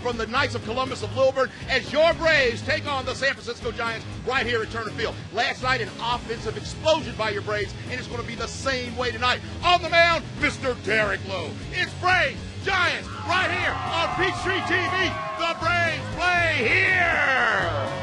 from the Knights of Columbus of Lilburn as your Braves take on the San Francisco Giants right here at Turner Field. Last night, an offensive explosion by your Braves, and it's going to be the same way tonight. On the mound, Mr. Derek Lowe. It's Braves, Giants, right here on Peachtree TV. The Braves play here.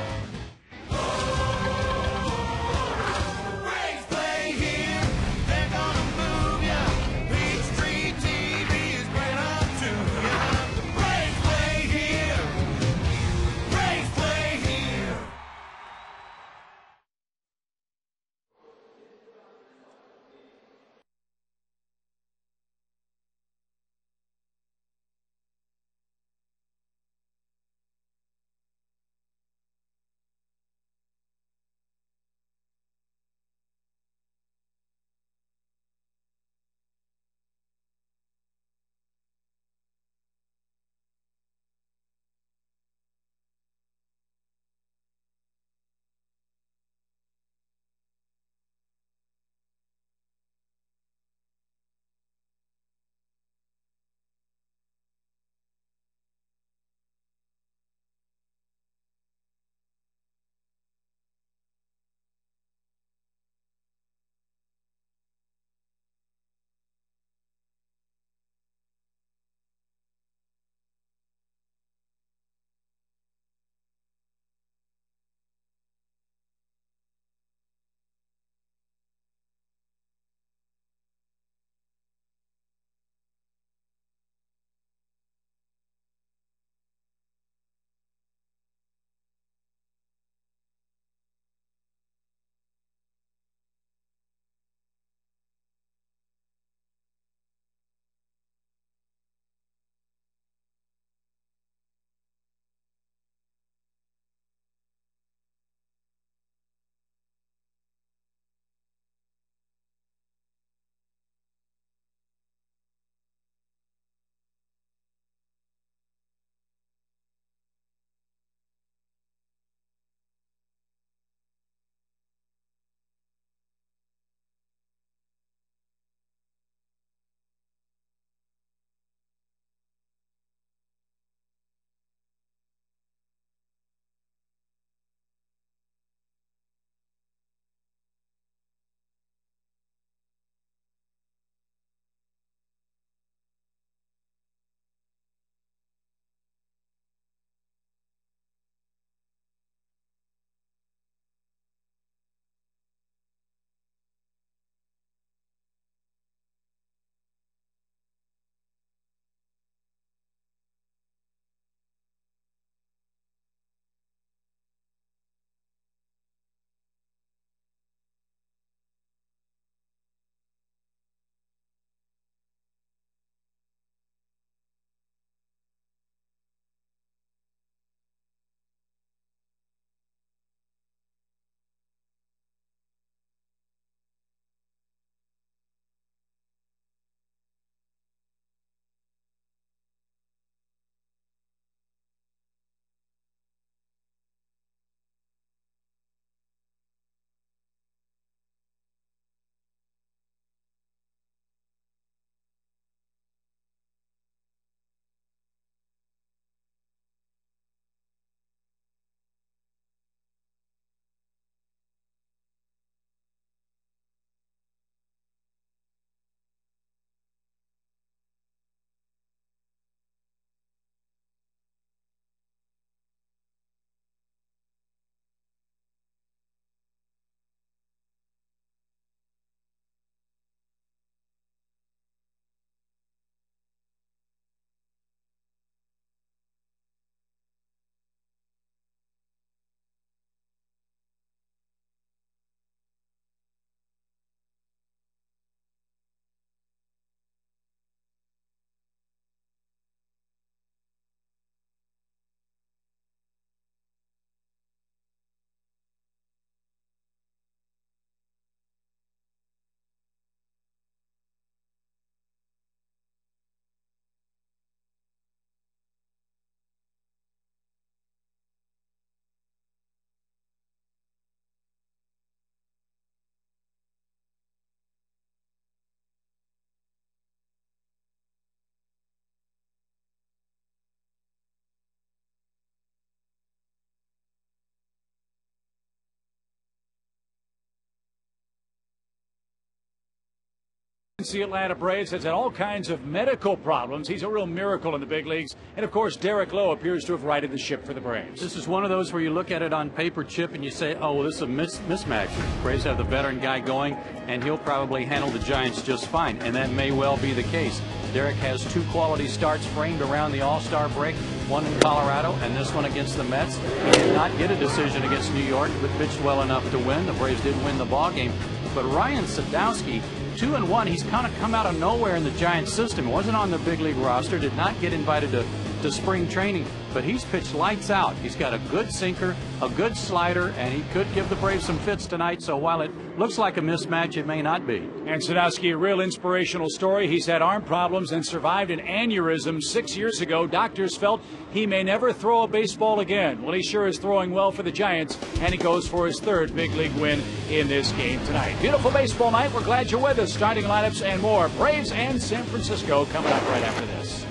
The Atlanta Braves has had all kinds of medical problems. He's a real miracle in the big leagues. And, of course, Derek Lowe appears to have righted the ship for the Braves. This is one of those where you look at it on paper, Chip, and you say, oh, well, this is a mismatch. The Braves have the veteran guy going, and he'll probably handle the Giants just fine. And that may well be the case. Derek has 2 quality starts framed around the All-Star break, one in Colorado and this one against the Mets. He did not get a decision against New York, but pitched well enough to win. The Braves didn't win the ball game. But Ryan Sadowski, 2-1, he's kind of come out of nowhere in the Giants system. He wasn't on the big league roster, did not get invited to spring training, but he's pitched lights out. He's got a good sinker, a good slider, and he could give the Braves some fits tonight. So while it looks like a mismatch, it may not be. And Sadowski, a real inspirational story. He's had arm problems and survived an aneurysm 6 years ago. Doctors felt he may never throw a baseball again. Well, he sure is throwing well for the Giants, and he goes for his 3rd big league win in this game tonight. Beautiful baseball night. We're glad you're with us. Starting lineups and more. Braves and San Francisco coming up right after this.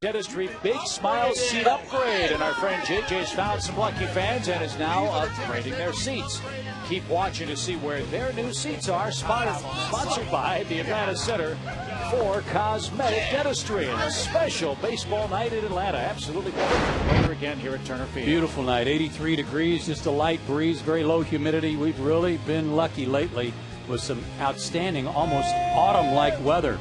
Dentistry, big smile seat upgrade, and our friend JJ's found some lucky fans and is now upgrading their seats. Keep watching to see where their new seats are. Sponsored by the Atlanta Center for Cosmetic Dentistry, and a special baseball night in Atlanta. Absolutely wonderful weather again here at Turner Field. Beautiful night, 83 degrees, just a light breeze, very low humidity. We've really been lucky lately with some outstanding, almost autumn-like weather.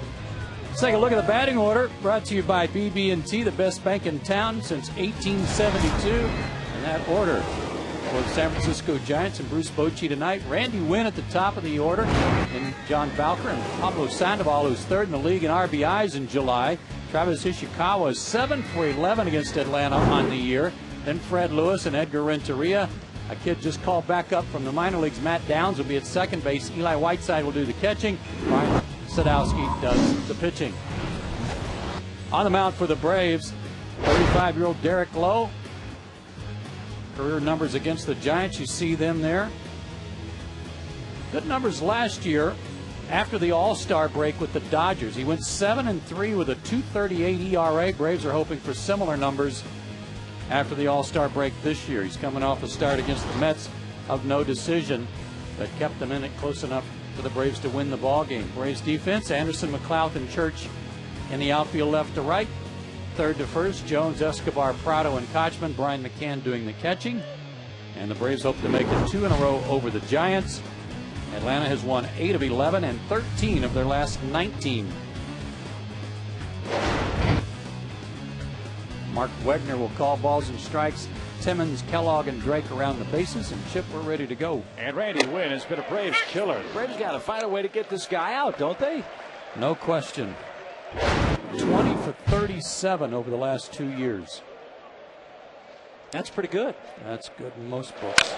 Let's take a look at the batting order, brought to you by BB&T, the best bank in town since 1872. And that order for the San Francisco Giants and Bruce Bochy tonight. Randy Wynn at the top of the order, and John BOWKER and Pablo Sandoval, who's 3rd in the league in RBIs in July. Travis Ishikawa is 7 for 11 against Atlanta on the year. Then Fred Lewis and EDGAR Renteria. A kid just called back up from the minor leagues. Matt Downs will be at second base. Eli Whiteside will do the catching. Ryan Sadowski does the pitching. On the mound for the Braves, 35-year-old Derek Lowe. Career numbers against the Giants, you see them there. Good numbers last year after the All-Star break with the Dodgers. He went 7-3 with a 2.38 ERA. Braves are hoping for similar numbers after the All-Star break this year. He's coming off a start against the Mets of no decision that kept them in it close enough for the Braves to win the ball game. Braves defense, Anderson, McLeod, and Church in the outfield left to right. 3rd to 1st, Jones, Escobar, Prado, and Kochman. Brian McCann doing the catching. And the Braves hope to make it 2 in a row over the Giants. Atlanta has won 8 of 11 and 13 of their last 19. Mark Wegner will call balls and strikes. Timmons, Kellogg, and Drake around the bases, and Chip, we're ready to go. And Randy Wynn has been a Braves killer. The Braves got to find a way to get this guy out, don't they? No question. 20 for 37 over the last 2 years. That's pretty good. That's good in most books.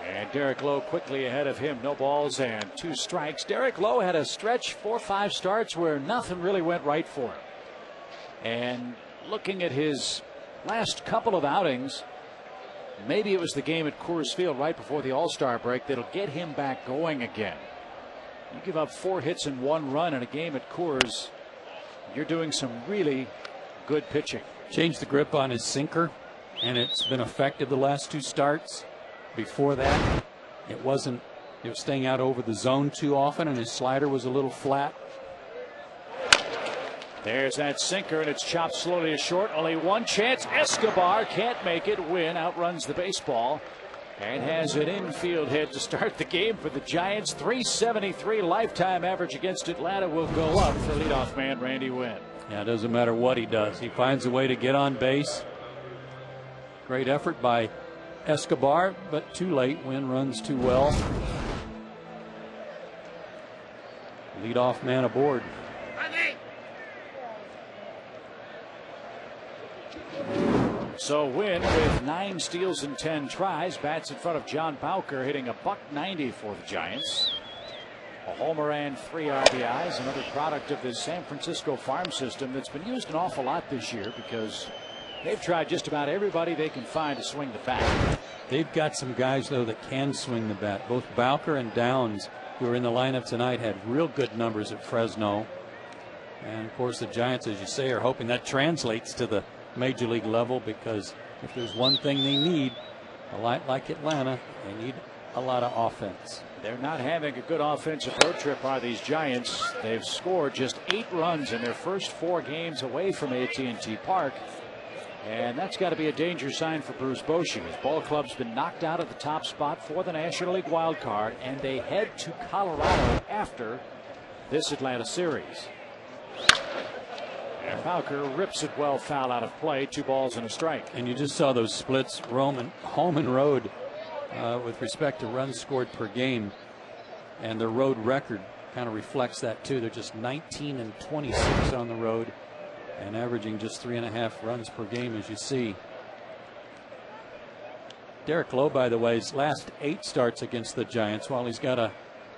And Derek Lowe quickly ahead of him. No balls and 2 strikes. Derek Lowe had a stretch 4 or 5 starts where nothing really went right for him. And looking at his last couple of outings, maybe it was the game at Coors Field right before the All-Star break that'll get him back going again. You give up 4 hits and 1 run in a game at Coors, you're doing some really good pitching. Changed the grip on his sinker, and it's been effective the last 2 starts. Before that, it was staying out over the zone too often, and his slider was a little flat. There's that sinker, and it's chopped slowly to short. Only one chance. Escobar can't make it. Wynn outruns the baseball and has an infield hit to start the game for the Giants. 373 lifetime average against Atlanta will go up for leadoff man Randy Wynn. Yeah, it doesn't matter what he does. He finds a way to get on base. Great effort by Escobar, but too late. Wynn runs too well. Leadoff man aboard. So Wynn with 9 steals and 10 tries bats in front of John BOWKER, hitting a .190 for the Giants. A homer and 3 RBIs, another product of this San Francisco farm system that's been used an awful lot this year because they've tried just about everybody they can find to swing the bat. They've got some guys, though, that can swing the bat. Both BOWKER and Downs, who are in the lineup tonight, had real good numbers at Fresno. And, of course, the Giants, as you say, are hoping that translates to the major league level, because if there's one thing they need, a lot like Atlanta, they need a lot of offense. They're not having a good offensive road trip, are these Giants? They've scored just 8 runs in their first 4 games away from AT&T Park. And that's got to be a danger sign for Bruce Bochy. His ball club's been knocked out of the top spot for the National League wild card, and they head to Colorado after this Atlanta series. And BOWKER rips it well foul out of play. 2 balls and a strike. And you just saw those splits home and road with respect to runs scored per game. And their road record kind of reflects that too. They're just 19 and 26 on the road and averaging just 3.5 runs per game, as you see. Derek Lowe, by the way, his last 8 starts against the Giants, while he's got a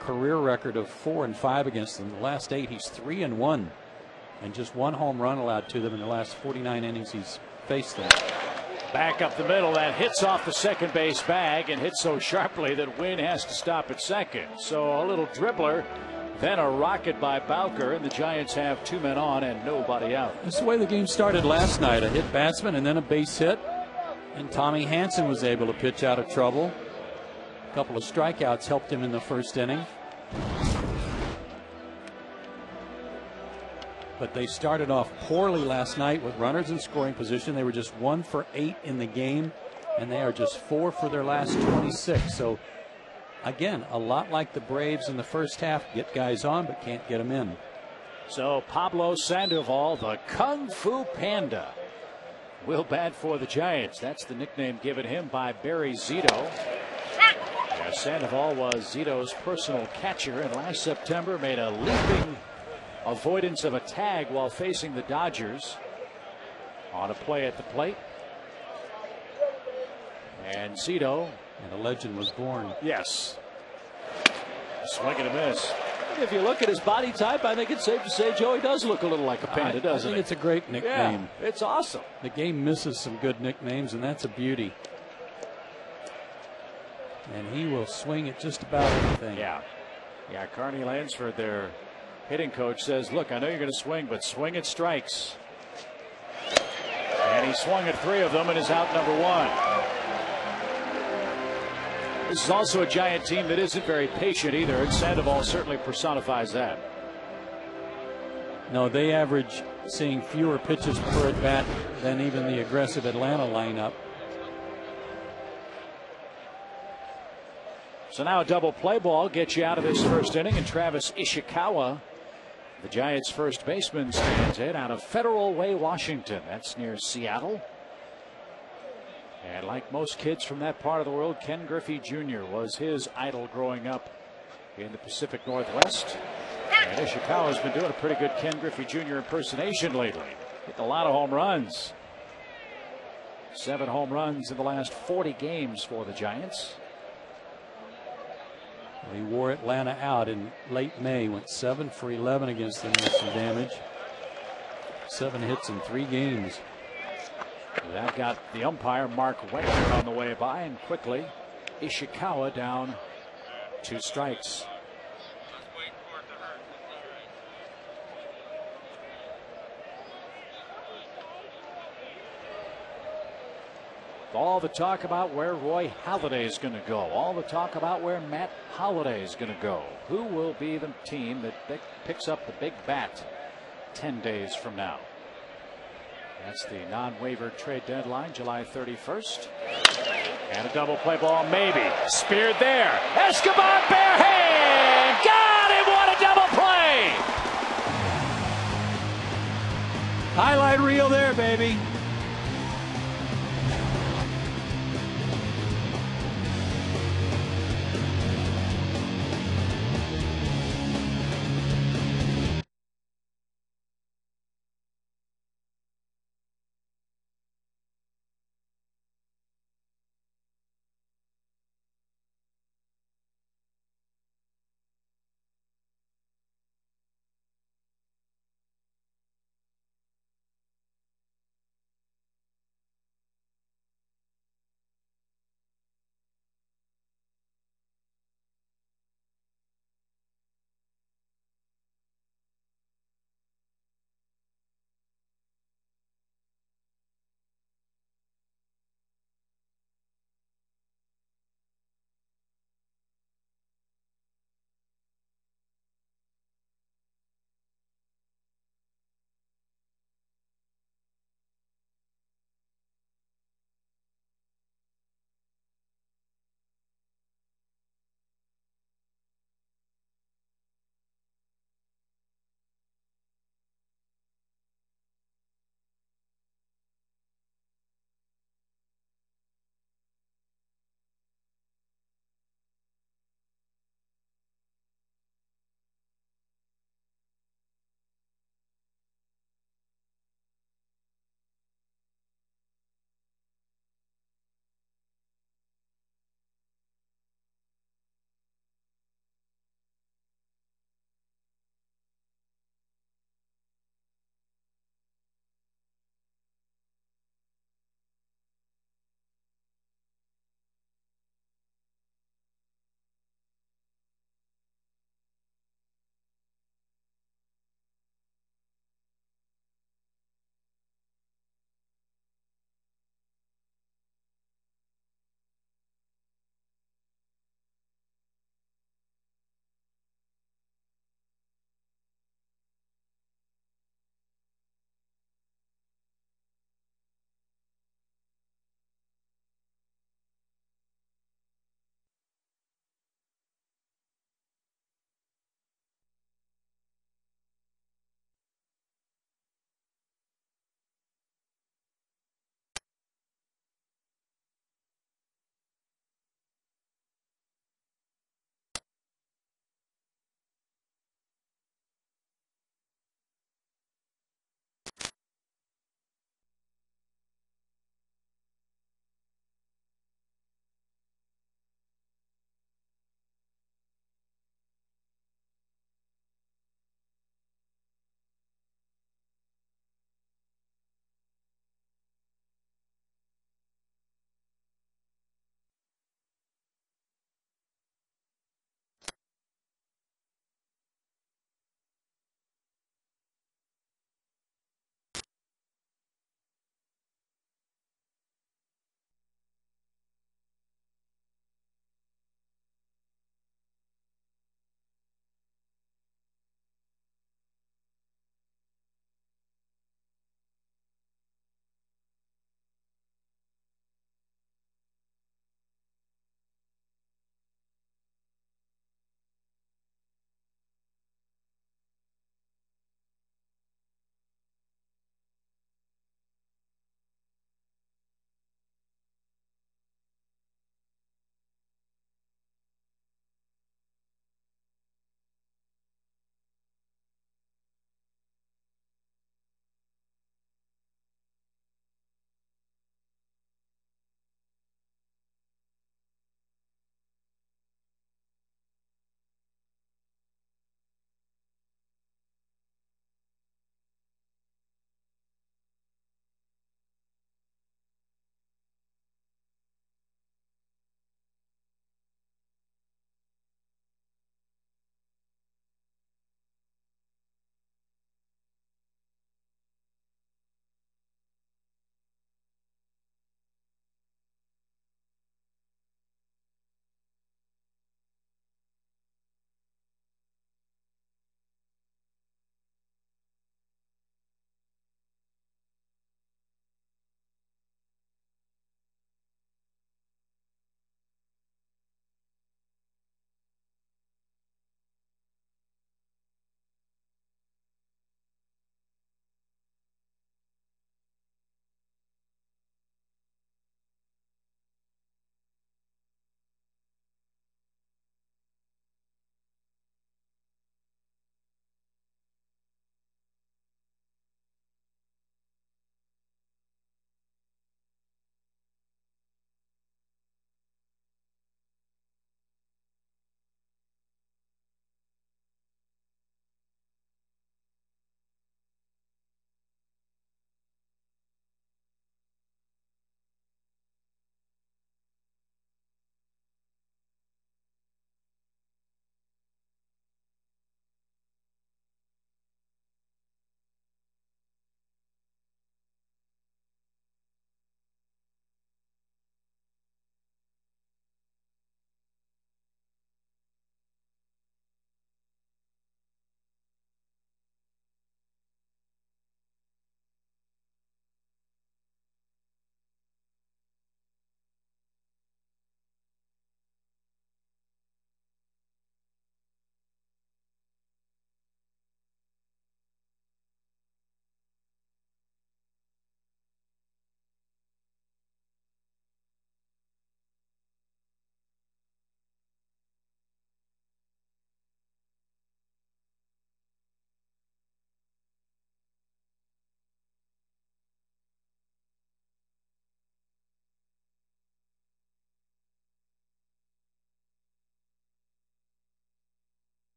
career record of 4 and 5 against them. The last 8, he's 3 and 1. And just 1 home run allowed to them in the last 49 innings he's faced them. Back up the middle, that hits off the second base bag and hits so sharply that Wynn has to stop at second. So a little dribbler, then a rocket by BOWKER, and the Giants have 2 men on and nobody out. That's the way the game started last night. A hit batsman and then a base hit. And Tommy Hanson was able to pitch out of trouble. A couple of strikeouts helped him in the first inning. But they started off poorly last night with runners in scoring position. They were just 1 for 8 in the game, and they are just 4 for their last 26. So, again, a lot like the Braves in the first half. Get guys on, but can't get them in. So Pablo Sandoval, the Kung Fu Panda, will bat for the Giants. That's the nickname given him by Barry Zito. Sandoval was Zito's personal catcher, and last September made a leaping avoidance of a tag while facing the Dodgers on a play at the plate. And Zito. And a legend was born. Yes. Swing and a miss. If you look at his body type, I think it's safe to say Joey does look a little like a panda, doesn't he? I think it's a great nickname. Yeah, it's awesome. The game misses some good nicknames, and that's a beauty. And he will swing at just about anything. Yeah. Yeah, Carney Lansford, their hitting coach, says, look, I know you're going to swing, but swing at strikes. And he swung at 3 of them and is out number 1. This is also a Giant team that isn't very patient either, and Sandoval certainly personifies that. No, they average seeing fewer pitches per at bat than even the aggressive Atlanta lineup. So now a double play ball gets you out of this first inning, and Travis Ishikawa, the Giants' first baseman, stands in out of Federal Way, Washington. That's near Seattle. And like most kids from that part of the world, Ken Griffey Jr. was his idol growing up in the Pacific Northwest. And Ishikawa's been doing a pretty good Ken Griffey Jr. impersonation lately. Hitting a lot of home runs. 7 home runs in the last 40 games for the Giants. He wore Atlanta out in late May, went 7 for 11 against them with some damage. 7 hits in 3 games. That got the umpire Mark Wagner on the way by, and quickly Ishikawa down 2 strikes. All the talk about where Roy Halladay is going to go. All the talk about where Matt Holliday is going to go. Who will be the team that picks up the big bat 10 days from now? That's the non-waiver trade deadline, July 31st. And a double play ball, maybe. Speared there. Escobar bare hand. Got him. What a double play. Highlight reel there, baby.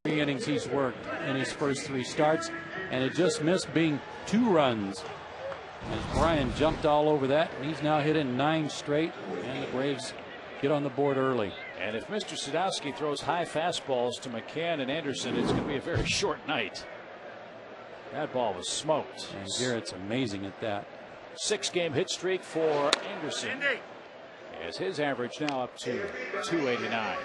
3 innings he's worked in his first 3 starts, and it just missed being 2 runs. As Brian jumped all over that, and he's now hitting 9 straight, and the Braves get on the board early. And if Mr. Sadowski throws high fastballs to McCann and Anderson, it's going to be a very short night. That ball was smoked. And Garrett's amazing at that. 6-game hit streak for Anderson, as his average now up to 289.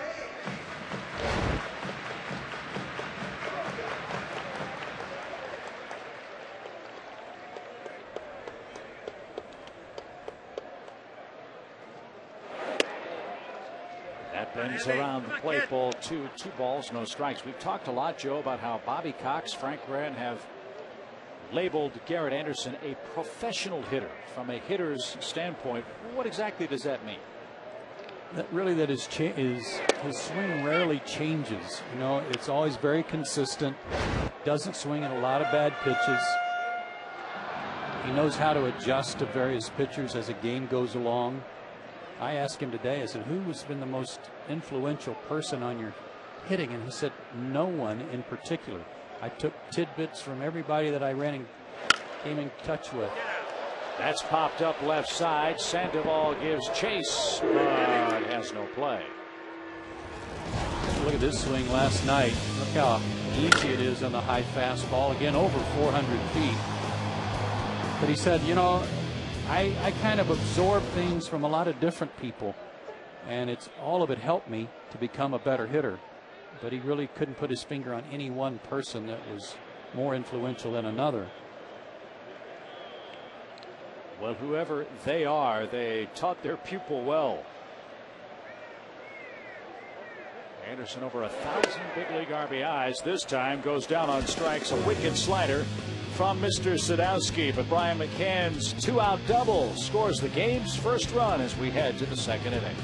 That bends around the plate. Ball 2, 2 balls, no strikes. We've talked a lot, Joe, about how Bobby Cox, Frank Wren have labeled Garrett Anderson a professional hitter. From a hitter's standpoint, what exactly does that mean? That his swing rarely changes. You know, it's always very consistent. Doesn't swing at a lot of bad pitches. He knows how to adjust to various pitchers as a game goes along. I asked him today, I said, who has been the most influential person on your hitting? And he said, no one in particular. I took tidbits from everybody that I came in touch with. That's popped up left side. Sandoval gives chase, but has no play. Look at this swing last night. Look how easy it is on the high fastball. Again, over 400 feet. But he said, you know, I kind of absorb things from a lot of different people, and all of it helped me to become a better hitter. But he really couldn't put his finger on any one person that was more influential than another. Well, whoever they are, they taught their pupil well. Anderson over 1,000 big league RBIs. This time goes down on strikes. A wicked slider from Mr. Sadowski, but Brian McCann's 2-out double scores the game's first run as we head to the 2nd inning.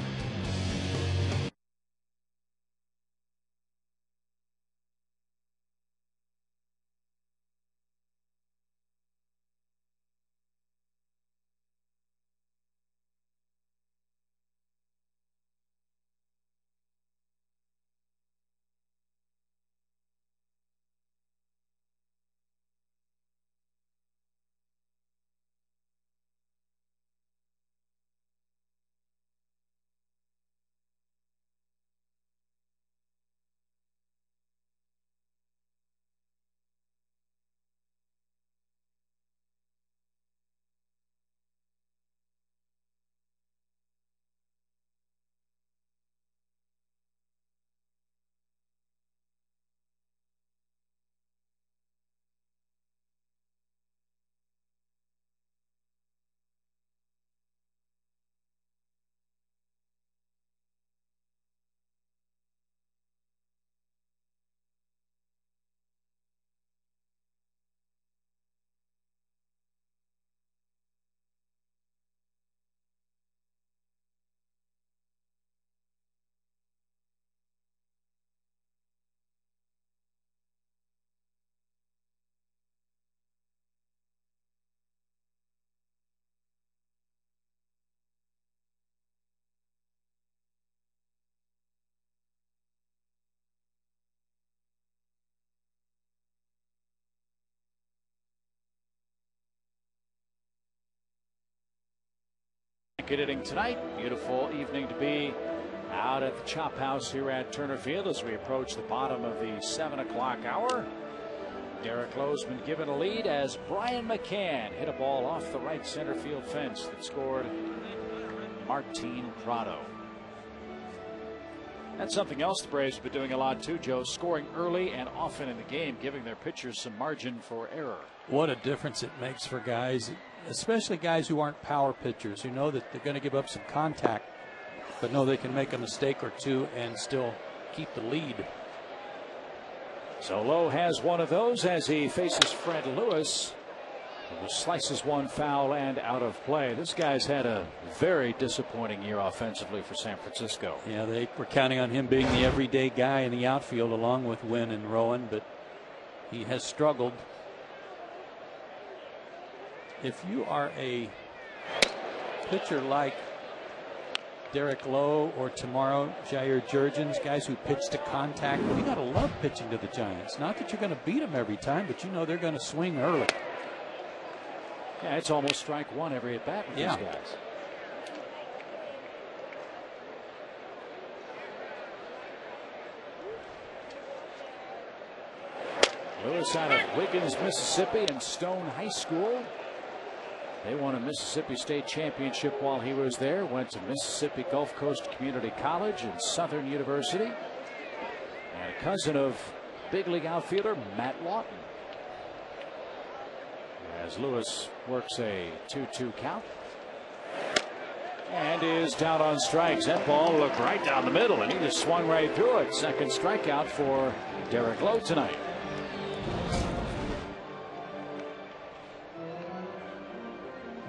Good inning tonight. Beautiful evening to be out at the Chop House here at Turner Field as we approach the bottom of the 7 o'clock hour. Derek Lowe's been given a lead as Brian McCann hit a ball off the right center field fence that scored Martin Prado. That's something else the Braves have been doing a lot too, Joe, scoring early and often in the game, giving their pitchers some margin for error. What a difference it makes for guys, especially guys who aren't power pitchers, who know that they're going to give up some contact, but know they can make a mistake or two and still keep the lead. So Lowe has one of those as he faces Fred Lewis, who slices one foul and out of play. This guy's had a very disappointing year offensively for San Francisco. Yeah, they were counting on him being the everyday guy in the outfield along with Wynn and Rowan, but he has struggled. If you are a pitcher like Derek Lowe or tomorrow Jair Jurgens, guys who pitch to contact. You got to love pitching to the Giants. Not that you're going to beat them every time, but you know they're going to swing early. Yeah, it's almost strike one every at bat with these guys. Lewis out of Wiggins, Mississippi, and Stone High School. They won a Mississippi State championship while he was there. Went to Mississippi Gulf Coast Community College and Southern University. And a cousin of big league outfielder Matt Lawton. As Lewis works a 2-2 count. And is down on strikes. That ball looked right down the middle, and he just swung right through it. Second strikeout for Derek Lowe tonight.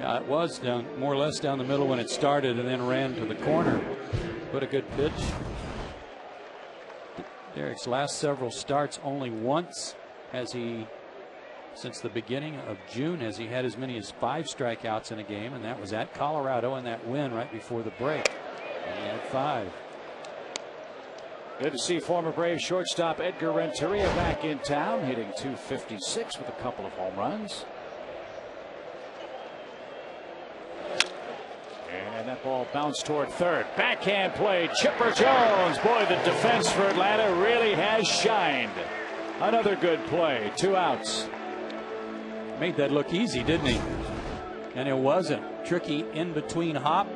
Yeah, it was down more or less down the middle when it started, and then ran to the corner. But a good pitch. Derek's last several starts, only once has he, since the beginning of June, has he had as many as 5 strikeouts in a game, and that was at Colorado in that win right before the break. And he had 5. Good to see former Brave shortstop Edgar Renteria back in town, hitting .256 with a couple of home runs. And that ball bounced toward third. Backhand play, Chipper Jones. Boy, the defense for Atlanta really has shined. Another good play, 2 outs. Made that look easy, didn't he? And it wasn't. Tricky in between hop,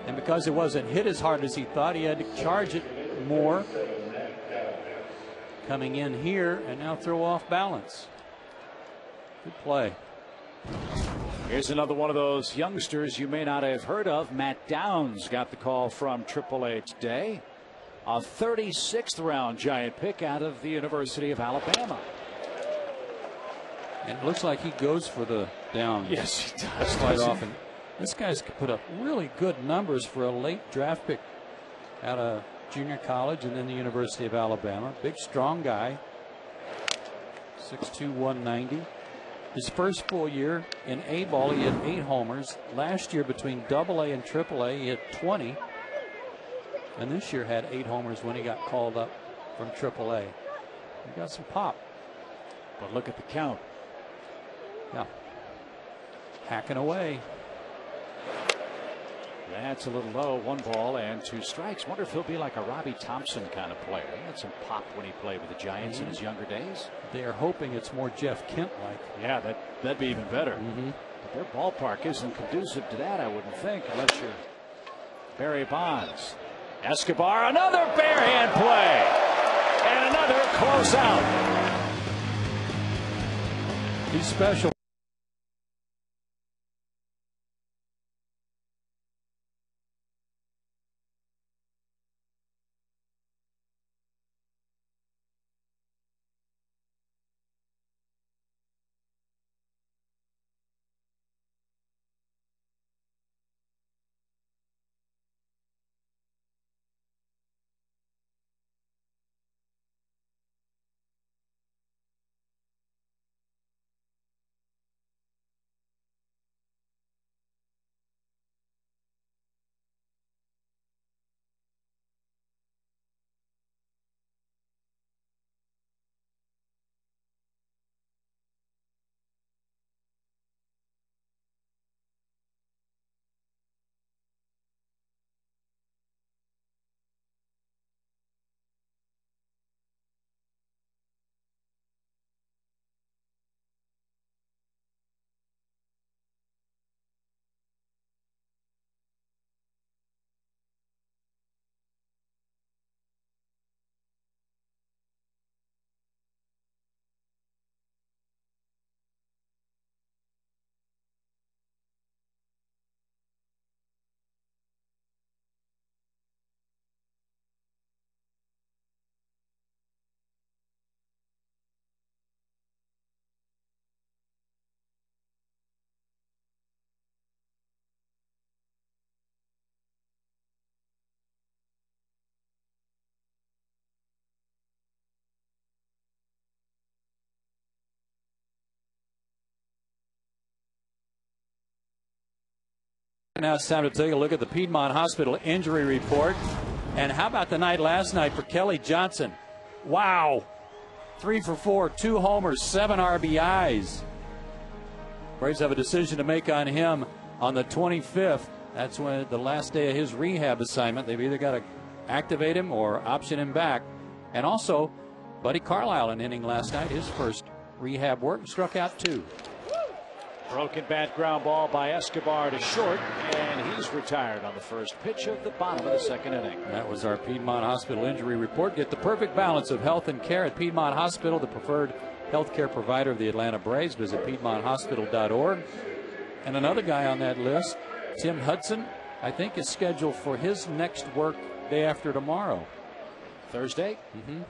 and because it wasn't hit as hard as he thought, he had to charge it more. Coming in here and now throw off balance. Good play. Here's another one of those youngsters you may not have heard of. Matt Downs got the call from AAA today. A 36th round Giant pick out of the University of Alabama. And it looks like he goes for the down. Yes, he does. Quite often. This guy's put up really good numbers for a late draft pick out of junior college and then the University of Alabama. Big, strong guy. 6'2", 190. His first full year in A ball, he had 8 homers. Last year, between AA and AAA, he had 20. And this year had 8 homers when he got called up from AAA. He got some pop. But look at the count. Yeah. Hacking away. That's a little low. 1 ball and 2 strikes. Wonder if he'll be like a Robbie Thompson kind of player. He had some pop when he played with the Giants in his younger days. They are hoping it's more Jeff Kent-like. Yeah, that'd be even better. But their ballpark isn't conducive to that, I wouldn't think, unless you're Barry Bonds. Escobar, another barehand play. And another close out. He's special. Now it's time to take a look at the Piedmont Hospital injury report. And how about the night last night for Kelly Johnson? Wow. 3 for 4, 2 homers, 7 RBIs. Braves have a decision to make on him on the 25th. That's when the last day of his rehab assignment. They've either got to activate him or option him back. And also, Buddy Carlisle, an inning last night, his first rehab work, struck out 2. Broken bat ground ball by Escobar to short, and he's retired on the first pitch of the bottom of the second inning. That was our Piedmont Hospital injury report. Get the perfect balance of health and care at Piedmont Hospital, the preferred healthcare provider of the Atlanta Braves. Visit PiedmontHospital.org. And another guy on that list, Tim Hudson, I think is scheduled for his next work day after tomorrow. Thursday? Mm-hmm.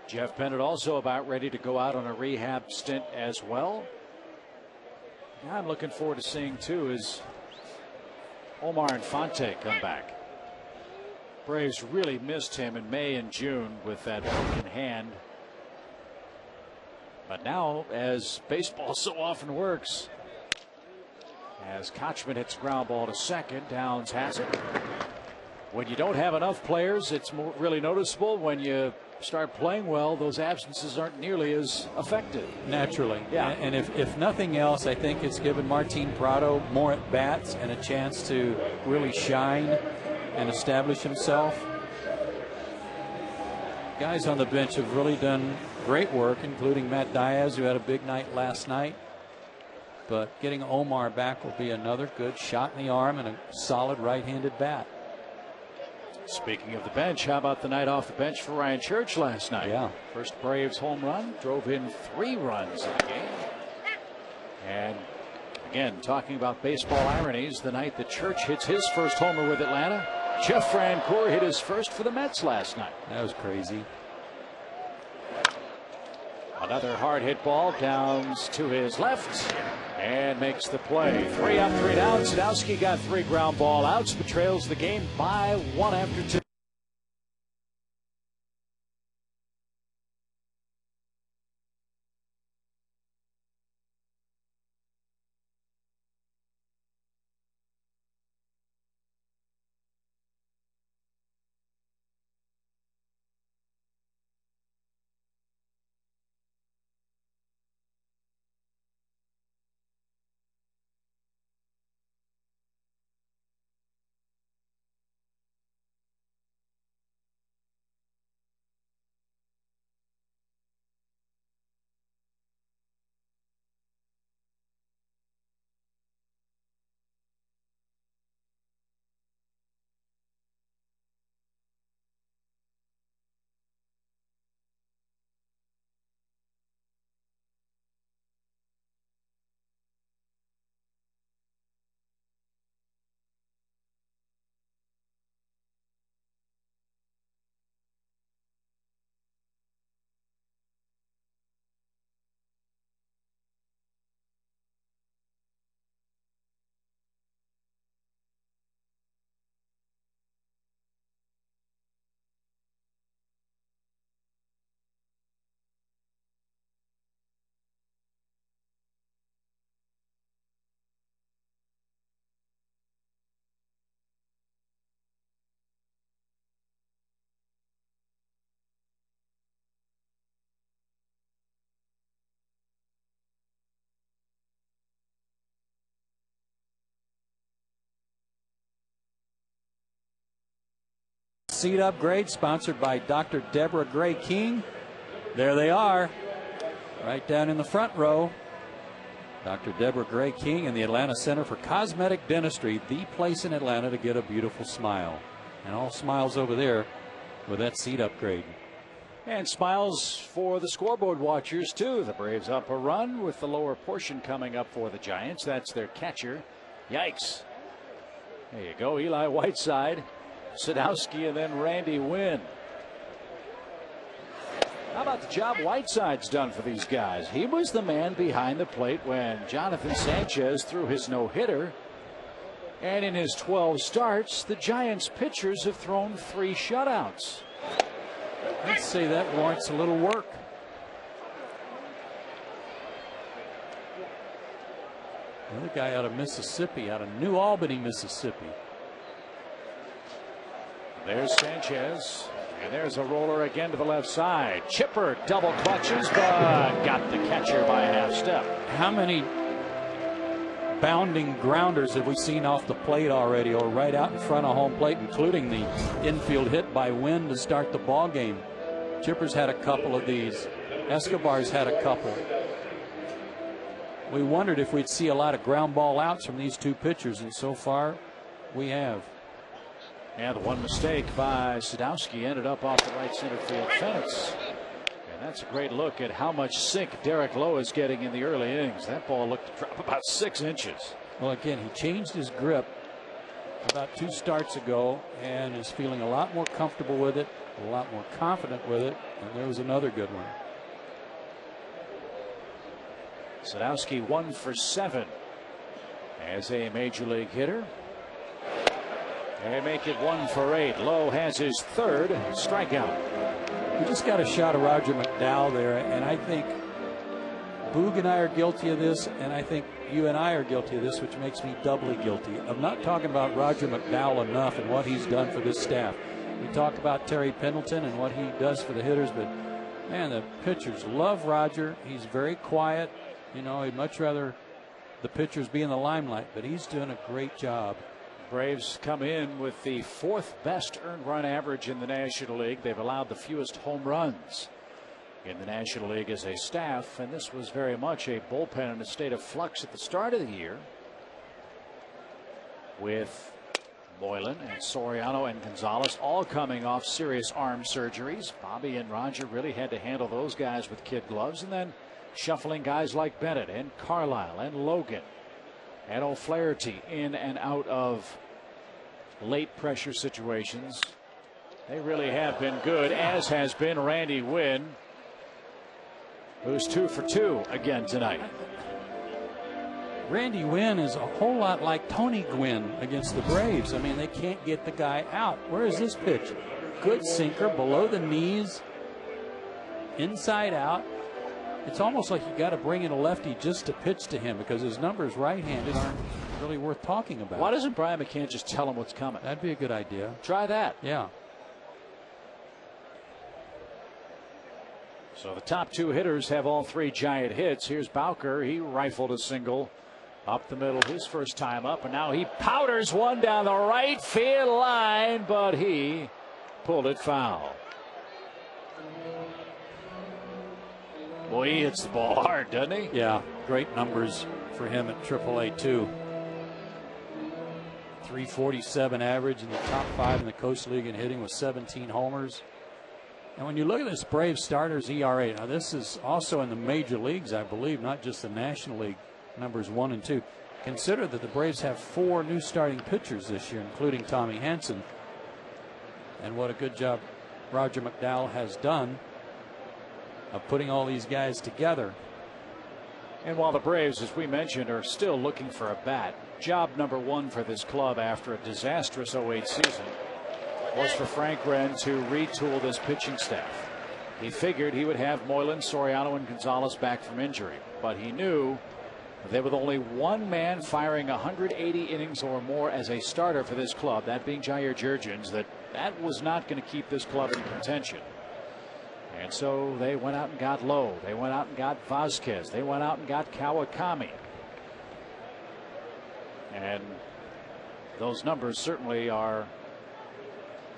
Jeff Bennett also about ready to go out on a rehab stint as well. I'm looking forward to seeing, too, is Omar Infante come back. Braves really missed him in May and June with that broken hand. But now, as baseball so often works, as Kochman hits ground ball to second, Downs has it. When you don't have enough players, it's really noticeable. When you start playing well, those absences aren't nearly as effective. Naturally. Yeah. And if nothing else, I think it's given Martin Prado more at bats and a chance to really shine and establish himself. Guys on the bench have really done great work, including Matt Diaz, who had a big night last night. But getting Omar back will be another good shot in the arm and a solid right-handed bat. Speaking of the bench, how about the night off the bench for Ryan Church last night? Yeah. First Braves home run, drove in 3 runs in the game. And again, talking about baseball ironies, the night that Church hits his first homer with Atlanta, Jeff Francoeur hit his first for the Mets last night. That was crazy. Another hard hit ball, Downs to his left and makes the play. 3 up, 3 down. Sadowski got 3 ground ball outs, but trails the game by 1 after 2. Seat upgrade sponsored by Dr. Deborah Gray King. There they are, right down in the front row. Dr. Deborah Gray King and the Atlanta Center for Cosmetic Dentistry, the place in Atlanta to get a beautiful smile. And all smiles over there with that seat upgrade. And smiles for the scoreboard watchers, too. The Braves up a run with the lower portion coming up for the Giants. That's their catcher. Yikes. There you go. Eli Whiteside, Sadowski, and then Randy Wynn. How about the job Whiteside's done for these guys? He was the man behind the plate when Jonathan Sanchez threw his no-hitter. And in his 12 starts, the Giants pitchers have thrown 3 shutouts. Let's say that warrants a little work. Another guy out of Mississippi, out of New Albany, Mississippi. There's Sanchez. And there's a roller again to the left side. Chipper double clutches, but got the catcher by a half step. How many bounding grounders have we seen off the plate already, or right out in front of home plate, including the infield hit by Wynn to start the ball game? Chipper's had a couple of these. Escobar's had a couple. We wondered if we'd see a lot of ground ball outs from these two pitchers, and so far we have. And the one mistake by Sadowski ended up off the right center field fence. And that's a great look at how much sink Derek Lowe is getting in the early innings. That ball looked to drop about 6 inches. Well, again, he changed his grip about 2 starts ago and is feeling a lot more comfortable with it, a lot more confident with it. And there was another good one. Sadowski 1 for 7 as a major league hitter. They make it 1 for 8. Lowe has his 3rd strikeout. We just got a shot of Roger McDowell there, and I think Boog and I are guilty of this, and I think you and I are guilty of this, which makes me doubly guilty. I'm not talking about Roger McDowell enough and what he's done for this staff. We talk about Terry Pendleton and what he does for the hitters, but man, the pitchers love Roger. He's very quiet. You know, he'd much rather the pitchers be in the limelight, but he's doing a great job. Braves come in with the 4th best earned run average in the National League. They've allowed the fewest home runs in the National League as a staff, and this was very much a bullpen in a state of flux at the start of the year, with Moylan and Soriano and Gonzalez all coming off serious arm surgeries. Bobby and Roger really had to handle those guys with kid gloves, and then shuffling guys like Bennett and Carlisle and Logan and O'Flaherty in and out of late pressure situations. They really have been good, as has been Randy Wynn, who's 2 for 2 again tonight. Randy Wynn is a whole lot like Tony Gwynn against the Braves. I mean, they can't get the guy out. Where is this pitch? Good sinker, below the knees, inside out. It's almost like you got to bring in a lefty just to pitch to him, because his numbers right-handed aren't really worth talking about. Why doesn't Brian McCann just tell him what's coming? That'd be a good idea. Try that. Yeah. So the top 2 hitters have all 3 giant hits. Here's BOWKER. He rifled a single up the middle his first time up, and now he powders one down the right field line, but he pulled it foul. Boy, he hits the ball hard, doesn't he? Yeah, great numbers for him at AAA too. 347 average in the top 5 in the Coast League in hitting with 17 homers. And when you look at this Braves starters ERA, now this is also in the major leagues, I believe, not just the National League, numbers 1 and 2. Consider that the Braves have 4 new starting pitchers this year, including Tommy Hanson. And what a good job Roger McDowell has done of putting all these guys together. And while the Braves, as we mentioned, are still looking for a bat, job number 1 for this club after a disastrous 08 season was for Frank Wren to retool this pitching staff. He figured he would have Moylan, Soriano, and Gonzalez back from injury, but he knew that with only one man firing 180 innings or more as a starter for this club, that being Jair Jurgens, that was not going to keep this club in contention. And so they went out and got Lowe. They went out and got Vasquez. They went out and got Kawakami. And those numbers certainly are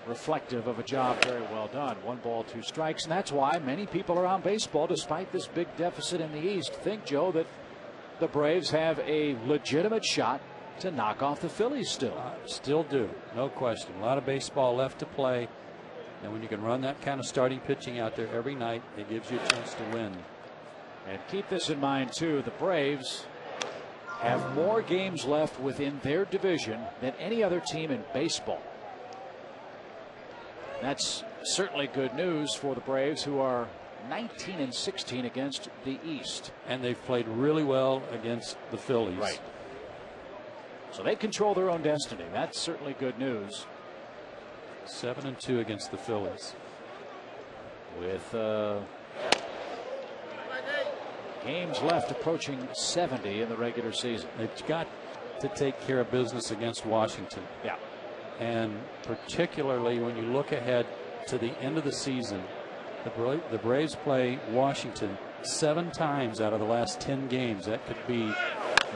reflective of a job very well done. 1 ball, 2 strikes. And that's why many people around baseball, despite this big deficit in the East, think, Joe, that the Braves have a legitimate shot to knock off the Phillies still. Still do. No question. A lot of baseball left to play. And when you can run that kind of starting pitching out there every night, it gives you a chance to win. And keep this in mind, too. The Braves have more games left within their division than any other team in baseball. That's certainly good news for the Braves, who are 19 and 16 against the East. And they've played really well against the Phillies. Right. So they control their own destiny. That's certainly good news. 7-2 against the Phillies. With Games left approaching 70 in the regular season. They've got to take care of business against Washington. Yeah. And particularly when you look ahead to the end of the season, the Braves play Washington 7 times out of the last 10 games. That could be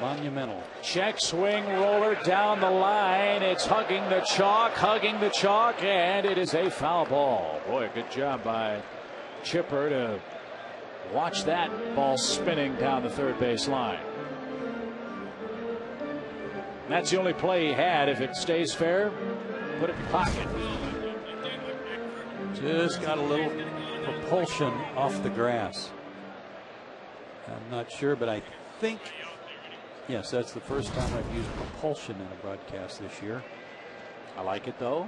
monumental. Check swing roller down the line. It's hugging the chalk, and it is a foul ball. Boy, good job by Chipper to watch that ball spinning down the third base line. That's the only play he had. If it stays fair, put it in your pocket. Just got a little propulsion off the grass. I'm not sure, but I think, yes, that's the first time I've used propulsion in a broadcast this year. I like it, though.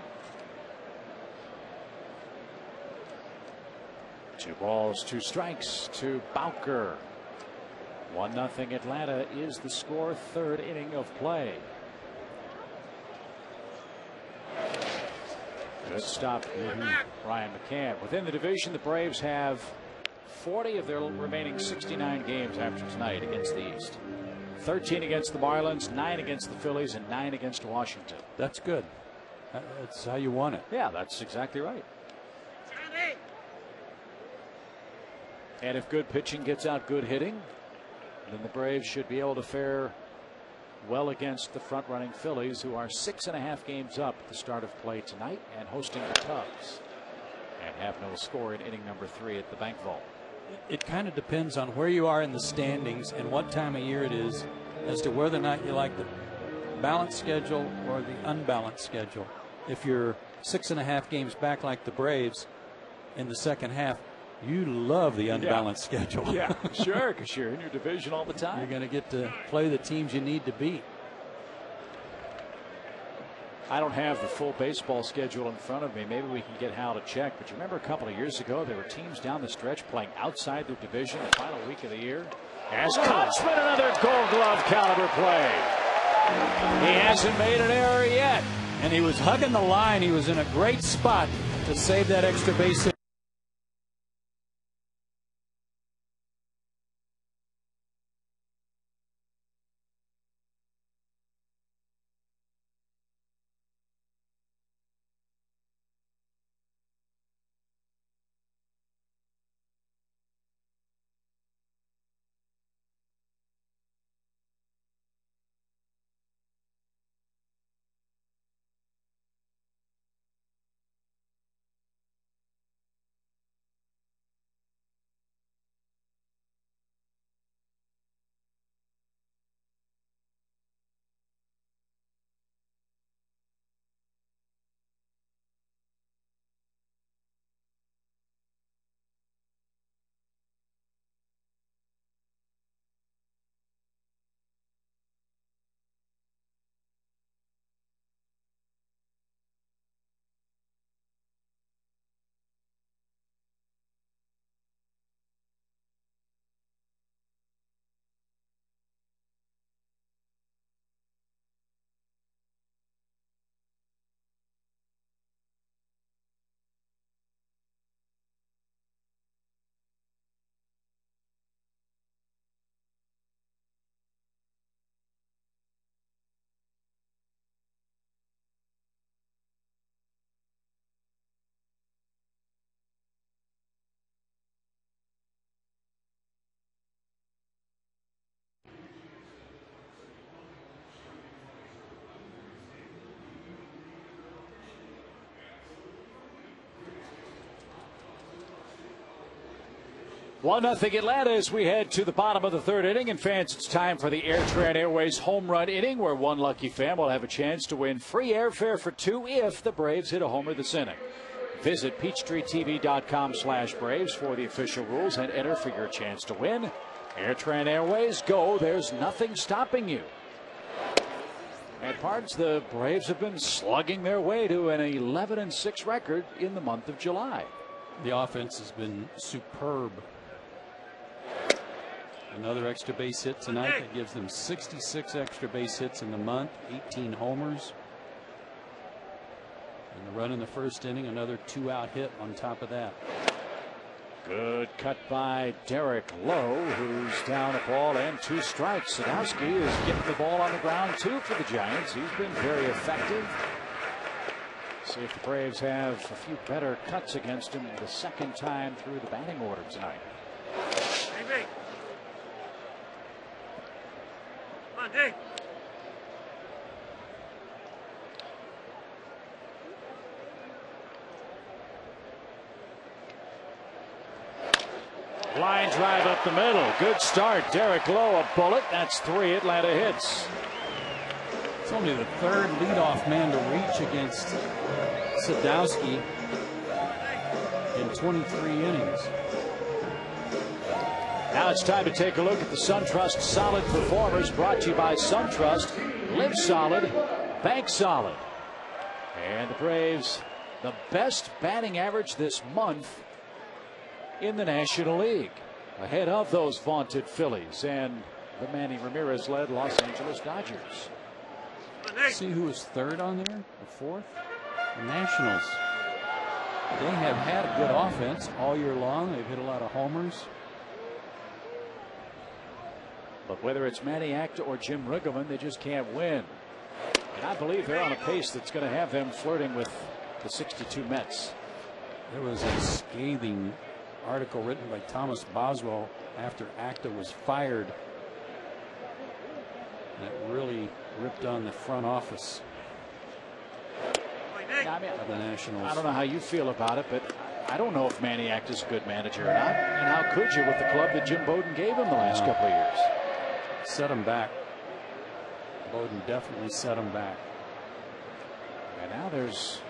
2 balls, 2 strikes to BOWKER. 1-0 Atlanta is the score. 3rd inning of play. Good stop, Brian McCann. Within the division, the Braves have 40 of their remaining 69 games after tonight against the East. 13 against the Marlins, 9 against the Phillies, and 9 against Washington. That's good. That's how you want it. Yeah, that's exactly right. And if good pitching gets out good hitting, then the Braves should be able to fare well against the front-running Phillies, who are 6.5 games up at the start of play tonight and hosting the Cubs, and have no score in inning number 3 at the Bank Vault. It kind of depends on where you are in the standings and what time of year it is as to whether or not you like the balanced schedule or the unbalanced schedule. If you're 6.5 games back like the Braves in the second half, you love the unbalanced schedule. Yeah, sure, because you're in your division all the time. You're going to get to play the teams you need to beat. I don't have the full baseball schedule in front of me. Maybe we can get Hal to check. But you remember a couple of years ago, there were teams down the stretch playing outside their division the final week of the year. As Kotsman, another Gold Glove caliber play. He hasn't made an error yet. And he was hugging the line. He was in a great spot to save that extra base hit. One nothing Atlanta as we head to the bottom of the 3rd inning. And fans, it's time for the AirTran Airways home run inning, where one lucky fan will have a chance to win free airfare for 2 if the Braves hit a homer this inning. Visit PeachtreeTV.com/Braves for the official rules and enter for your chance to win. AirTran Airways, go. There's nothing stopping you. And Pards, the Braves have been slugging their way to an 11-6 record in the month of July. The offense has been superb. Another extra base hit tonight. That gives them 66 extra base hits in the month, 18 homers. And the run in the 1st inning, another 2-out hit on top of that. Good cut by Derek Lowe, who's down a ball and 2 strikes. Sadowski is getting the ball on the ground too for the Giants. He's been very effective. See if the Braves have a few better cuts against him the second time through the batting order tonight. Hey, come on, Dave. Line drive up the middle. Good start. Derek Lowe, a bullet. That's 3 Atlanta hits. It's only the 3rd leadoff man to reach against Sadowski in 23 innings. Now it's time to take a look at the SunTrust Solid Performers, brought to you by SunTrust. Live solid, bank solid. And the Braves, the best batting average this month in the National League, ahead of those vaunted Phillies and the Manny Ramirez-led Los Angeles Dodgers. See who was 3rd on there, or 4th? The Nationals. They have had a good offense all year long. They've hit a lot of homers. But whether it's Manny Acta or Jim Riggleman, they just can't win. And I believe they're on a pace that's going to have them flirting with the 62 Mets. There was a scathing article written by Thomas Boswell after Acta was fired that really ripped on the front office of the Nationals. I don't know how you feel about it, but I don't know if Manny Acta's a good manager or not. And how could you with the club that Jim Bowden gave him the last couple of years? Set him back. Bowden definitely set him back. And now there's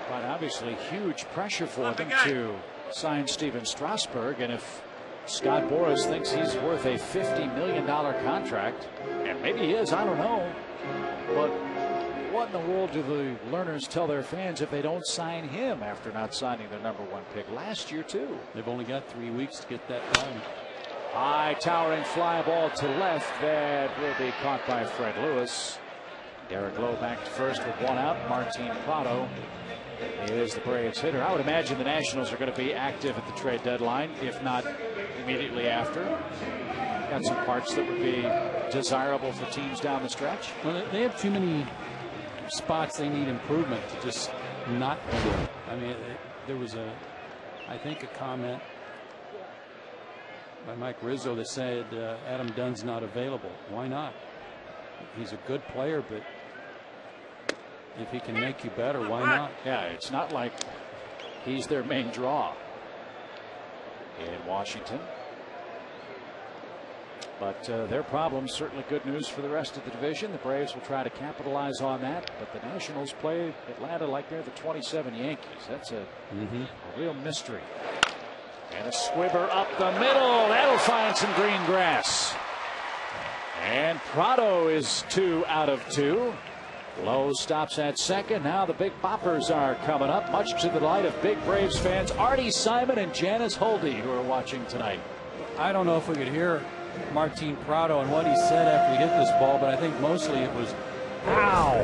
quite obviously huge pressure for them to sign Steven Strasburg, and if Scott Boras thinks he's worth a $50 million contract, and maybe he is, I don't know, but what in the world do the Lerners tell their fans if they don't sign him after not signing their #1 pick last year too? They've only got 3 weeks to get that done. High towering fly ball to left that will be caught by Fred Lewis. Derek Lowe back to first with 1 out. Martin Prado is the Braves hitter. I would imagine the Nationals are going to be active at the trade deadline, if not immediately after. Got some parts that would be desirable for teams down the stretch. Well, they have too many spots they need improvement to just not do it. I mean, there was I think a comment by Mike Rizzo that said Adam Dunn's not available. Why not? He's a good player, but if he can make you better, why not? Yeah, it's not like he's their main draw in Washington. But their problems, certainly good news for the rest of the division. The Braves will try to capitalize on that. But the Nationals play Atlanta like they're the 27 Yankees. That's a real mystery. And a squibber up the middle. That'll find some green grass. And Prado is 2 out of 2. Lowe stops at second. Now the big boppers are coming up, much to the delight of big Braves fans Artie Simon and Janice Holdy, who are watching tonight. I don't know if we could hear Martin Prado and what he said after he hit this ball, but I think mostly it was ow,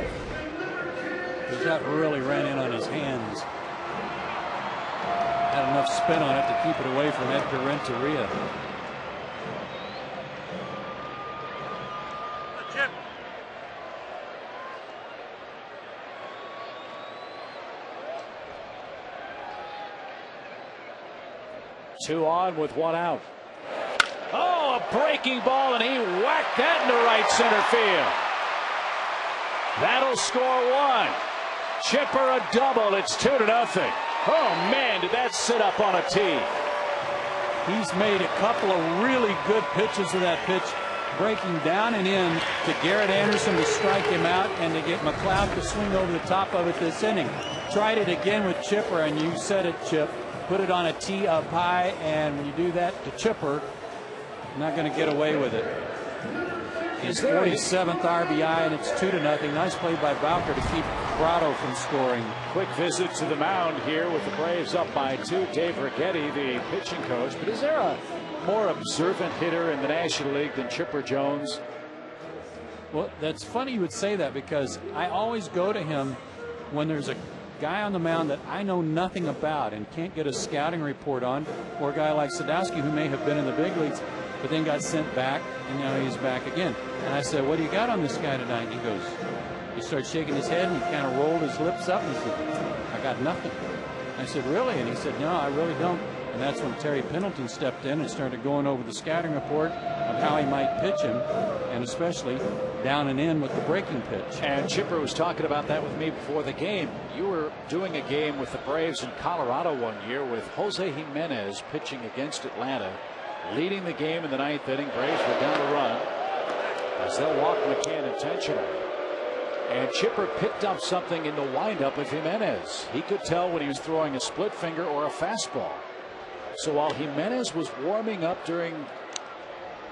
because that really ran in on his hands. Had enough spin on it to keep it away from Edgar Renteria. Two on with 1 out. Oh, a breaking ball, and he whacked that into right center field. That'll score 1. Chipper a double. It's 2-0. Oh man, did that sit up on a tee. He's made a couple of really good pitches to that pitch, breaking down and in to Garrett Anderson to strike him out and to get McLeod to swing over the top of it this inning. Tried it again with Chipper, and you said it, Chip. Put it on a tee up high, and when you do that to Chipper, you're not going to get away with it. His 47th RBI, and it's 2-0. Nice play by BOWKER to keep Prado from scoring. Quick visit to the mound here with the Braves up by 2. Dave Righetti, the pitching coach. But is there a more observant hitter in the National League than Chipper Jones? Well, that's funny you would say that, because I always go to him when there's a guy on the mound that I know nothing about and can't get a scouting report on, or a guy like Sadowski who may have been in the big leagues but then got sent back and now he's back again. And I said, what do you got on this guy tonight? And he goes, he started shaking his head and he kind of rolled his lips up and he said, I got nothing. I said, really? And he said, no, I really don't. And that's when Terry Pendleton stepped in and started going over the scouting report of how he might pitch him, and especially down and in with the breaking pitch. And Chipper was talking about that with me before the game. You were doing a game with the Braves in Colorado one year with Jose Jimenez pitching against Atlanta, leading the game in the 9th inning. Braves were down a run as they'll walk McCann intentionally. And Chipper picked up something in the windup of Jimenez. He could tell when he was throwing a split finger or a fastball. So while Jimenez was warming up during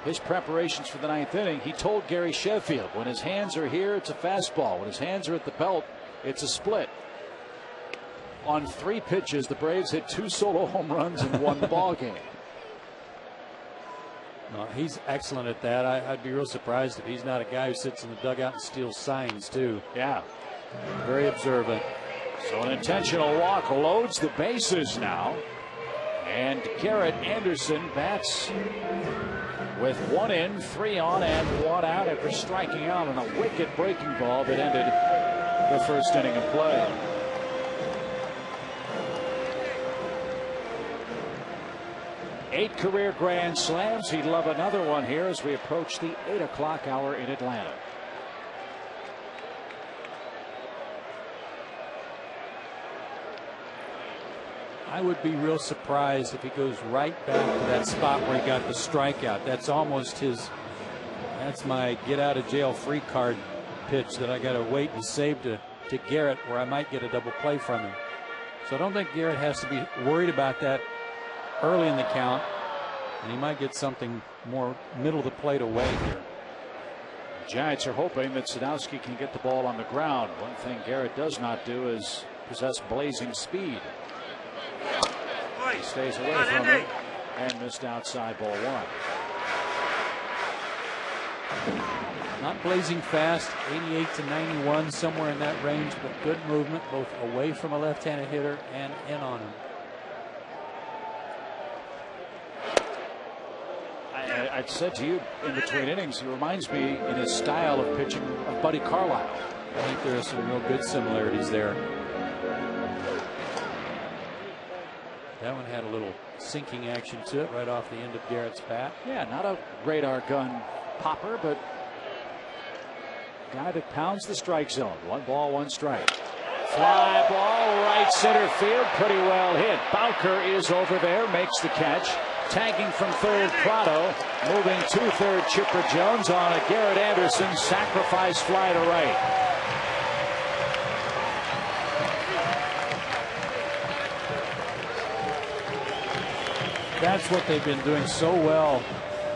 his preparations for the 9th inning, he told Gary Sheffield, when his hands are here, it's a fastball. When his hands are at the belt, it's a split. On 3 pitches, the Braves hit 2 solo home runs and won the ball game. No, he's excellent at that. I'd be real surprised if he's not a guy who sits in the dugout and steals signs too. Yeah. Very observant. So an intentional walk loads the bases now. And Garrett Anderson bats with 1 in, 3 on, and 1 out after striking out on a wicked breaking ball that ended the first inning of play. Eight career grand slams. He'd love another one here as we approach the 8 o'clock hour in Atlanta. I would be real surprised if he goes right back to that spot where he got the strikeout. That's almost his, that's my get out of jail free card pitch that I got to wait and save to Garrett, where I might get a double play from him. So I don't think Garrett has to be worried about that early in the count, and he might get something more middle of the plate away here. The Giants are hoping that Sadowski can get the ball on the ground. One thing Garrett does not do is possess blazing speed. He stays away from him and missed outside ball 1. Not blazing fast, 88 to 91, somewhere in that range, but good movement both away from a left-handed hitter and in on him. I'd said to you in between innings, he reminds me in his style of pitching of Buddy Carlisle. I think there are some real good similarities there. That one had a little sinking action to it right off the end of Garrett's bat. Yeah, not a radar gun popper, but guy that pounds the strike zone. 1 ball, 1 strike. Fly ball, right center field, pretty well hit. BOWKER is over there, makes the catch. Tagging from third, Prado. Moving to third, Chipper Jones on a Garrett Anderson sacrifice fly to right. That's what they've been doing so well,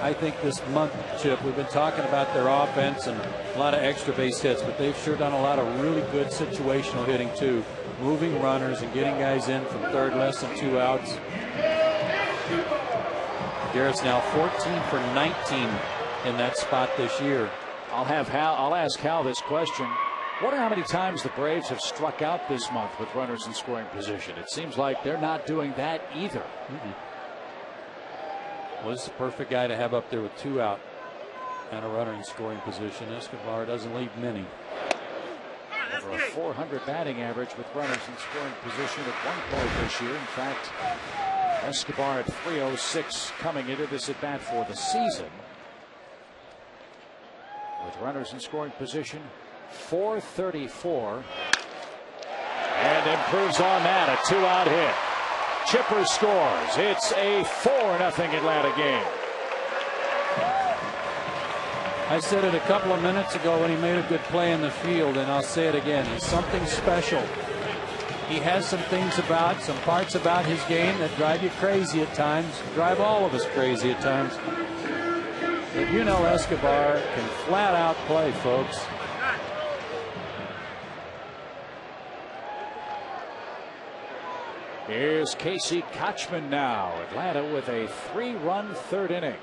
I think, this month, Chip. We've been talking about their offense and a lot of extra base hits, but they've sure done a lot of really good situational hitting too, moving runners and getting guys in from third, less than 2 outs. Garrett's now 14 for 19 in that spot this year. I'll ask Hal this question. Wonder how many times the Braves have struck out this month with runners in scoring position. It seems like they're not doing that either. Well, this is the perfect guy to have up there with 2 out and a runner in scoring position. Escobar doesn't leave many. Over a 400 batting average with runners in scoring position at one point this year. In fact, Escobar at 306 coming into this at bat for the season. With runners in scoring position, 434. And improves on that, a 2-out hit. Chipper scores. It's a 4-0 Atlanta game. I said it a couple of minutes ago when he made a good play in the field, and I'll say it again. He's something special. He has some parts about his game that drive you crazy at times, drive all of us crazy at times. But you know Escobar can flat out play, folks. Here's Casey Kochman now. Atlanta with a 3-run 3rd inning.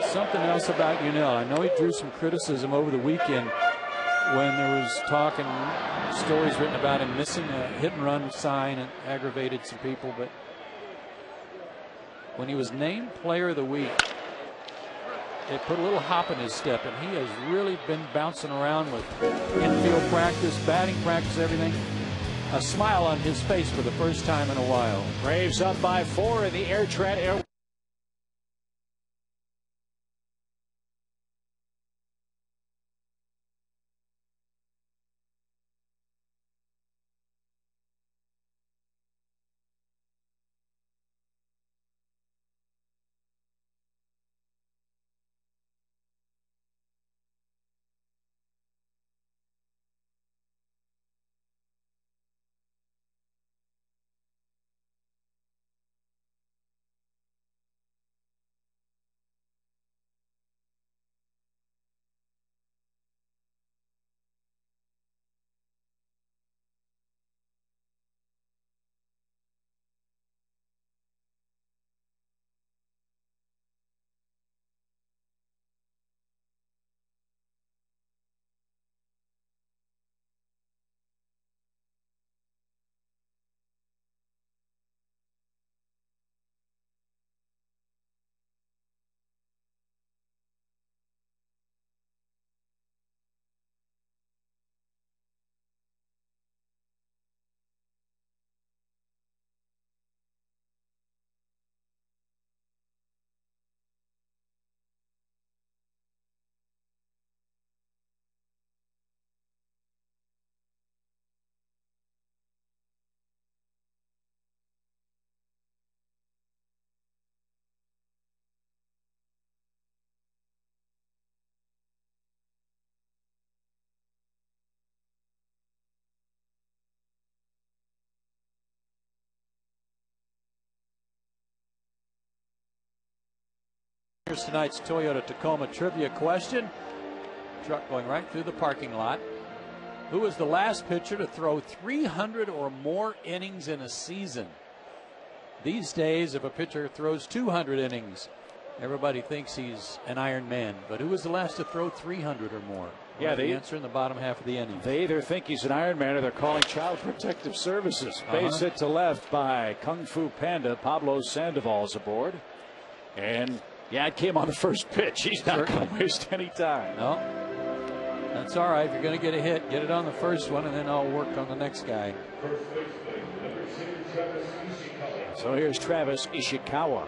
Something else about Unell. I know he drew some criticism over the weekend when there was talk and stories written about him missing a hit-and-run sign and aggravated some people. But when he was named Player of the Week, it put a little hop in his step, and he has really been bouncing around with infield practice, batting practice, everything. A smile on his face for the first time in a while. Braves up by 4 in the Airtran Air. Here's tonight's Toyota Tacoma trivia question. Truck going right through the parking lot. Who was the last pitcher to throw 300 or more innings in a season? These days, if a pitcher throws 200 innings, everybody thinks he's an Iron Man. But who was the last to throw 300 or more? Yeah, the answer in the bottom half of the inning. They either think he's an Iron Man or they're calling Child Protective Services. Base hit to left by Kung Fu Panda. Pablo Sandoval's aboard. And yeah, it came on the first pitch. He's not going to waste any time. No. That's all right. If you're going to get a hit, get it on the first one, and then I'll work on the next guy. So here's Travis Ishikawa.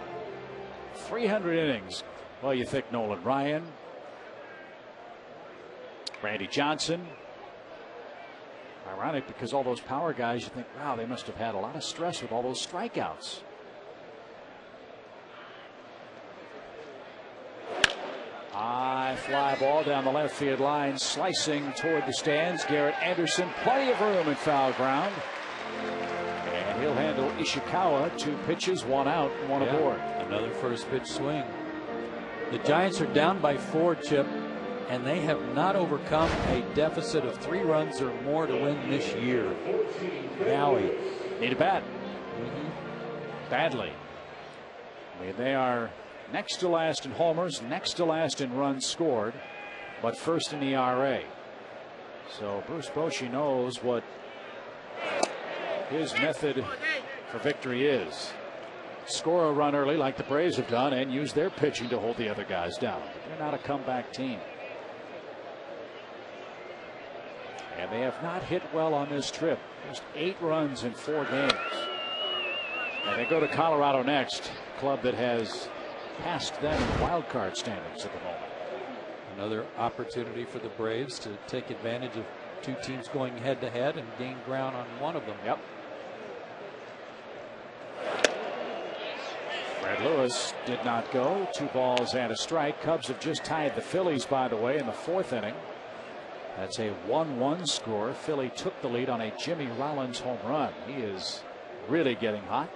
300 innings. Well, you think Nolan Ryan, Randy Johnson. Ironic because all those power guys, you think, wow, they must have had a lot of stress with all those strikeouts. High fly ball down the left field line, slicing toward the stands. Garrett Anderson, plenty of room in foul ground. And he'll handle Ishikawa. 2 pitches, 1 out, 1 aboard. Another first pitch swing. The Giants are down by 4, Chip, and they have not overcome a deficit of 3 runs or more to win this year. Maui. Need a bat. Badly. I mean, they are next to last in homers, next to last in runs scored, but first in ERA. So Bruce Bochy knows what his method for victory is. Score a run early like the Braves have done and use their pitching to hold the other guys down. But they're not a comeback team. And they have not hit well on this trip. Just 8 runs in 4 games. And they go to Colorado next, club that has passed them in wild card standings at the moment. Another opportunity for the Braves to take advantage of 2 teams going head to head and gain ground on one of them. Yep. Fred Lewis did not go. 2 balls and a strike. Cubs have just tied the Phillies, by the way, in the 4th inning. That's a 1-1 score. Philly took the lead on a Jimmy Rollins home run. He is really getting hot.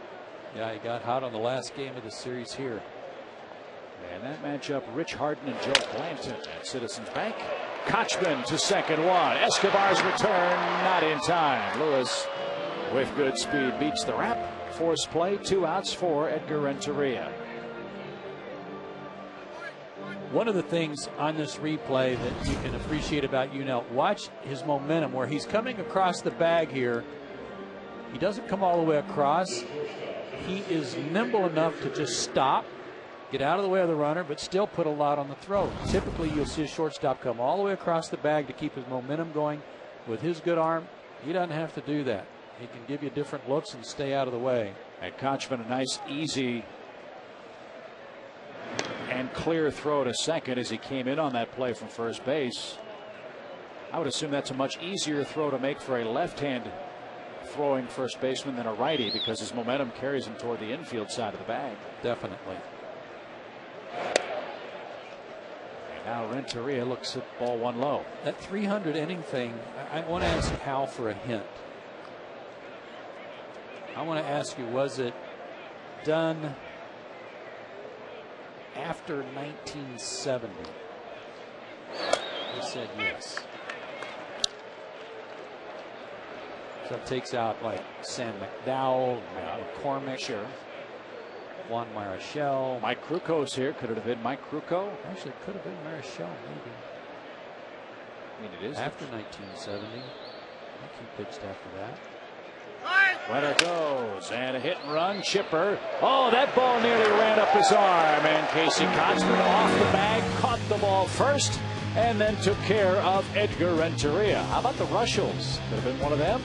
Yeah, he got hot on the last game of the series here. And that matchup, Rich Harden and Joe Blanton at Citizens Bank. Kochman to second 1. Escobar's return not in time. Lewis with good speed beats the wrap. Force play, 2 outs for Edgar Renteria. One of the things on this replay that you can appreciate about Unel, watch his momentum where he's coming across the bag here. He doesn't come all the way across. He is nimble enough to just stop, get out of the way of the runner, but still put a lot on the throw. Typically, you'll see a shortstop come all the way across the bag to keep his momentum going. With his good arm, he doesn't have to do that. He can give you different looks and stay out of the way. And Kochman, a nice, easy and clear throw to second as he came in on that play from first base. I would assume that's a much easier throw to make for a left-hand throwing first baseman than a righty, because his momentum carries him toward the infield side of the bag. Definitely. And now Renteria looks at ball one low. That 300 inning thing, I want to ask Hal for a hint. I want to ask you, was it done after 1970? He said yes. So it takes out like Sam McDowell, McCormick, sure, Juan Marichal. Mike Kruko's here. Could it have been Mike Kruko? Actually, it could have been Marichal, maybe. I mean, it is after 1970. I think he pitched after that. Runner goes, and a hit and run, chipper. Oh, that ball nearly ran up his arm, and Casey Kochman off the bag, caught the ball first, and then took care of Edgar Renteria. How about the Rushells? Could have been one of them.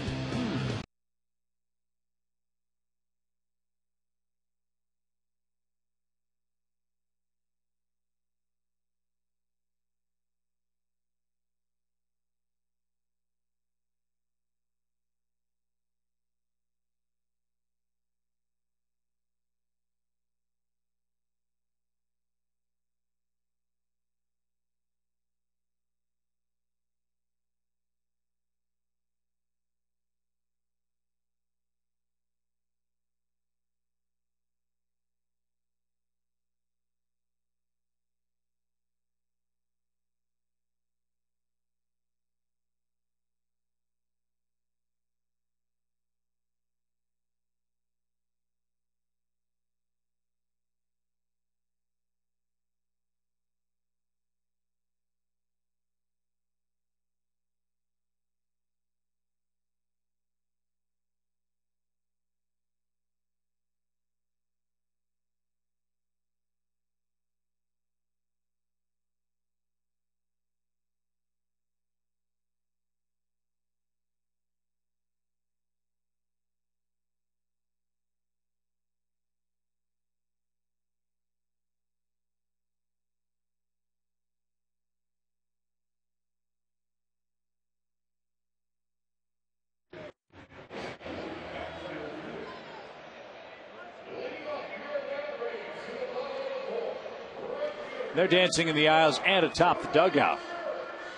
They're dancing in the aisles and atop the dugout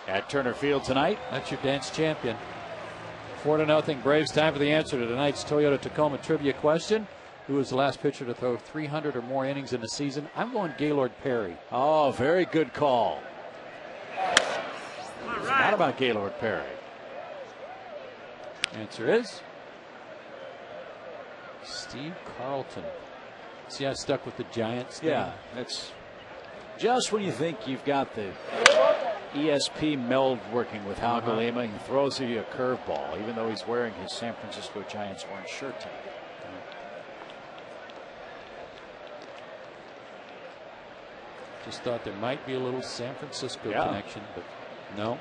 at Turner Field tonight. That's your dance champion. 4-0 Braves. Time for the answer to tonight's Toyota Tacoma trivia question. Who was the last pitcher to throw 300 or more innings in a season? I'm going Gaylord Perry. Oh, very good call. Forgot about Gaylord Perry. Answer is Steve Carlton. See, I stuck with the Giants. Yeah, that's just when you think you've got the ESP meld working with Hal Galima. He throws you a curveball, even though he's wearing his San Francisco Giants orange shirt tonight. Just thought there might be a little San Francisco connection, but no.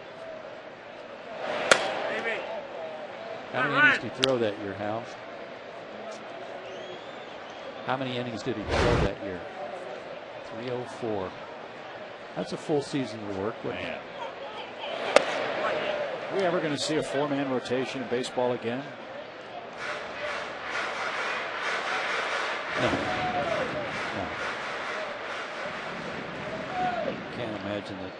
How many innings did he throw that year, Hal? How many innings did he throw that year? 304. That's a full season of work. Man. Are we ever going to see a four-man rotation in baseball again? No. Can't imagine that,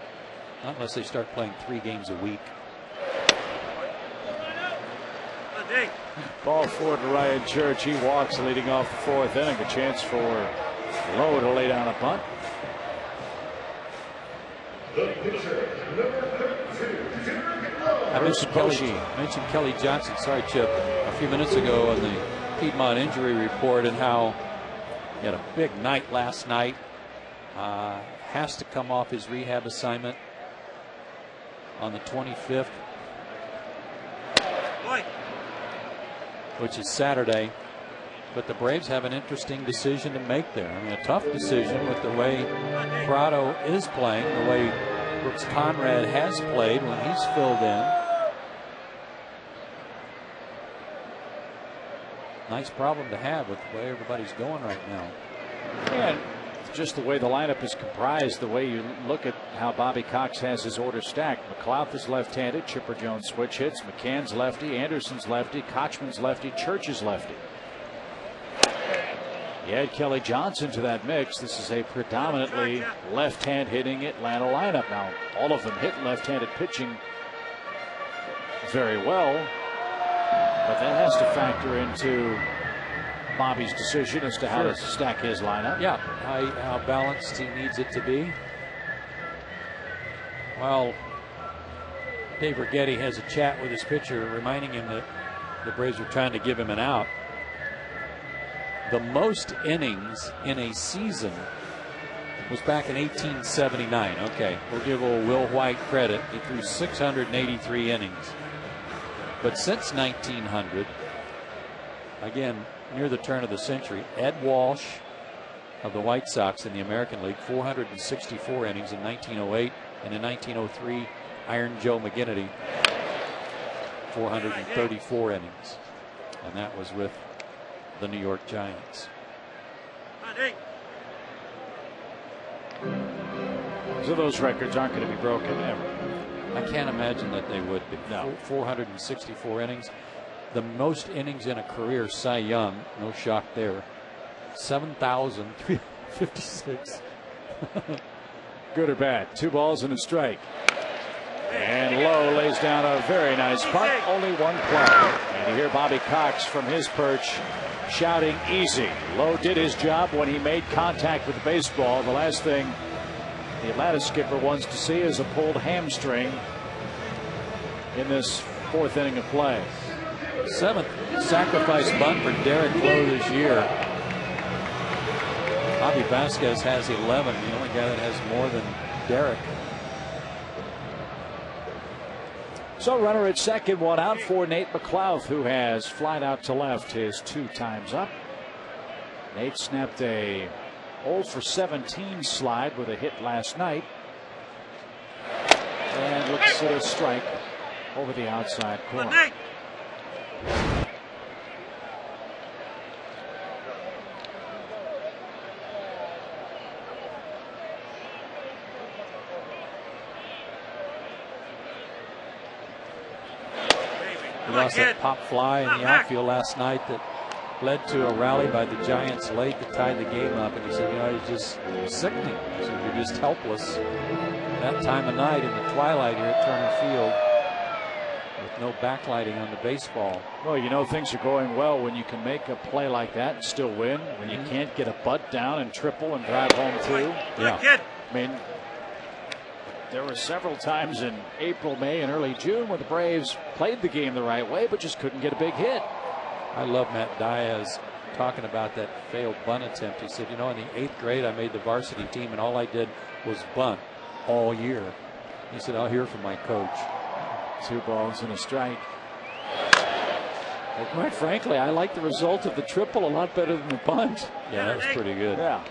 not unless they start playing 3 games a week. Ball forward to Ryan Church. He walks leading off the 4th inning. A chance for Lowe to lay down a bunt. I mentioned Kelly Johnson, sorry Chip, a few minutes ago on the Piedmont injury report, and how he had a big night last night. has to come off his rehab assignment on the 25th, which is Saturday. But the Braves have an interesting decision to make there. I mean, a tough decision with the way Prado is playing, the way Brooks Conrad has played when he's filled in. Nice problem to have with the way everybody's going right now. And just the way the lineup is comprised, the way you look at how Bobby Cox has his order stacked. McLeod is left-handed, Chipper Jones switch hits, McCann's lefty, Anderson's lefty, Kochman's lefty, Church is lefty. You add Kelly Johnson to that mix. This is a predominantly left-hand hitting Atlanta lineup. Now, all of them hit left-handed pitching very well, but that has to factor into Bobby's decision as to how to stack his lineup. Yeah, how balanced he needs it to be. Well, Dave Righetti has a chat with his pitcher reminding him that the Braves are trying to give him an out. The most innings in a season was back in 1879. Okay, we'll give old Will White credit. He threw 683 innings. But since 1900, again, near the turn of the century, Ed Walsh of the White Sox in the American League, 464 innings in 1908. And in 1903, Iron Joe McGinnity, 434 innings. And that was with the New York Giants. So those records aren't going to be broken ever. I can't imagine that they would be. No. 464 innings. The most innings in a career, Cy Young, no shock there, 7,356. Good or bad? 2 balls and a strike. And Lowe lays down a very nice punt. Only 1 play. And you hear Bobby Cox from his perch shouting easy. Lowe did his job when he made contact with the baseball. The last thing the Atlanta skipper wants to see is a pulled hamstring in this 4th inning of play. 7th sacrifice bunt for Derek Lowe this year. Bobby Vasquez has 11. The only guy that has more than Derek. So runner at second, 1 out for Nate McLeod, who has flied out to left his 2 times up. Nate snapped a 0 for 17 slide with a hit last night. And looks at a strike over the outside corner. He lost that pop fly in the outfield last night that led to a rally by the Giants late to tie the game up. And he said, you know, it's just sickening. He said, you're just helpless that time of night in the twilight here at Turner Field with no backlighting on the baseball. Well, you know, things are going well when you can make a play like that and still win. When you can't get a butt down and triple and drive home 2. Yeah. I mean, there were several times in April, May, and early June where the Braves played the game the right way, but just couldn't get a big hit. I love Matt Diaz talking about that failed bunt attempt. He said, you know, in the 8th grade, I made the varsity team, and all I did was bunt all year. He said, I'll hear from my coach. 2 balls and a strike. Well, quite frankly, I like the result of the triple a lot better than the bunt. Yeah, that was pretty good. Yeah.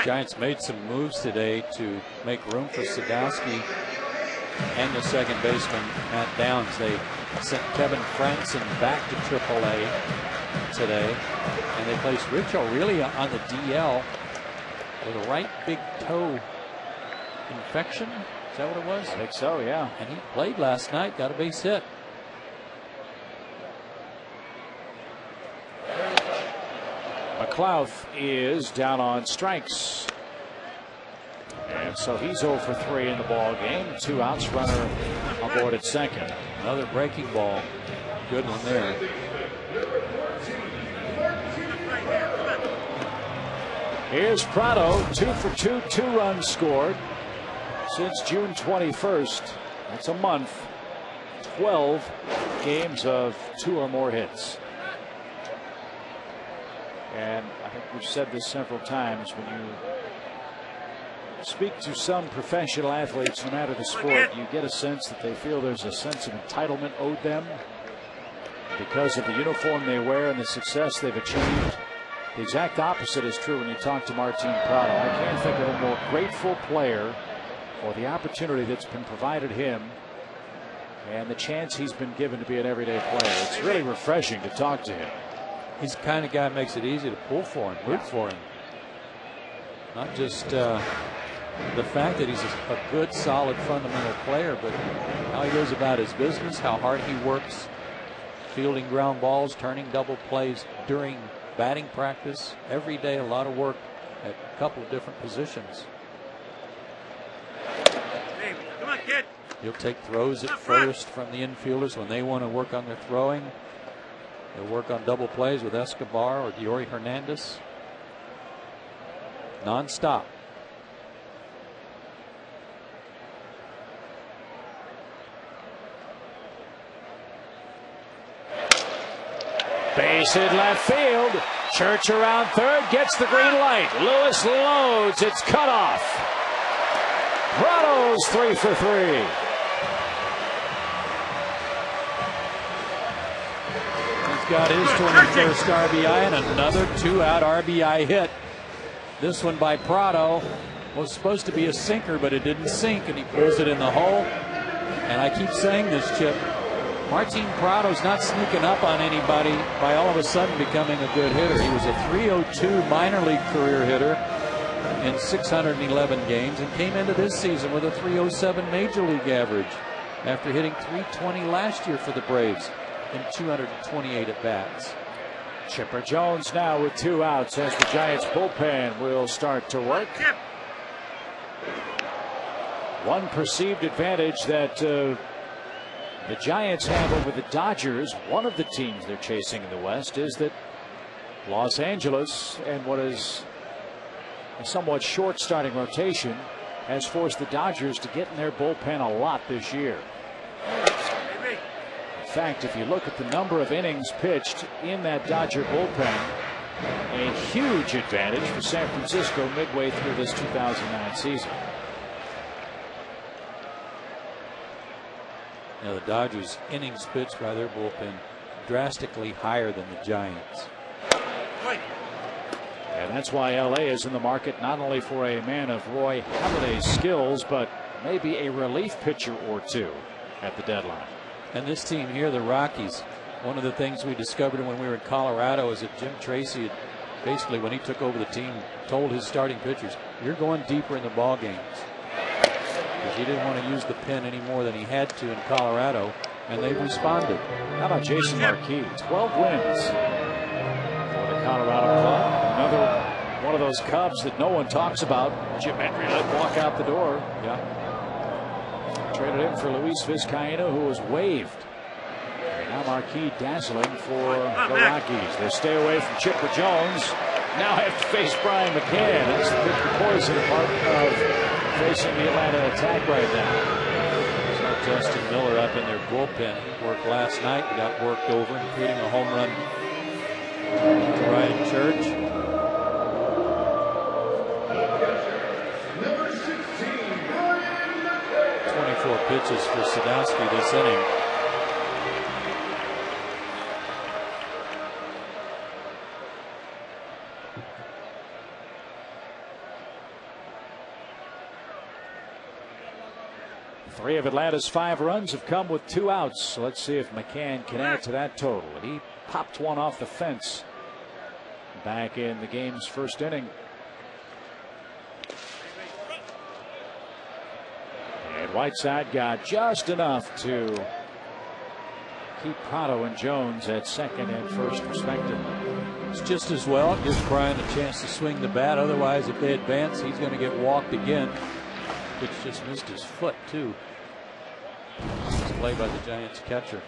Giants made some moves today to make room for Sadowski and the second baseman, Matt Downs. They sent Kevin Franson back to AAA today, and they placed Rich Aurelia on the DL with a right big toe infection. Is that what it was? I think so, yeah. And he played last night, got a base hit. McLeod is down on strikes. And so he's 0 for 3 in the ball game. 2 outs, runner aboard at second. Another breaking ball. Good one there. Here's Prado, 2 for 2, 2 runs scored since June 21st. That's a month. 12 games of 2 or more hits. And I think we've said this several times, when you speak to some professional athletes, no matter the sport, you get a sense that they feel there's a sense of entitlement owed them because of the uniform they wear and the success they've achieved. The exact opposite is true when you talk to Martin Prado. I can't think of a more grateful player for the opportunity that's been provided him and the chance he's been given to be an everyday player. It's really refreshing to talk to him. He's the kind of guy who makes it easy to pull for him, root for him. Not just the fact that he's a good, solid, fundamental player, but how he goes about his business, how hard he works, fielding ground balls, turning double plays during batting practice. Every day, a lot of work at a couple of different positions. Hey, come on, kid. He'll take throws at first from the infielders when they want to work on their throwing. He'll work on double plays with Escobar or Diori Hernandez. Non-stop. Base hit left field. Church around third, gets the green light. Lewis loads, it's cut off. Prado's 3 for 3. Got his 21st RBI and another 2-out RBI hit. This one by Prado was supposed to be a sinker, but it didn't sink, and he pulls it in the hole. And I keep saying this, Chip, Martin Prado's not sneaking up on anybody by all of a sudden becoming a good hitter. He was a .302 minor league career hitter in 611 games and came into this season with a .307 major league average after hitting .320 last year for the Braves in 228 at-bats. Chipper Jones now with 2 outs as the Giants bullpen will start to work. One perceived advantage that the Giants have over the Dodgers, one of the teams they're chasing in the West, is that Los Angeles, and what is a somewhat short starting rotation, has forced the Dodgers to get in their bullpen a lot this year. In fact, if you look at the number of innings pitched in that Dodger bullpen, a huge advantage for San Francisco midway through this 2009 season. Now, the Dodgers' innings pitched by their bullpen drastically higher than the Giants. And that's why LA is in the market not only for a man of Roy Halladay's skills, but maybe a relief pitcher or two at the deadline. And this team here, the Rockies, one of the things we discovered when we were in Colorado is that Jim Tracy had basically, when he took over the team, told his starting pitchers, you're going deeper in the ball games. Because he didn't want to use the pen any more than he had to in Colorado, and they responded. How about Jason Marquis? 12 wins for the Colorado club. Another one of those Cubs that no one talks about. Jim Hendry let walk out the door. Yeah. Traded him for Luis Vizcaíno, who was waived. And now Marquis dazzling for the Rockies. They stay away from Chipper Jones. Now have to face Brian McCann. That's the poison part of facing the Atlanta attack right now. So Justin Miller up in their bullpen. Worked last night. Got worked over, including a home run to Ryan Church. 24 pitches for Sadowski this inning. Three of Atlanta's 5 runs have come with 2 outs. So let's see if McCann can add to that total. And he popped one off the fence back in the game's first inning. And Whiteside got just enough to keep Prado and Jones at second and first respectively. It's just as well. It gives Brian a chance to swing the bat. Otherwise, if they advance, he's going to get walked again. Which just missed his foot, too. This play by the Giants catcher.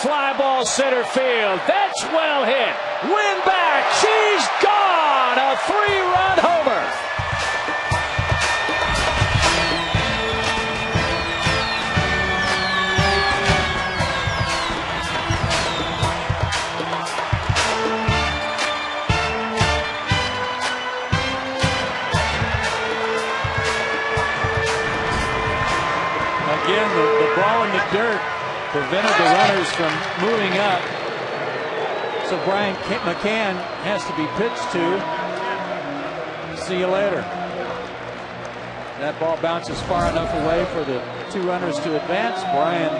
fly ball center field. That's well hit. Win back. She's gone. A 3-run homer. Again, the ball in the dirt prevented the runners from moving up. So Brian McCann has to be pitched to. See you later. That ball bounces far enough away for the 2 runners to advance. Brian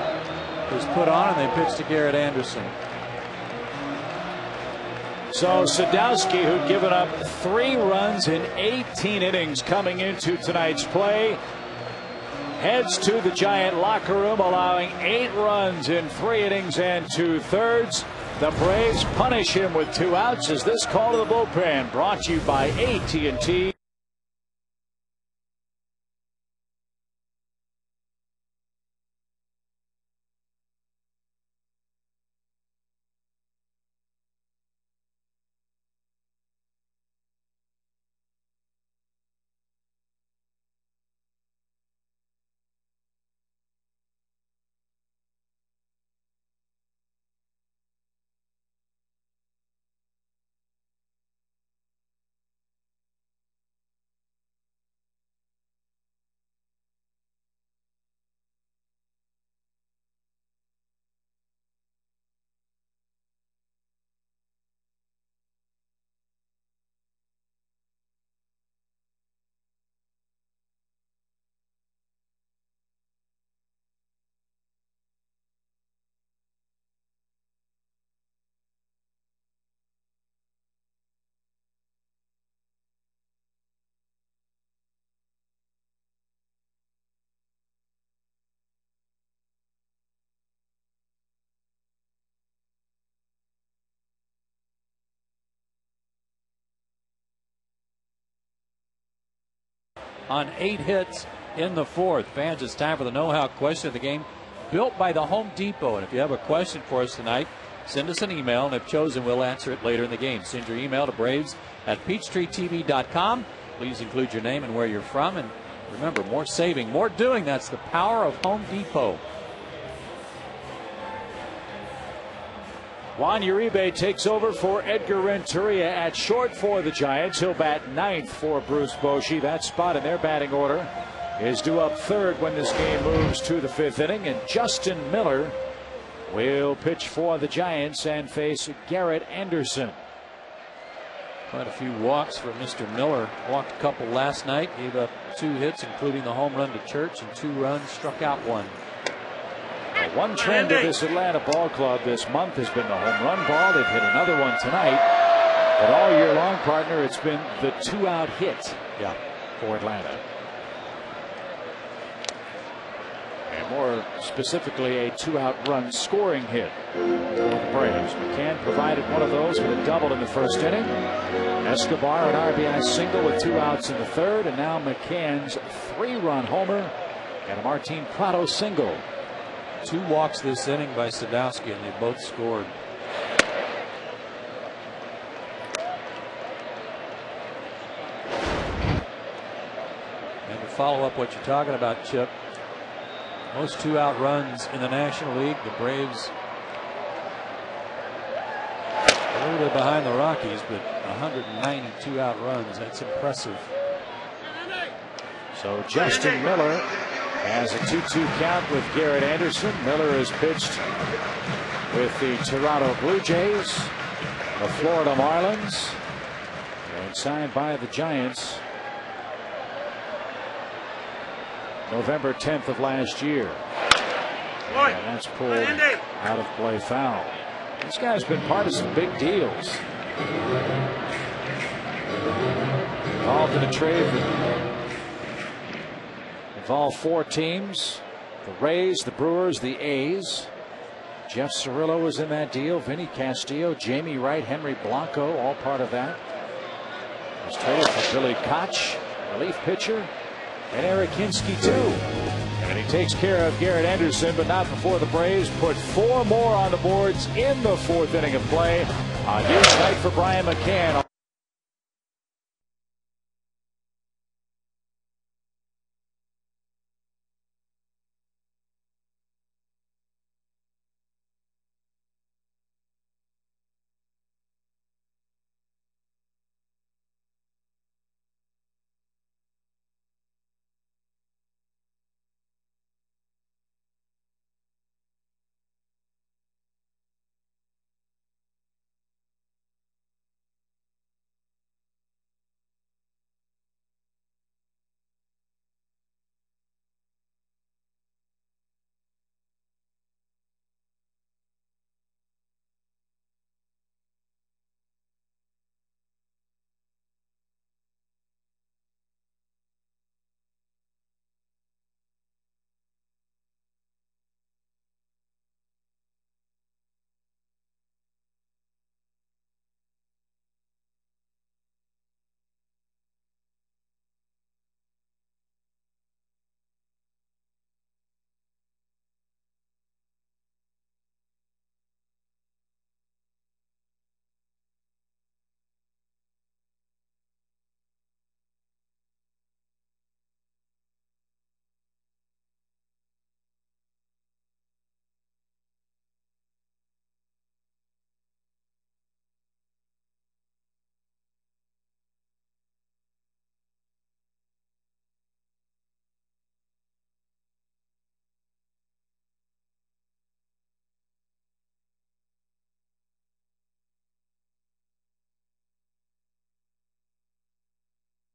is put on and they pitch to Garrett Anderson. So Sadowski, who'd given up 3 runs in 18 innings coming into tonight's play, heads to the Giant locker room, allowing 8 runs in 3 innings and 2/3. The Braves punish him with 2 outs as this call to the bullpen brought to you by AT&T. On 8 hits in the 4th. Fans, it's time for the know-how question of the game, built by the Home Depot. And if you have a question for us tonight, send us an email, and if chosen, we'll answer it later in the game. Send your email to braves@peachtreetv.com. Please include your name and where you're from. And remember, more saving, more doing. That's the power of Home Depot. Juan Uribe takes over for Edgar Renteria at short for the Giants. He'll bat 9th for Bruce Bochy. That spot in their batting order is due up 3rd when this game moves to the 5th inning. And Justin Miller will pitch for the Giants and face Garrett Anderson. Quite a few walks for Mr. Miller. Walked a couple last night. Gave up 2 hits, including the home run to Church, and 2 runs. Struck out 1. One trend of this Atlanta ball club this month has been the home run ball. They've hit another one tonight. But all year long, partner, it's been the 2-out hit for Atlanta. And more specifically, a 2-out run scoring hit for the Braves. McCann provided one of those with a double in the 1st inning. Escobar an RBI single with 2 outs in the 3rd. And now McCann's 3-run homer and a Martin Prado single. 2 walks this inning by Sadowski, and they both scored. And to follow up what you're talking about, Chip, most 2-out runs in the National League. The Braves a little bit behind the Rockies, but 192 out runs. That's impressive. So Justin Miller has a 2-2 count with Garrett Anderson. Miller has pitched with the Toronto Blue Jays, the Florida Marlins, and signed by the Giants November 10th of last year. And that's pulled out of play foul. This guy's been part of some big deals. Involved in a trade that involved 4 teams: the Rays, the Brewers, the A's. Jeff Cirillo was in that deal. Vinny Castillo, Jamie Wright, Henry Blanco, all part of that. He was traded for Billy Koch, relief pitcher, and Eric Hinsky too. And he takes care of Garrett Anderson, but not before the Braves put 4 more on the boards in the 4th inning of play. A huge night for Brian McCann.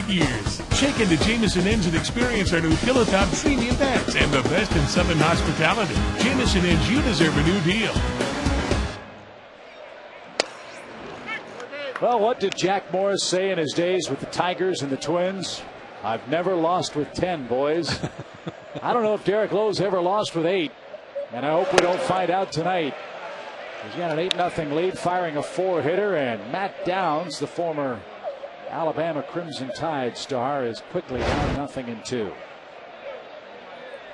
Years. Check into Jameson Inns and experience our new Philotop premium beds and the best in Southern hospitality. Jameson Inns, you deserve a new deal. Well, what did Jack Morris say in his days with the Tigers and the Twins? I've never lost with 10, boys. I don't know if Derek Lowe's ever lost with 8, and I hope we don't find out tonight. He's got an 8-0 lead, firing a 4-hitter, and Matt Downs, the former Alabama Crimson Tide star, is quickly down 0-2.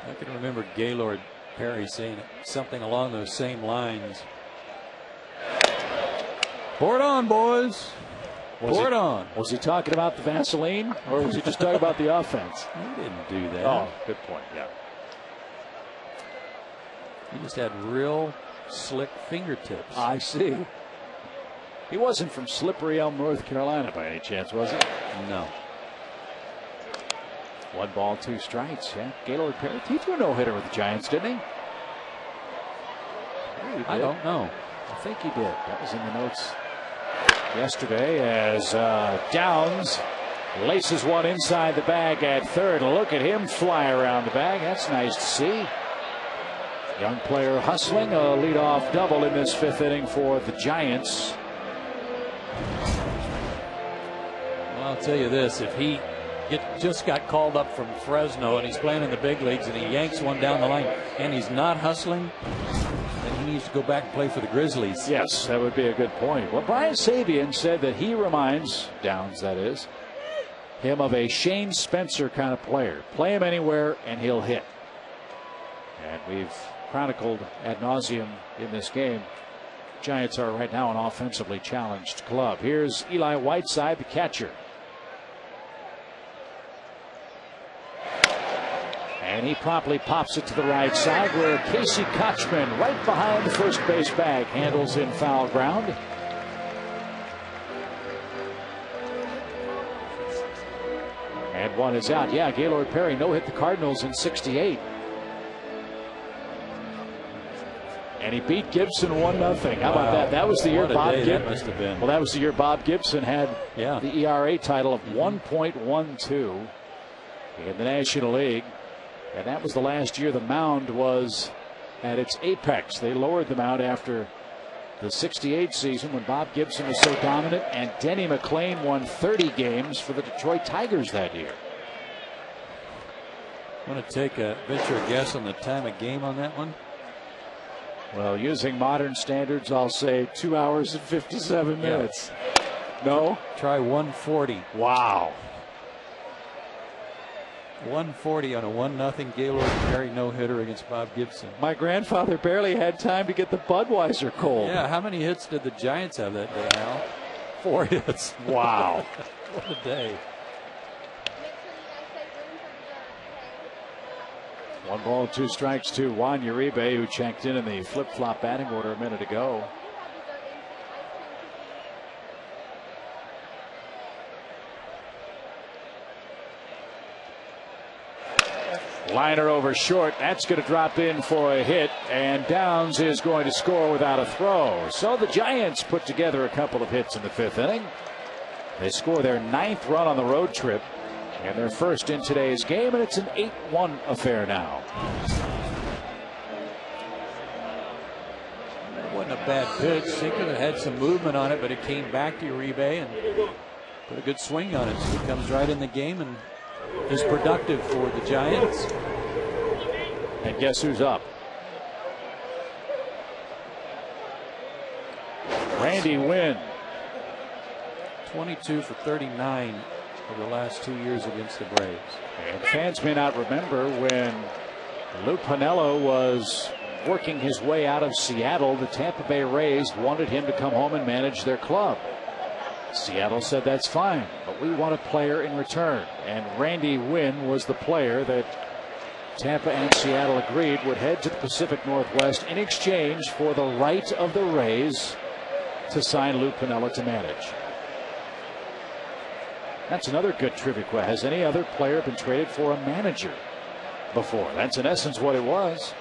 I can remember Gaylord Perry saying something along those same lines. Pour it on, boys. Pour it on. Was he talking about the Vaseline, or was he just talking about the offense? He didn't do that. Oh, good point. Yeah. He just had real slick fingertips. I see. He wasn't from Slippery Elm, North Carolina, by any chance, was he? No. 1 ball, 2 strikes. Yeah, Gaylord Perry. He threw a no-hitter with the Giants, didn't he? I don't know. I think he did. That was in the notes yesterday as Downs laces one inside the bag at third. Look at him fly around the bag. That's nice to see. Young player hustling a leadoff double in this 5th inning for the Giants. Well, I'll tell you this, if he just got called up from Fresno and he's playing in the big leagues and he yanks one down the line and he's not hustling, then he needs to go back and play for the Grizzlies. Yes, that would be a good point. Well, Brian Sabian said that he reminds Downs, that is, him of a Shane Spencer kind of player. Play him anywhere and he'll hit. And we've chronicled ad nauseum in this game. Giants are right now an offensively challenged club. Here's Eli Whiteside, the catcher. And he promptly pops it to the right side, where Casey Kochman, right behind the first base bag, handles in foul ground. And 1 is out. Yeah, Gaylord Perry no-hit the Cardinals in '68. And he beat Gibson 1-0. How about that? That was the year Bob Gibson. Must have been. Well, that was the year Bob Gibson had the ERA title of 1.12 in the National League. And that was the last year the mound was at its apex. They lowered the mound after the '68 season when Bob Gibson was so dominant, and Denny McLain won 30 games for the Detroit Tigers that year. Want to venture a guess on the time of game on that one? Well, using modern standards, I'll say 2 hours and 57 minutes. No? Try 1:40. Wow. 140 on a 1-0 Gaylord Perry no-hitter against Bob Gibson. My grandfather barely had time to get the Budweiser cold. Yeah, how many hits did the Giants have that day, Al? 4 hits. Wow. What a day. 1 ball, 2 strikes to Juan Uribe, who checked in the flip-flop batting order a minute ago. Liner over short. That's going to drop in for a hit, and Downs is going to score without a throw. So the Giants put together a couple of hits in the 5th inning. They score their 9th run on the road trip and their first in today's game, and it's an 8-1 affair now. That wasn't a bad pitch. He could have had some movement on it, but it came back to Uribe and put a good swing on it. So he comes right in the game and is productive for the Giants. And guess who's up? Randy Wynn. 22 for 39 over the last 2 years against the Braves. And fans may not remember when Lou Piniella was working his way out of Seattle, the Tampa Bay Rays wanted him to come home and manage their club. Seattle said that's fine, but we want a player in return. And Randy Wynn was the player that Tampa and Seattle agreed would head to the Pacific Northwest in exchange for the right of the Rays to sign Lou Piniella to manage. That's another good trivia question. Has any other player been traded for a manager before? That's in essence what it was.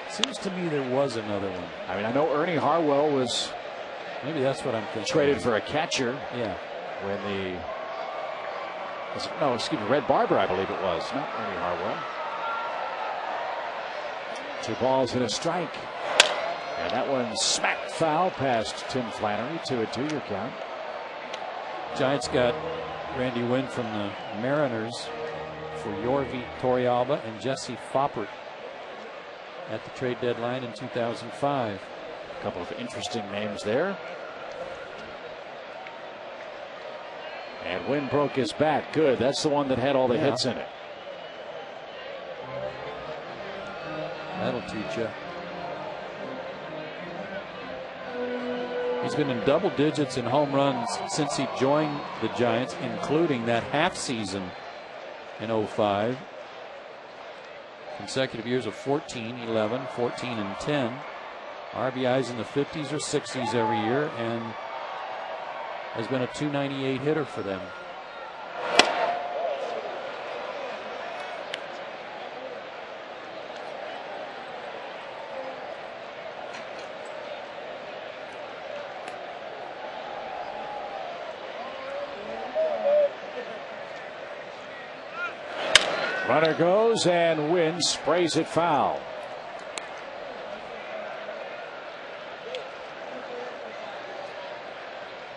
Seems to me there was another one. I mean, I know Ernie Harwell was maybe that's what I'm thinking. Traded for a catcher. Yeah. When Red Barber, I believe it was, not Ernie Harwell. 2 balls and a strike. And that one smacked foul past Tim Flannery. 2-2 your count. Giants got Randy Wynn from the Mariners for Yorvi Torrealba and Jesse Foppert at the trade deadline in 2005. A couple of interesting names there. And Wynn broke his bat. Good. That's the one that had all the hits in it. That'll teach you. He's been in double digits in home runs since he joined the Giants, including that half season in 05. Consecutive years of 14, 11, 14, and 10. RBIs in the 50s or 60s every year, and has been a .298 hitter for them. Runner goes, and Wynn sprays it foul.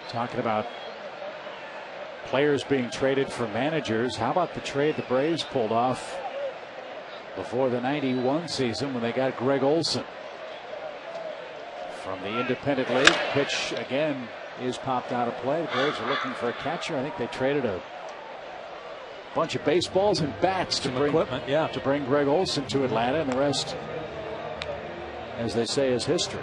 Talking about players being traded for managers. How about the trade the Braves pulled off before the '91 season when they got Greg Olson from the Independent League? Pitch again is popped out of play. The Braves are looking for a catcher. I think they traded a bunch of baseballs and bats to bring equipment, to bring Greg Olson to Atlanta, and the rest, as they say, is history.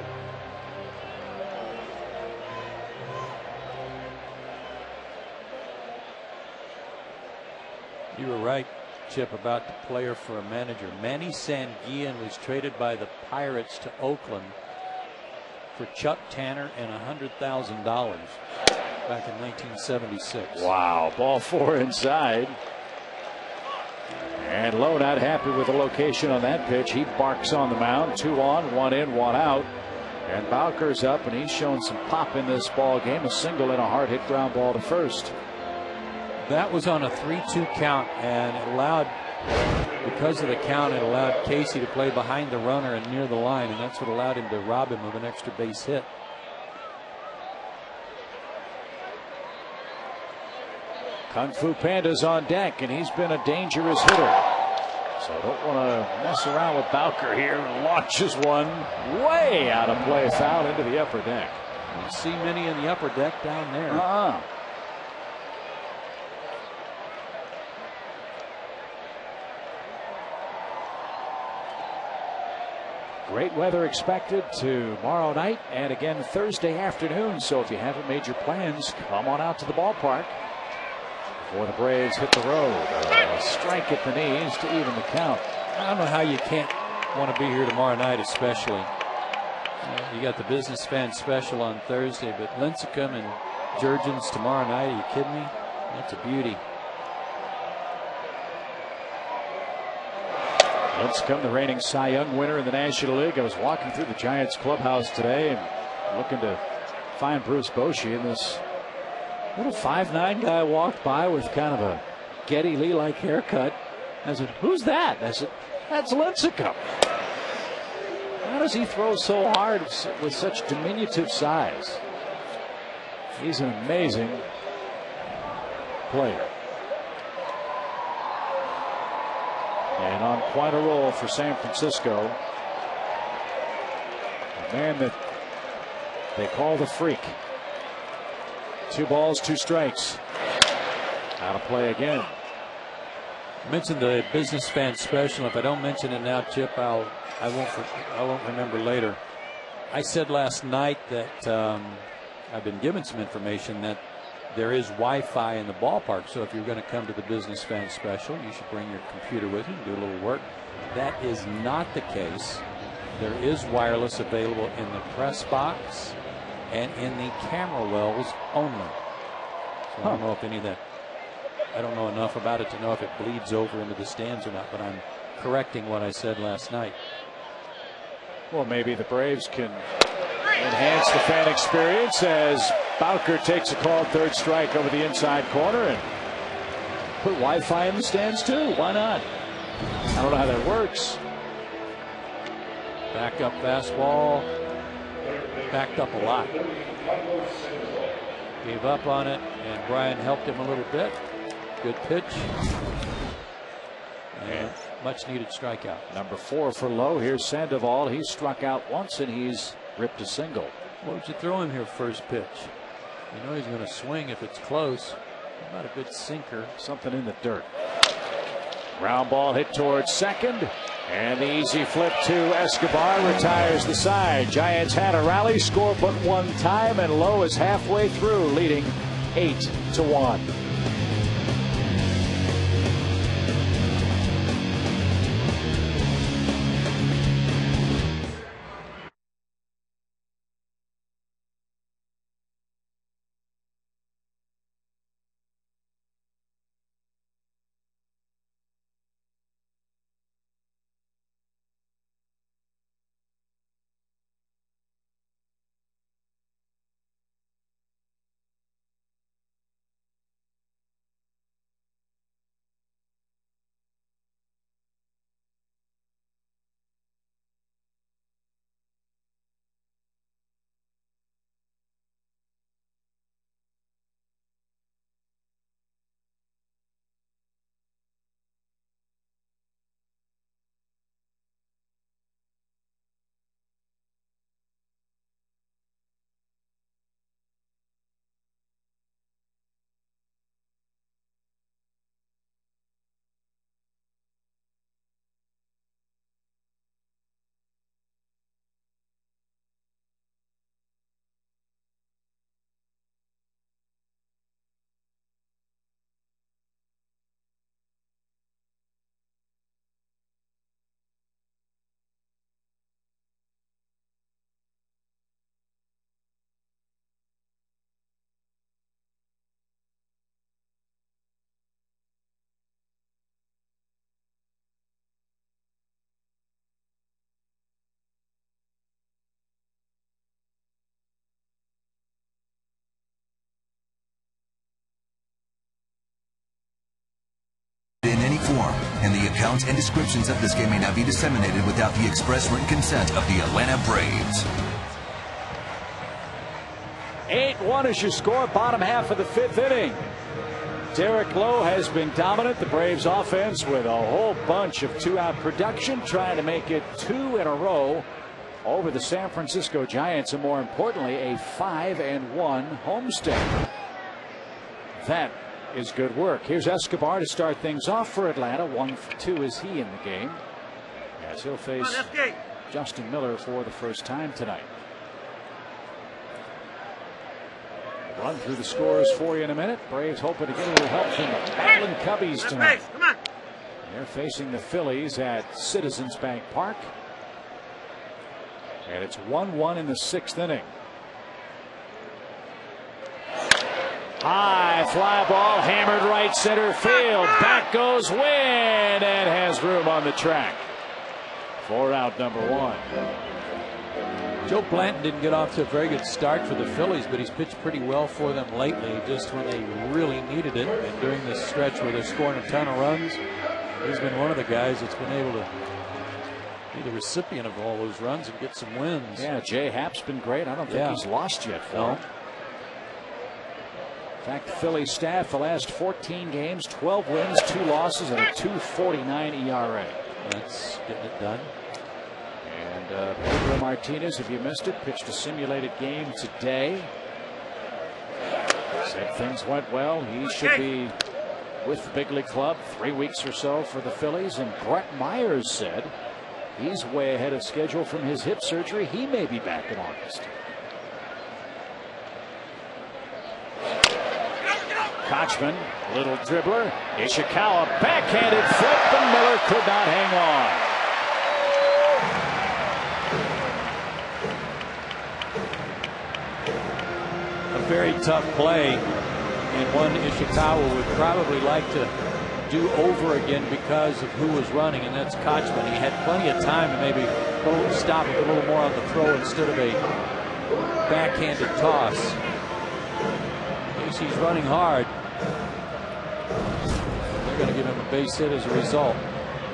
You were right, Chip, about the player for a manager. Manny Sanguillen was traded by the Pirates to Oakland for Chuck Tanner and $100,000 back in 1976. Wow. Ball 4 inside. And Lowe not happy with the location on that pitch. He barks on the mound. 2 on, 1 in, 1 out. And BOWKER's up, and he's shown some pop in this ball game. A single and a hard hit ground ball to first. That was on a 3-2 count, and it allowed, because of the count, it allowed Casey to play behind the runner and near the line, and that's what allowed him to rob him of an extra base hit. Kung Fu Panda's on deck, and he's been a dangerous hitter. So don't want to mess around with BOWKER here. Launches one way out of play, foul into the upper deck. You see many in the upper deck down there. Great weather expected tomorrow night and again Thursday afternoon. So if you haven't made your plans, come on out to the ballpark before the Braves hit the road. A strike at the knees to even the count. I don't know how you can't want to be here tomorrow night, especially. You got the business fan special on Thursday, but Lincecum and Jurgens tomorrow night. Are you kidding me? That's a beauty. Lincecum, the reigning Cy Young winner in the National League. I was walking through the Giants clubhouse today and looking to find Bruce Bochy, and this little 5'9" guy walked by with kind of a Geddy Lee-like haircut. I said, "Who's that?" I said, "That's Lincecum." How does he throw so hard with such diminutive size? He's an amazing player. And on quite a roll for San Francisco. A man that they call the Freak. 2 balls, 2 strikes. Out of play again. I mentioned the business fan special. If I don't mention it now, Chip, I won't remember later. I said last night that I've been given some information that there is Wi-Fi in the ballpark. So if you're going to come to the business fan special, you should bring your computer with you and do a little work. That is not the case. There is wireless available in the press box and in the camera wells only. So I don't know if any of that. I don't know enough about it to know if it bleeds over into the stands or not, but I'm correcting what I said last night. Well, maybe the Braves can enhance the fan experience as BOWKER takes a called 3rd strike over the inside corner and put Wi-Fi in the stands too. Why not? I don't know how that works. Back up fastball. Backed up a lot. Gave up on it, and Brian helped him a little bit. Good pitch. And much needed strikeout. Number 4 for Lowe. Here's Sandoval. He's struck out once and he's ripped a single. What would you throw him here first pitch? You know he's going to swing if it's close. How about a good sinker? Something in the dirt. Ground ball hit towards second. And the easy flip to Escobar retires the side. Giants had a rally, score but 1 time, and Lowe is halfway through, leading 8-1. In any form, and the accounts and descriptions of this game may not be disseminated without the express written consent of the Atlanta Braves. 8-1 is your score, bottom half of the 5th inning. Derek Lowe has been dominant. The Braves offense with a whole bunch of 2-out production, trying to make it 2 in a row over the San Francisco Giants, and more importantly, a 5-1 homestand. That is good work. Here's Escobar to start things off for Atlanta. 1 for 2 is he in the game, as he'll face Justin Miller for the first time tonight. We'll run through the scores for you in a minute. Braves hoping to get a little help from the battling Cubbies tonight. Come on. They're facing the Phillies at Citizens Bank Park. And it's 1-1 in the 6th inning. High fly ball hammered right center field. Back goes Wynn and has room on the track. 4 out, number 1. Joe Blanton didn't get off to a very good start for the Phillies, but he's pitched pretty well for them lately, just when they really needed it. And during this stretch where they're scoring a ton of runs, he's been one of the guys that's been able to be the recipient of all those runs and get some wins. Yeah, Jay Happ's been great. I don't think he's lost yet for him. In fact, the Phillies staff the last 14 games, 12 wins, 2 losses, and a 2.49 ERA. That's getting it done. And Pedro Martinez, if you missed it, pitched a simulated game today. Said things went well. He should be with the big league club 3 weeks or so for the Phillies. And Brett Myers said he's way ahead of schedule from his hip surgery. He may be back in August. Kochman, little dribbler. Ishikawa backhanded flip, and Miller could not hang on. A very tough play, and one Ishikawa would probably like to do over again because of who was running, and that's Kochman. He had plenty of time to maybe stop it a little more on the throw instead of a backhanded toss. He's running hard. They're going to give him a base hit as a result.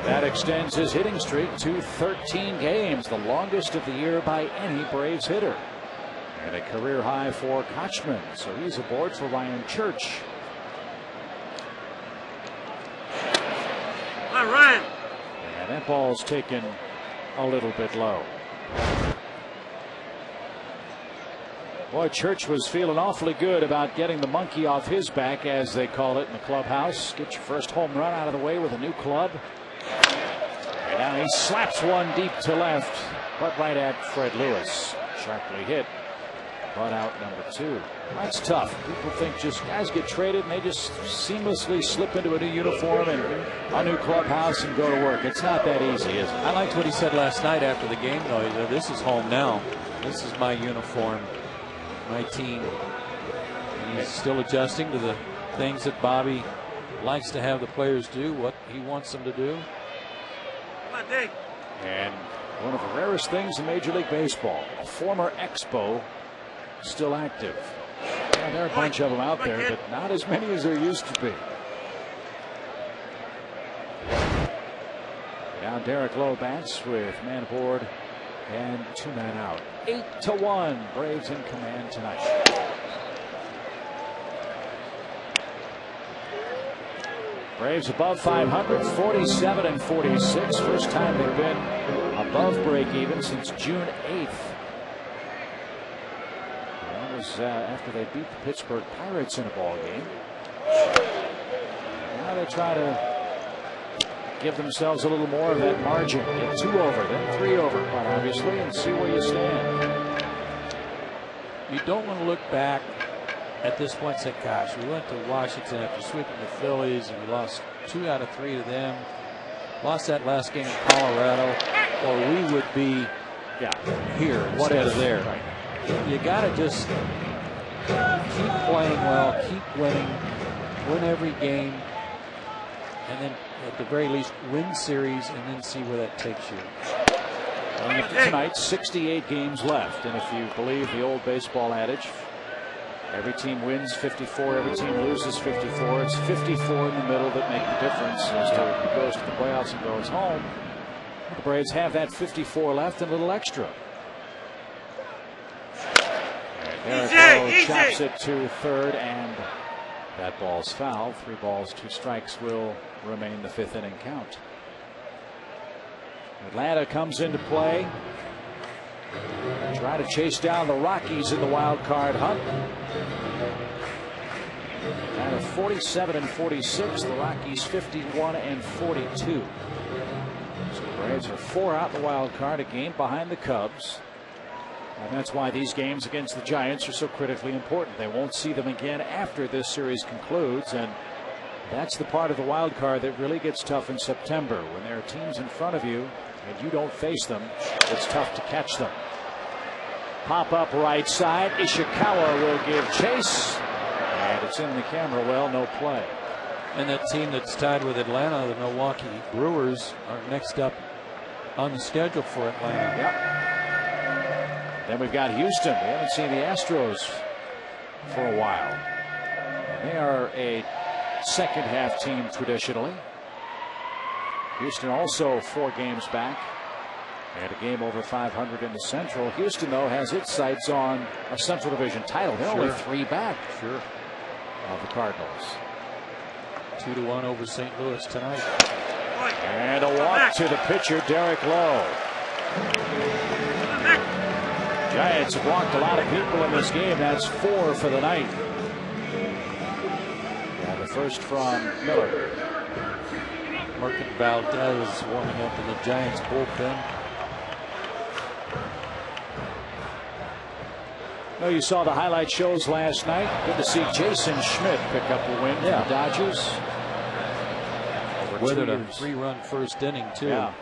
That extends his hitting streak to 13 games, the longest of the year by any Braves hitter. And a career high for Kochman, so he's aboard for Ryan Church. All right. And that ball's taken a little bit low. Boy, Church was feeling awfully good about getting the monkey off his back, as they call it in the clubhouse. Get your first home run out of the way with a new club. And now he slaps one deep to left, but right at Fred Lewis. Sharply hit, but out, number 2. That's tough. People think just guys get traded and they just seamlessly slip into a new uniform and a new clubhouse and go to work. It's not that easy, is it? I liked what he said last night after the game, though. He said, "This is home now. This is my uniform, my team." And he's still adjusting to the things that Bobby likes to have the players do, what he wants them to do. Come on, Dick. And one of the rarest things in Major League Baseball, a former Expo still active. Yeah, there are a bunch of them out there, but not as many as there used to be. Now Derek Lowe bats with man aboard and 2 men out. 8-1, Braves in command tonight. Braves above 500, 47-46. First time they've been above break even since June 8th. That was after they beat the Pittsburgh Pirates in a ball game. Now they try to give themselves a little more of that margin. Get 2 over, then 3 over, quite obviously, and see where you stand. You don't want to look back at this point and say, gosh, we went to Washington after sweeping the Phillies and we lost 2 out of 3 to them. Lost that last game in Colorado, or we would be here instead of there. Right. You got to just keep playing well, keep winning, win every game, and then at the very least win series, and then see where that takes you. Tonight, 68 games left, and if you believe the old baseball adage, every team wins 54, every team loses 54. It's 54 in the middle that make the difference as to who goes to the playoffs and goes home. The Braves have that 54 left and a little extra. And Derek Lowe chops it to third, and that ball's foul. 3 balls, 2 strikes will remain the 5th inning count. Atlanta comes into play. Try to chase down the Rockies in the wild card hunt. Atlanta 47-46. The Rockies 51-42. So Braves are 4 out in the wild card, a game behind the Cubs. And that's why these games against the Giants are so critically important. They won't see them again after this series concludes, and that's the part of the wild card that really gets tough in September. When there are teams in front of you and you don't face them, it's tough to catch them. Pop up right side. Ishikawa will give chase, and it's in the camera well, no play. And that team that's tied with Atlanta, the Milwaukee Brewers, are next up on the schedule for Atlanta. Yep. Then we've got Houston. We haven't seen the Astros for a while. And they are a second half team traditionally. Houston also 4 games back and a game over 500 in the Central. Houston, though, has its sights on a Central Division title. They're only 3 back of the Cardinals. 2-1 over St. Louis tonight. And a walk to the pitcher, Derek Lowe. Giants have walked a lot of people in this game. That's 4 for the night. Yeah, the first from Miller. Market Valdez warming up in the Giants bullpen. No, you saw the highlight shows last night. Good to see Jason Schmidt pick up a win for the Dodgers. With a 3-run first inning, too. Yeah.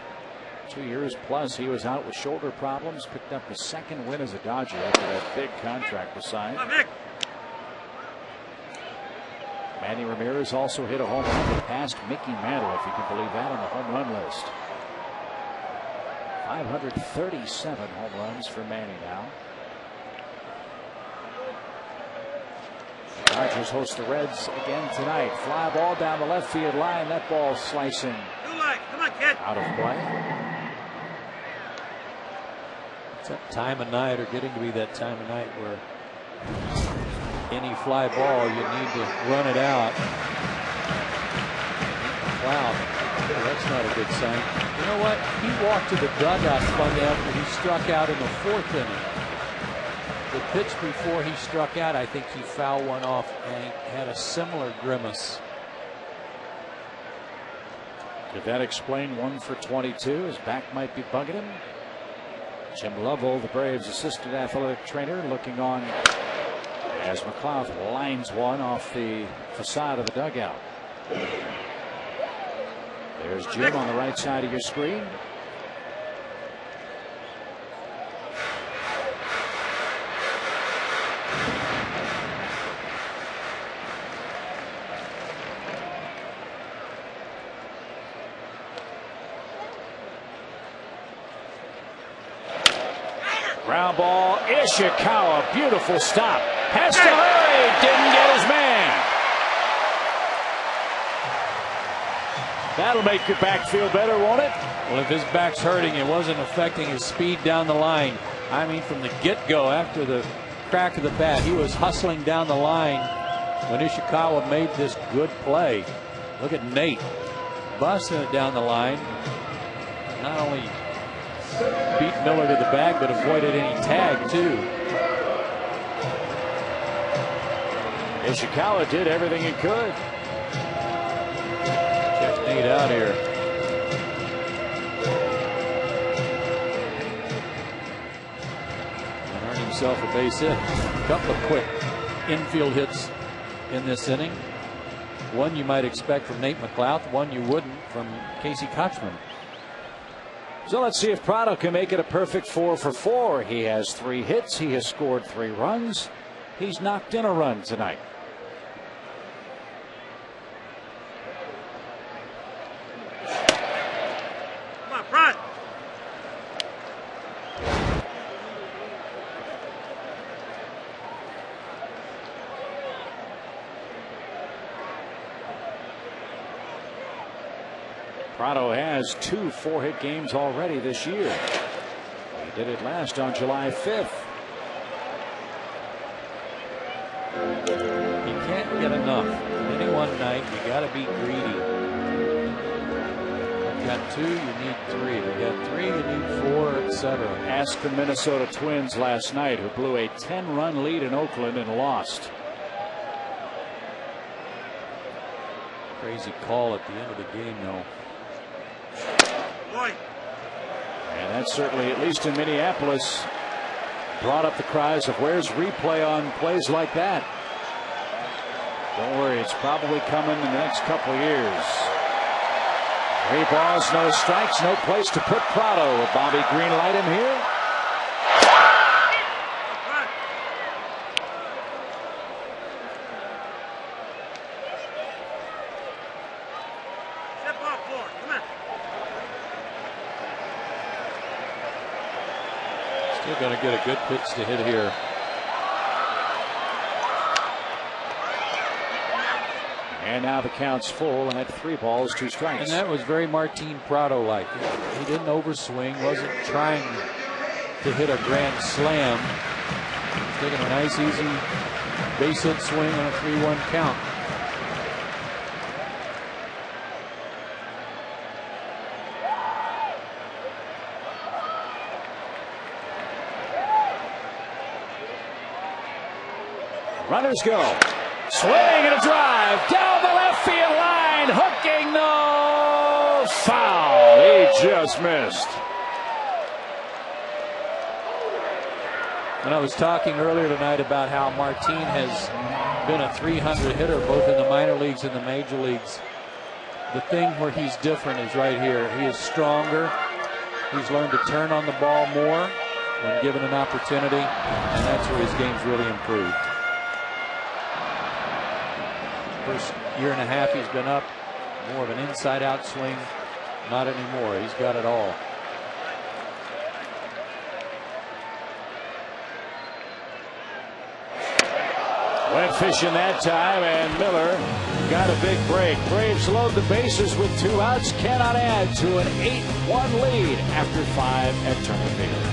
2 years plus. He was out with shoulder problems. Picked up his 2nd win as a Dodger after that big contract was signed. Manny Ramirez also hit a home run that passed Mickey Mantle, if you can believe that, on the home run list. 537 home runs for Manny now. Dodgers host the Reds again tonight. Fly ball down the left field line. That ball slicing out of play. It's that time of night, or getting to be that time of night, where any fly ball, you need to run it out. Wow, that's not a good sign. You know what? He walked to the dugout plug after he struck out in the 4th inning. The pitch before he struck out, I think he fouled one off, and he had a similar grimace. Did that explain 1 for 22? His back might be bugging him. Jim Lovell, the Braves' assistant athletic trainer, looking on as McLeod lines one off the facade of the dugout. There's Jim on the right side of your screen. Ground ball, Ishikawa, beautiful stop. Has to hurry, didn't get his man. That'll make your back feel better, won't it? Well, if his back's hurting, it wasn't affecting his speed down the line. I mean, from the get-go, after the crack of the bat, he was hustling down the line when Ishikawa made this good play. Look at Nate busting it down the line. Not only beat Miller to the bag, but avoided any tag, too. Ishikawa did everything he could. Check Nate out here. And earned himself a base hit. A couple of quick infield hits in this inning. One you might expect from Nate McLeod, one you wouldn't from Casey Kochman. So let's see if Prado can make it a perfect 4 for 4. He has 3 hits. He has scored 3 runs. He's knocked in a run tonight. Come on, Prado. Prado has 2 4-hit games already this year. He did it last on July 5th. You can't get enough. Any one night, you got to be greedy. You got 2, you need 3. You got 3, you need 4, etc. Ask the Minnesota Twins last night, who blew a 10-run lead in Oakland and lost. Crazy call at the end of the game, though. Boy. And that certainly, at least in Minneapolis, brought up the cries of where's replay on plays like that. Don't worry, it's probably coming in the next couple of years. 3 balls, no strikes, no place to put Prado. Will Bobby Green light him here? Still going to get a good pitch to hit here. And now the count's full at 3 balls, 2 strikes. And that was very Martin Prado-like. He didn't overswing, wasn't trying to hit a grand slam. Taking a nice, easy base hit swing on a 3-1 count. Runners go. Swing and a drive down the left field line. Hooking, no. Foul. He just missed. And I was talking earlier tonight about how Martin has been a 300 hitter both in the minor leagues and the major leagues. The thing where he's different is right here. He is stronger. He's learned to turn on the ball more when given an opportunity, and that's where his game's really improved. First year and a half he's been up, more of an inside-out swing. Not anymore. He's got it all. Went fishing that time, and Miller got a big break. Braves load the bases with 2 outs. Cannot add to an 8-1 lead after 5 at Turner Field.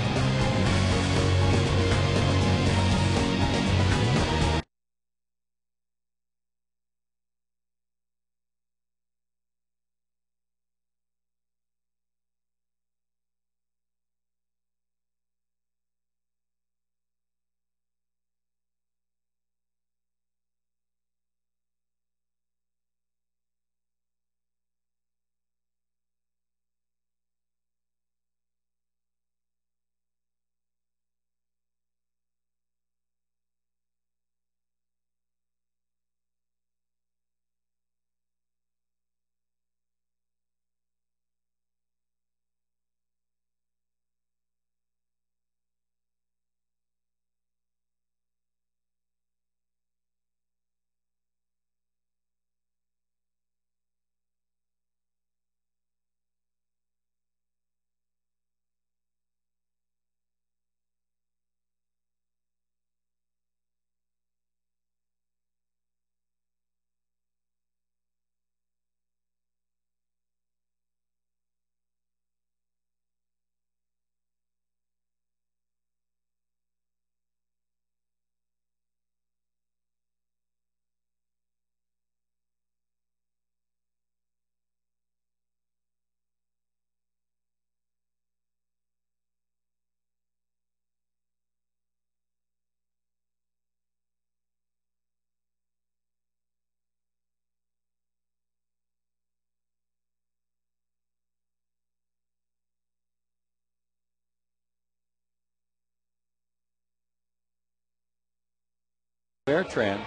Bertrand,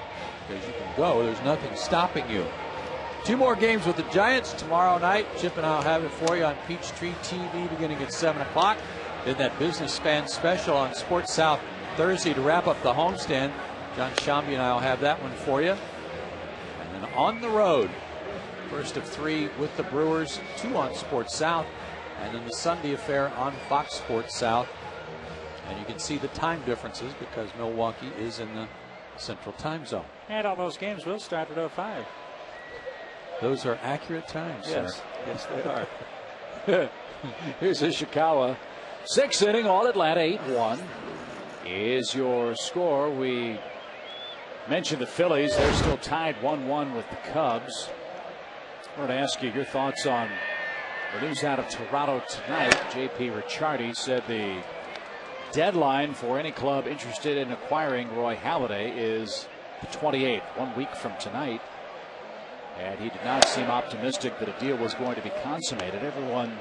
because you can go. There's nothing stopping you. 2 more games with the Giants tomorrow night. Chip and I'll have it for you on Peachtree TV beginning at 7 o'clock. Then that business fan special on Sports South Thursday to wrap up the homestand. John Shambi and I will have that one for you. And then on the road, first of 3 with the Brewers, 2 on Sports South, and then the Sunday affair on Fox Sports South. And you can see the time differences because Milwaukee is in the Central Time Zone. And all those games will start at 05. Those are accurate times, yes, sir. Yes, they are. Here's Ishikawa. 6th inning, all Atlanta, 8-1 is your score. We mentioned the Phillies. They're still tied 1-1 with the Cubs. I want to ask you your thoughts on the news out of Toronto tonight. J.P. Ricciardi said the deadline for any club interested in acquiring Roy Halladay is the 28th, 1 week from tonight. And he did not seem optimistic that a deal was going to be consummated. Everyone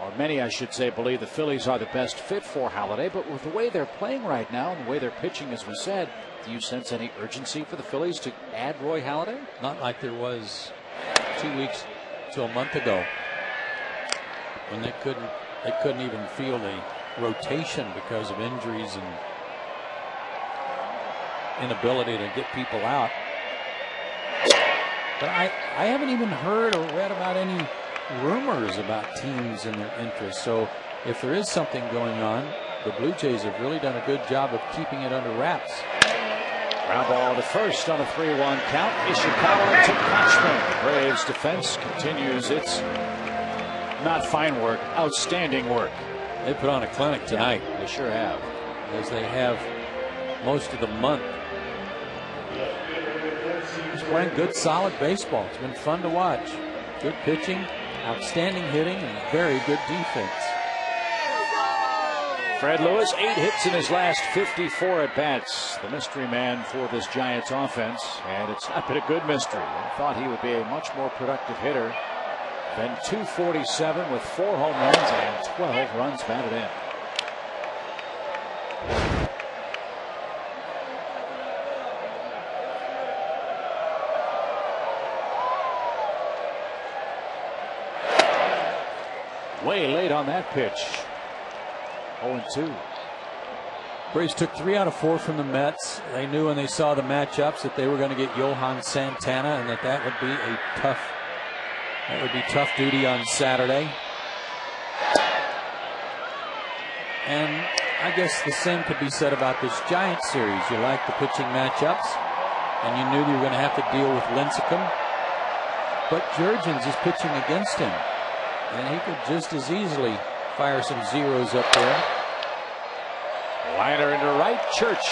or many, I should say, believe the Phillies are the best fit for Halladay. But with the way they're playing right now and the way they're pitching, as we said, do you sense any urgency for the Phillies to add Roy Halladay? Not like there was 2 weeks to a month ago when they couldn't even field a rotation because of injuries and inability to get people out. But I haven't even heard or read about any rumors about teams and their interest. So if there is something going on, the Blue Jays have really done a good job of keeping it under wraps. Ground ball to first on a 3-1 count. Ishikawa to Kochman. The Braves defense continues its not fine work, outstanding work. They put on a clinic tonight. Yeah, they sure have. As they have most of the month. Just playing good, solid baseball. It's been fun to watch. Good pitching, outstanding hitting, and very good defense. Fred Lewis, 8 hits in his last 54 at-bats. The mystery man for this Giants offense, and it's not been a good mystery. I thought he would be a much more productive hitter than 247 with 4 home runs and 12 runs batted in. Way late on that pitch. 0-2. Braves took 3 out of 4 from the Mets. They knew when they saw the matchups that they were going to get Johan Santana, and that would be tough duty on Saturday. And I guess the same could be said about this Giants series. You like the pitching matchups, and you knew you were going to have to deal with Lincecum, but Jurgens is pitching against him, and he could just as easily fire some zeros up there. Liner into right. Church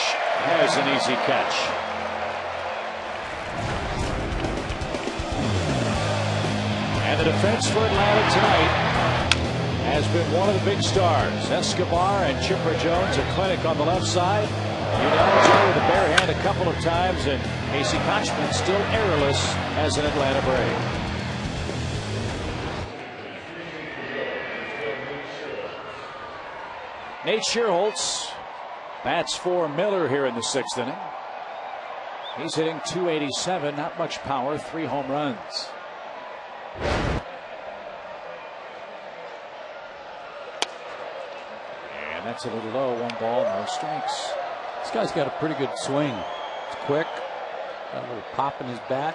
has an easy catch. And the defense for Atlanta tonight has been one of the big stars. Escobar and Chipper Jones, a clinic on the left side. Joe with a bare hand a couple of times, and Casey Kochman still errorless as an Atlanta Brave. Nate Schierholtz bats for Miller here in the 6th inning. He's hitting .287, not much power, 3 home runs. And that's a little low, 1 ball, no strikes. This guy's got a pretty good swing. It's quick, got a little pop in his bat.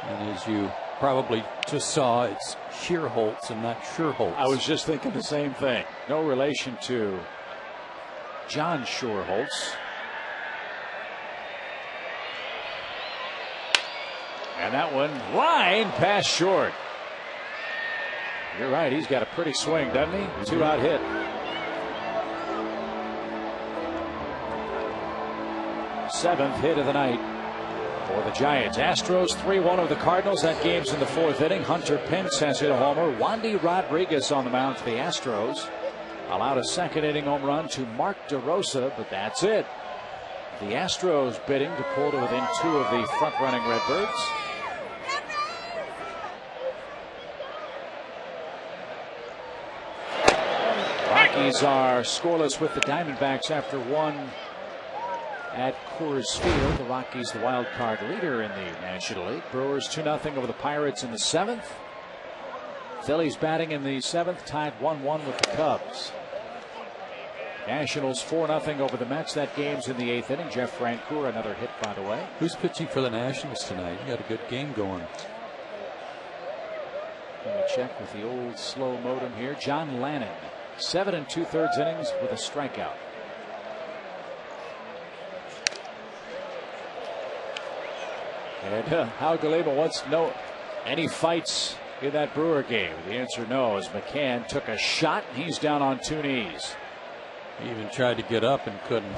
And as you probably just saw, it's Schierholtz and not Schierholtz. I was just thinking the same thing. No relation to John Schierholtz. And that one line past short. You're right, he's got a pretty swing, doesn't he? 2-out hit. Seventh hit of the night for the Giants. Astros 3-1 over the Cardinals. That game's in the 4th inning. Hunter Pence has hit a homer. Wandy Rodriguez on the mound for the Astros allowed a 2nd inning home run to Mark DeRosa, but that's it. The Astros bidding to pull to within 2 of the front-running Redbirds. Rockies are scoreless with the Diamondbacks after 1 at Coors Field. The Rockies, the wild card leader in the National League. Brewers 2-0 over the Pirates in the 7th. Phillies batting in the 7th, tied 1-1 with the Cubs. Nationals 4-0 over the Mets. That game's in the 8th inning. Jeff Francoeur, another hit, by the way. Who's pitching for the Nationals tonight? You got a good game going. Let me check with the old slow modem here. John Lannon, 7 2/3 innings with a strikeout. And Hal Galema wants to know any fights in that Brewer game. The answer no, as McCann took a shot and he's down on 2 knees. He even tried to get up and couldn't.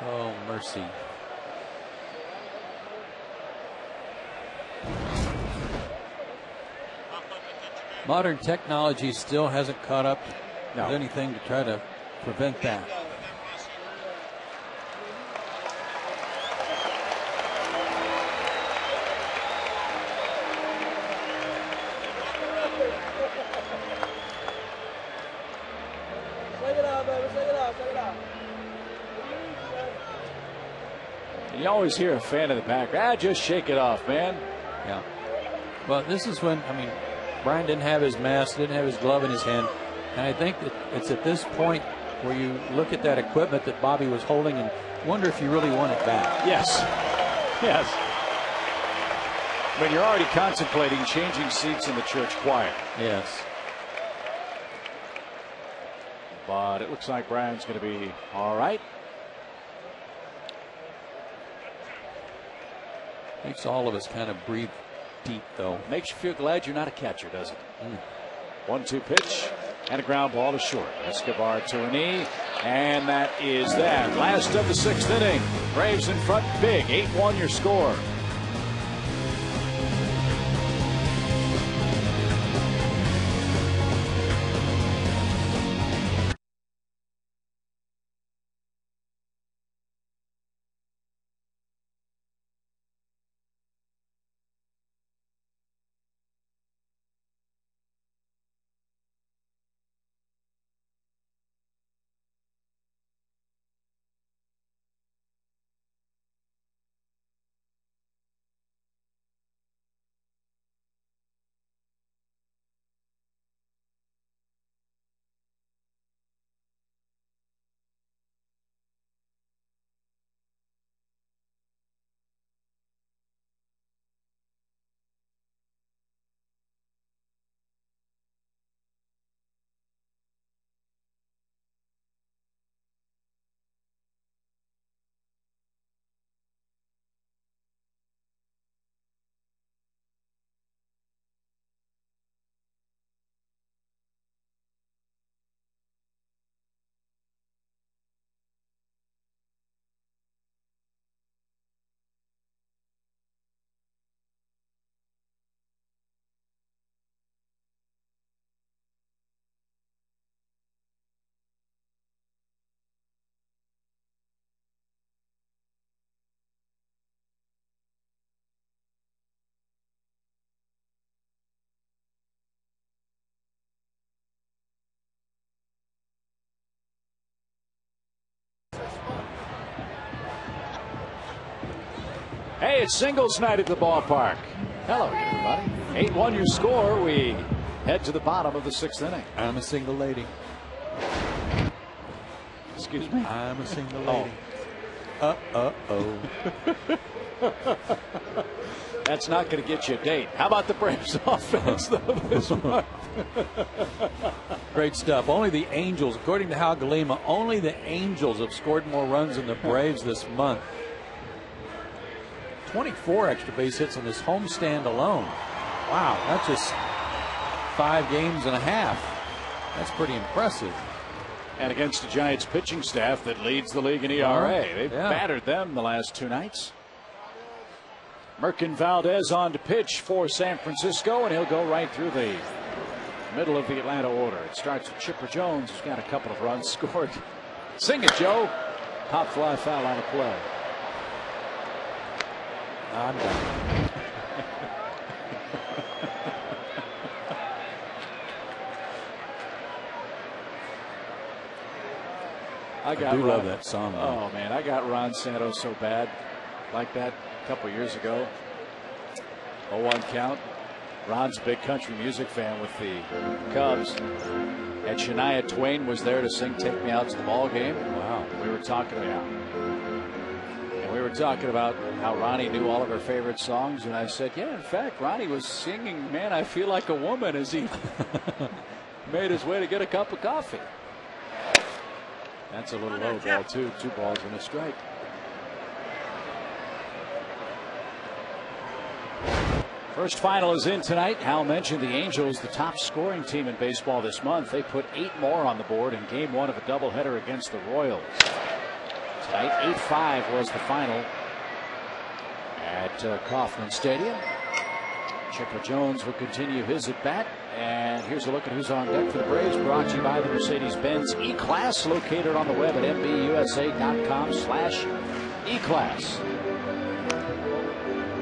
Oh, mercy. Modern technology still hasn't caught up with anything to try to prevent that. You always hear a fan in the back, just shake it off, man. Yeah. Well, this is when, I mean, Brian didn't have his mask, didn't have his glove in his hand. And I think that it's at this point where you look at that equipment that Bobby was holding and wonder if you really want it back. Yes. Yes. I mean, you're already contemplating changing seats in the church choir. Yes. But it looks like Brian's going to be all right. Makes all of us kind of breathe deep, though. Makes you feel glad you're not a catcher, doesn't it? 1-2 pitch and a ground ball to short. Escobar to a knee, and that is that. Last of the 6th inning. Braves in front big. 8-1 your score. Hey, it's singles night at the ballpark. Hello, everybody. 8-1 your score. We head to the bottom of the 6th inning. I'm a single lady. Excuse me? I'm a single lady. Oh. That's not going to get you a date. How about the Braves offense, though, this month? Great stuff. Only the Angels, according to Hal Galima, only the Angels have scored more runs than the Braves this month. 24 extra base hits on this homestand alone. Wow, that's just 5 games and a half. That's pretty impressive. And against the Giants pitching staff that leads the league in ERA. They've battered them the last 2 nights. Merkin Valdez on to pitch for San Francisco, and he'll go right through the middle of the Atlanta order. It starts with Chipper Jones, who's got a couple of runs scored. Sing it, Joe. Pop fly foul on the play. I'm done. I do love that song, though. Oh, man, I got Ron Santos so bad like that a couple years ago. 0-1 count. Ron's a big country music fan with the Cubs. And Shania Twain was there to sing "Take Me Out to the Ball Game." Wow. We were talking about how Ronnie knew all of her favorite songs, and I said, yeah, in fact, Ronnie was singing "Man, I Feel Like a Woman" as he made his way to get a cup of coffee. That's a little low ball, too. 2 balls and a strike. First final is in tonight. Hal mentioned the Angels, the top scoring team in baseball this month. They put 8 more on the board in game 1 of a doubleheader against the Royals. Tonight, 8-5 was the final at Kauffman Stadium. Chipper Jones will continue his at bat. And here's a look at who's on deck for the Braves, brought to you by the Mercedes-Benz E-Class, located on the web at mbusa.com/E-Class.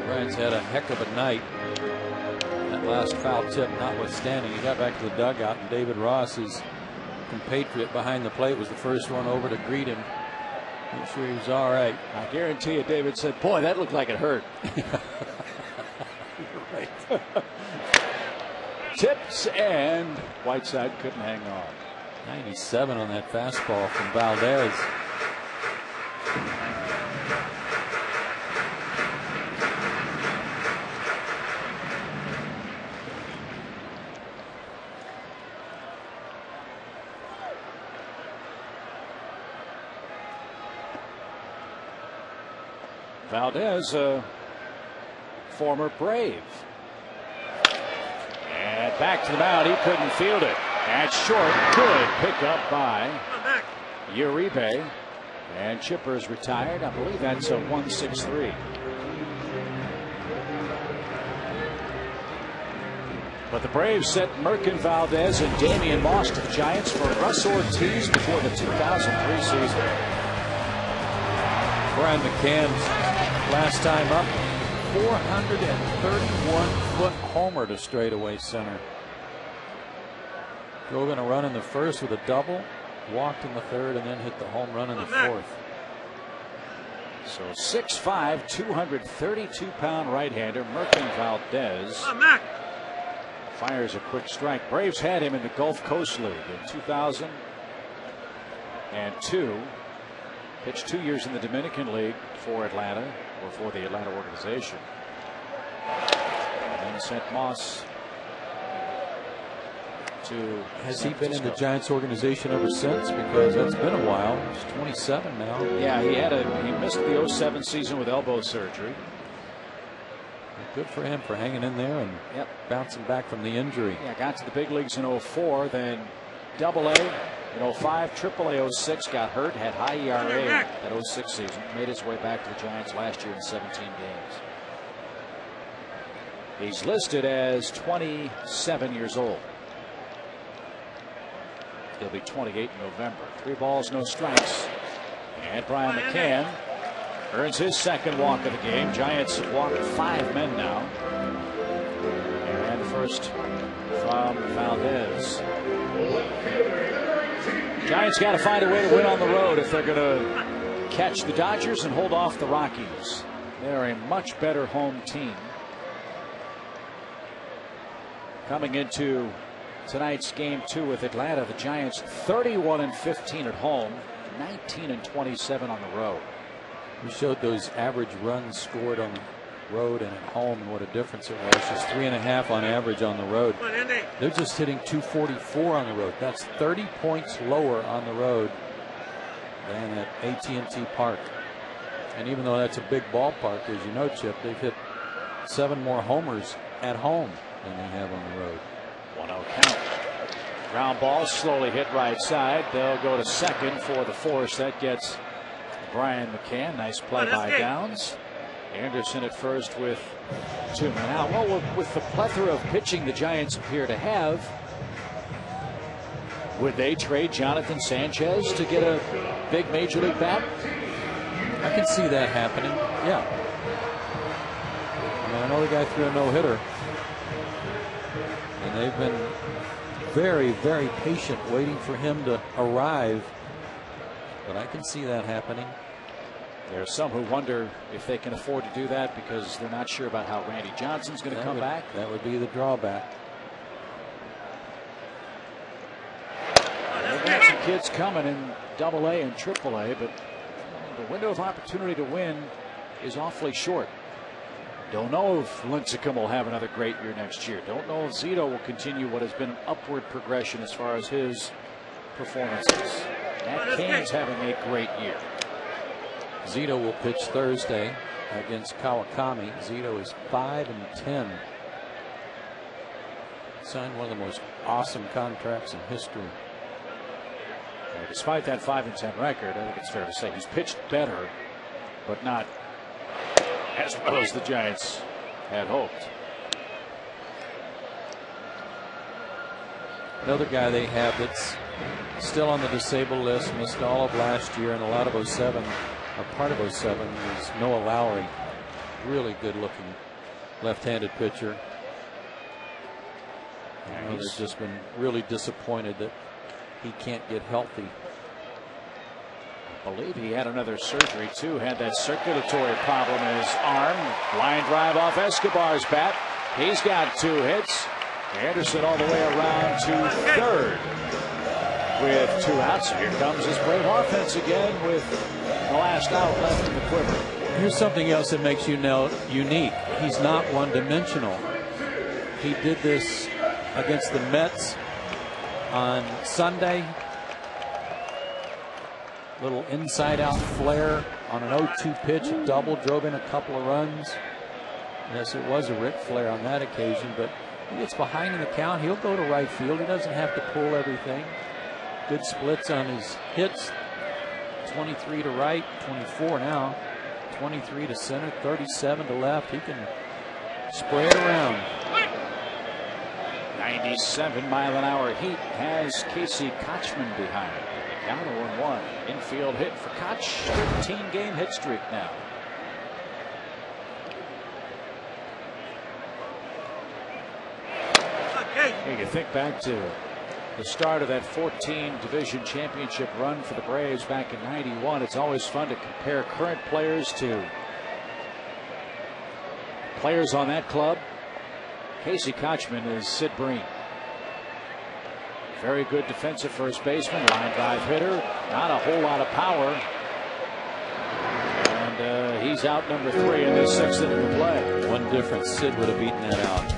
Brian's had a heck of a night. That last foul tip notwithstanding, he got back to the dugout, and David Ross, his compatriot behind the plate, was the first one over to greet him. I'm sure he was all right. I guarantee you, David said, boy, that looked like it hurt. Right. Tips, and Whiteside couldn't hang on. 97 on that fastball from Valdez. Valdez, a former Brave. And back to the mound. He couldn't field it. At short, good pickup by Uribe. And Chipper's retired. I believe that's a 1-6-3. But the Braves sent Merkin Valdez and Damian Moss to the Giants for Russ Ortiz before the 2003 season. Brian McCann's last time up, 431-foot homer to straightaway center. Drove in a run in the first with a double, walked in the third, and then hit the home run in the fourth. So 6'5", 232-pound right-hander Merkin Valdez fires a quick strike. Braves had him in the Gulf Coast League in 2002. Pitched 2 years in the Dominican League for Atlanta, or for the Atlanta organization. And then sent Moss to. Has he been in the Giants organization ever since? Because that's been a while. He's 27 now. Yeah, he missed the 07 season with elbow surgery. Good for him for hanging in there and bouncing back from the injury. Yeah, got to the big leagues in 04, then AA in 05, AAA 06, got hurt, had high ERA that 06 season, made his way back to the Giants last year in 17 games. He's listed as 27 years old. He'll be 28 in November. 3 balls, no strikes. And Brian McCann earns his second walk of the game. Giants have walked 5 men now. And the first from Valdez. Giants got to find a way to win on the road if they're going to catch the Dodgers and hold off the Rockies. They're a much better home team. Coming into tonight's game 2 with Atlanta, the Giants 31-15 at home, 19-27 on the road. We showed those average runs scored on the road and at home and what a difference it was. Just 3.5 on average on the road. They're just hitting 244 on the road. That's 30 points lower on the road than at AT&T Park. And even though that's a big ballpark, as you know, Chip, they've hit 7 more homers at home than they have on the road. 1-0 count. Ground ball slowly hit right side. They'll go to second for the force. That gets Brian McCann. Nice play by Downs. Anderson at first with 2 men out. Well, with the plethora of pitching the Giants appear to have, would they trade Jonathan Sanchez to get a big major league bat? I can see that happening. Yeah. I mean, I know the guy threw a no-hitter, and they've been very, very patient waiting for him to arrive. But I can see that happening. There are some who wonder if they can afford to do that because they're not sure about how Randy Johnson's going to come back. That would be the drawback. They've got some kids coming in AA and AAA, but the window of opportunity to win is awfully short. Don't know if Lincecum will have another great year next year. Don't know if Zito will continue what has been an upward progression as far as his performances. Matt Cain's having a great year. Zito will pitch Thursday against Kawakami. Zito is 5-10. Signed one of the most awesome contracts in history. Despite that 5-10 record, I think it's fair to say he's pitched better, but not as well as the Giants had hoped. Another guy they have that's still on the disabled list, missed all of last year and a lot of 07. A part of 07 is Noah Lowry. Really good looking left-handed pitcher. They've just been really disappointed that he can't get healthy. believe he had another surgery too, had that circulatory problem in his arm. Line drive off Escobar's bat. He's got 2 hits. Anderson all the way around to third with 2 outs. Here comes his Brave offense again with the last out left in the quiver. Here's something else that makes you know unique. He's not one-dimensional. He did this against the Mets on Sunday. Little inside-out flare on an 0-2 pitch, a double, drove in a couple of runs. Yes, it was a Ric Flair on that occasion, but he gets behind in the count. He'll go to right field. He doesn't have to pull everything. Good splits on his hits. 23 to right, 24 now. 23 to center, 37 to left. He can spray it around. 97-mile-an-hour heat has Casey Kochman behind him. Count 0-1. Infield hit for Koch. 13-game hit streak now. You can think back to the start of that 14 division championship run for the Braves back in '91. It's always fun to compare current players to players on that club. Casey Kochman is Sid Breen. Very good defensive first baseman, line drive hitter, not a whole lot of power. And he's out number 3 in this 6th inning of play. One difference, Sid would have beaten that out.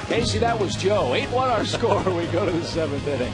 Casey, that was Joe. 8-1 our score. We go to the 7th inning.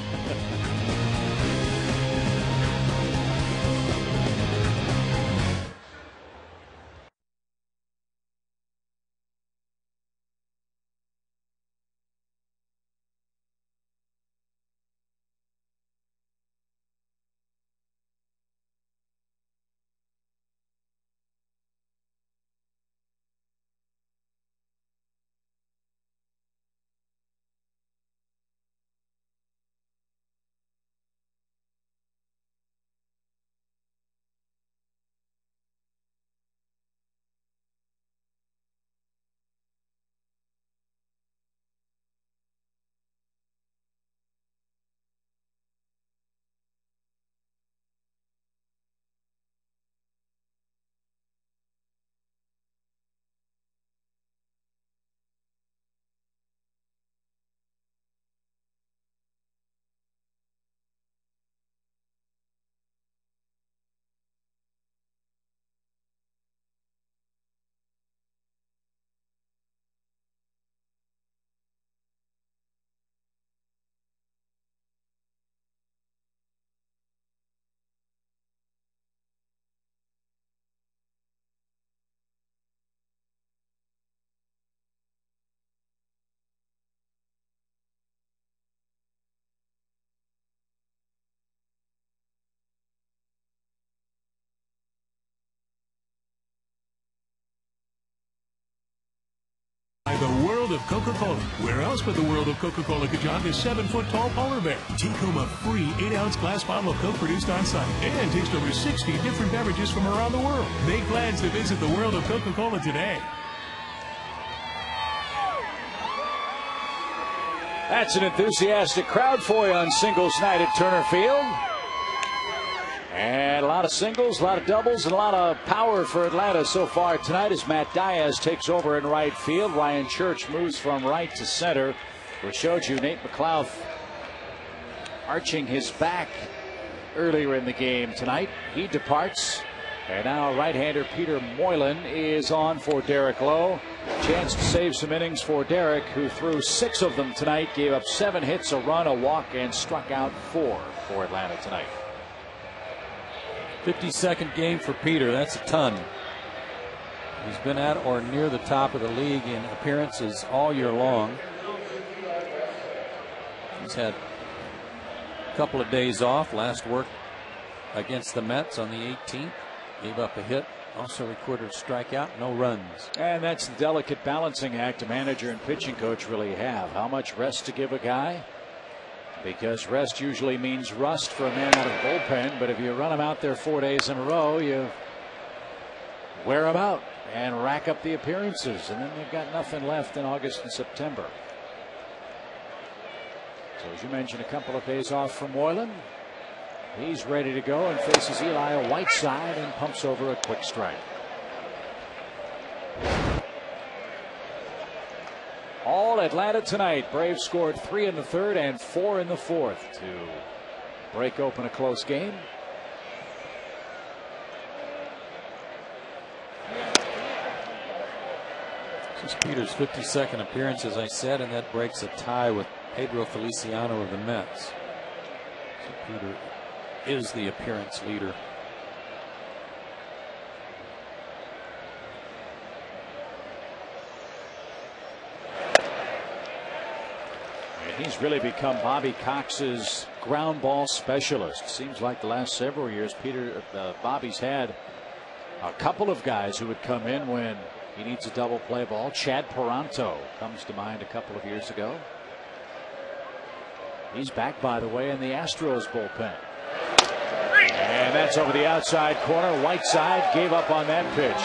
The world of Coca-Cola. Where else but the world of Coca-Cola could jog this 7-foot-tall polar bear? Take home a free 8-ounce glass bottle of Coke produced on site and taste over 60 different beverages from around the world. Make plans to visit the world of Coca-Cola today. That's an enthusiastic crowd for you on singles night at Turner Field. And a lot of singles, a lot of doubles, and a lot of power for Atlanta so far tonight as Matt Diaz takes over in right field. Ryan Church moves from right to center. We showed you Nate McLouth arching his back earlier in the game tonight. He departs. And now right-hander Peter Moylan is on for Derek Lowe. Chance to save some innings for Derek, who threw 6 of them tonight, gave up 7 hits, a run, a walk, and struck out 4 for Atlanta tonight. 52nd game for Peter. That's a ton. He's been at or near the top of the league in appearances all year long. He's had a couple of days off. Last work against the Mets on the 18th. Gave up a hit. Also recorded a strikeout. No runs. And that's the delicate balancing act a manager and pitching coach really have. How much rest to give a guy? Because rest usually means rust for a man out of the bullpen. But if you run him out there 4 days in a row, you wear him out and rack up the appearances. And then they've got nothing left in August and September. So as you mentioned, a couple of days off from Moylan. He's ready to go and faces Eli Whiteside and pumps over a quick strike. All Atlanta tonight. Braves scored 3 in the third and 4 in the fourth to break open a close game. This is Peter's 52nd appearance, as I said, and that breaks a tie with Pedro Feliciano of the Mets. So Peter is the appearance leader. And he's really become Bobby Cox's ground ball specialist. Seems like the last several years, Bobby's had a couple of guys who would come in when he needs a double play ball. Chad Peranto comes to mind a couple of years ago. He's back, by the way, in the Astros bullpen. And that's over the outside corner. Whiteside gave up on that pitch.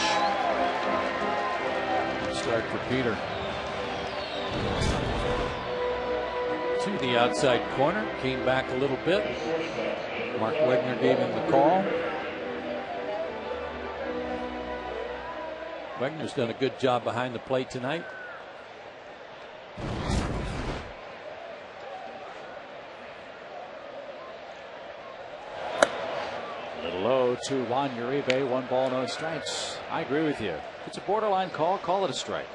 Start for Peter. To the outside corner. Came back a little bit. Mark Wegner gave him the call. Wegner's done a good job behind the plate tonight. A little low to Juan Uribe. 1 ball, no strikes. I agree with you. If it's a borderline call, call it a strike.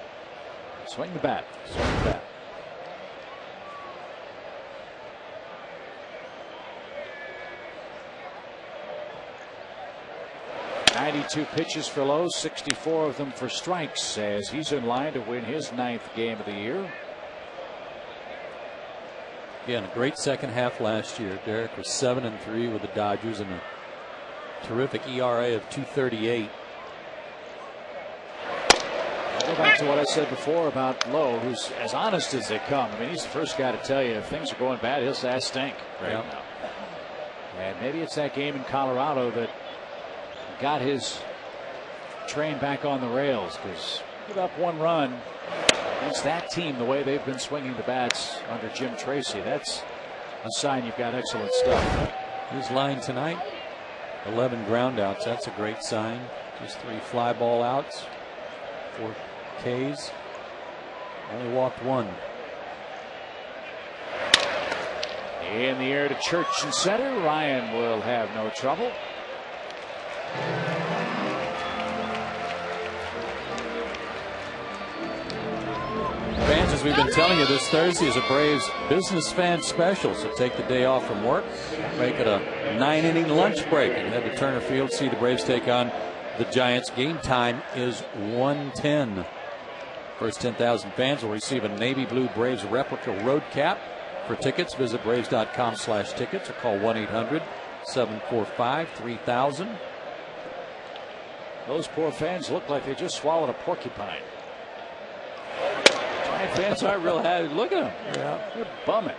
Swing the bat. Swing the bat. .92 pitches for Lowe, 64 of them for strikes, as he's in line to win his 9th game of the year. Again, a great second half last year. Derek was 7-3 with the Dodgers and a terrific ERA of 2.38. I'll go back to what I said before about Lowe, who's as honest as they come. I mean, he's the first guy to tell you if things are going bad, he'll say, I stink right now. And maybe it's that game in Colorado that got his train back on the rails, because give up 1 run against that team the way they've been swinging the bats under Jim Tracy. That's a sign you've got excellent stuff. His line tonight, 11 groundouts. That's a great sign. Just 3 fly ball outs, 4 Ks. Only walked 1. In the air to Church and center. Ryan will have no trouble. Fans, as we've been telling you, this Thursday is a Braves business fan special. So take the day off from work, make it a 9-inning lunch break, and head to Turner Field, see the Braves take on the Giants. Game time is 1:10. First 10,000 fans will receive a navy blue Braves replica road cap. For tickets, visit braves.com/tickets or call 1-800-745-3000. Those poor fans look like they just swallowed a porcupine. Giant fans aren't real happy. Look at them. Yeah. They're bumming.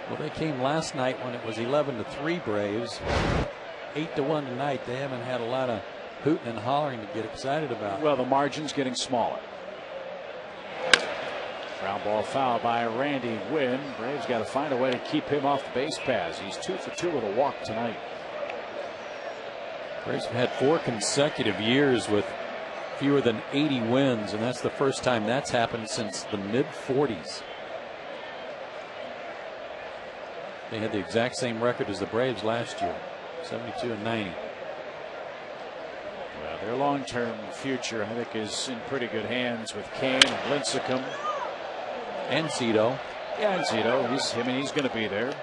Well, they came last night when it was 11-3 Braves. 8-1 tonight. They haven't had a lot of hooting and hollering to get excited about. Well, the margin's getting smaller. Ground ball foul by Randy Wynn. Braves got to find a way to keep him off the base paths. He's 2 for 2 with a walk tonight. Braves have had 4 consecutive years with fewer than 80 wins, and that's the first time that's happened since the mid-40s. They had the exact same record as the Braves last year, 72-90. Well, their long-term future, I think, is in pretty good hands with Kane and Lincecum. And Zito. Yeah, and Zito. He's going to be there.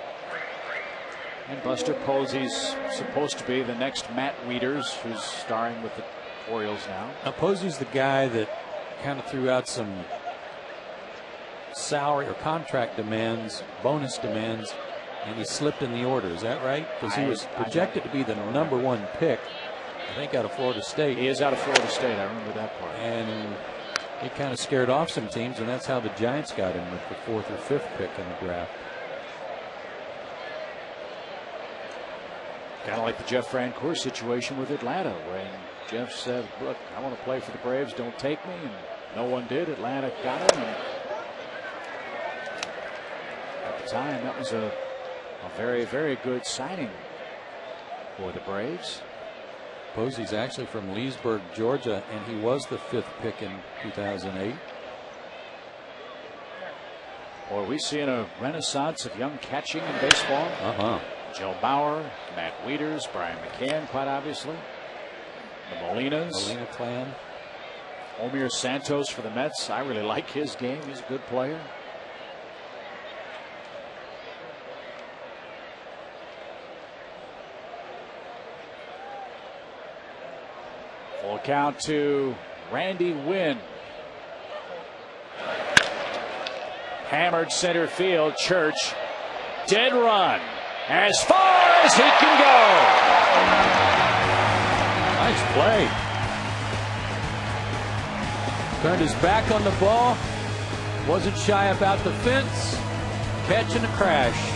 And Buster Posey's supposed to be the next Matt Wieters, who's starring with the Orioles now. Now, Posey's the guy that kind of threw out some salary or contract demands, bonus demands, and he slipped in the order. Is that right? Because he was projected to be the #1 pick, I think, out of Florida State. He is out of Florida State. I remember that part. And he kind of scared off some teams, and that's how the Giants got him with the 4th or 5th pick in the draft. Kind of like the Jeff Francoeur situation with Atlanta, when Jeff said, look, I want to play for the Braves, don't take me, and no one did. Atlanta got him, and the time, that was a very, very good signing for the Braves. Posey's actually from Leesburg, Georgia, and he was the 5th pick in 2008. Boy, we're seeing a renaissance of young catching in baseball. Joe Bauer, Matt Wieters, Brian McCann, quite obviously. The Molina clan. Omir Santos for the Mets. I really like his game. He's a good player. Full count to Randy Wynn. Hammered center field. Church. Dead run. As far as he can go. Nice play. Turned his back on the ball. Wasn't shy about the fence. Catch and a crash.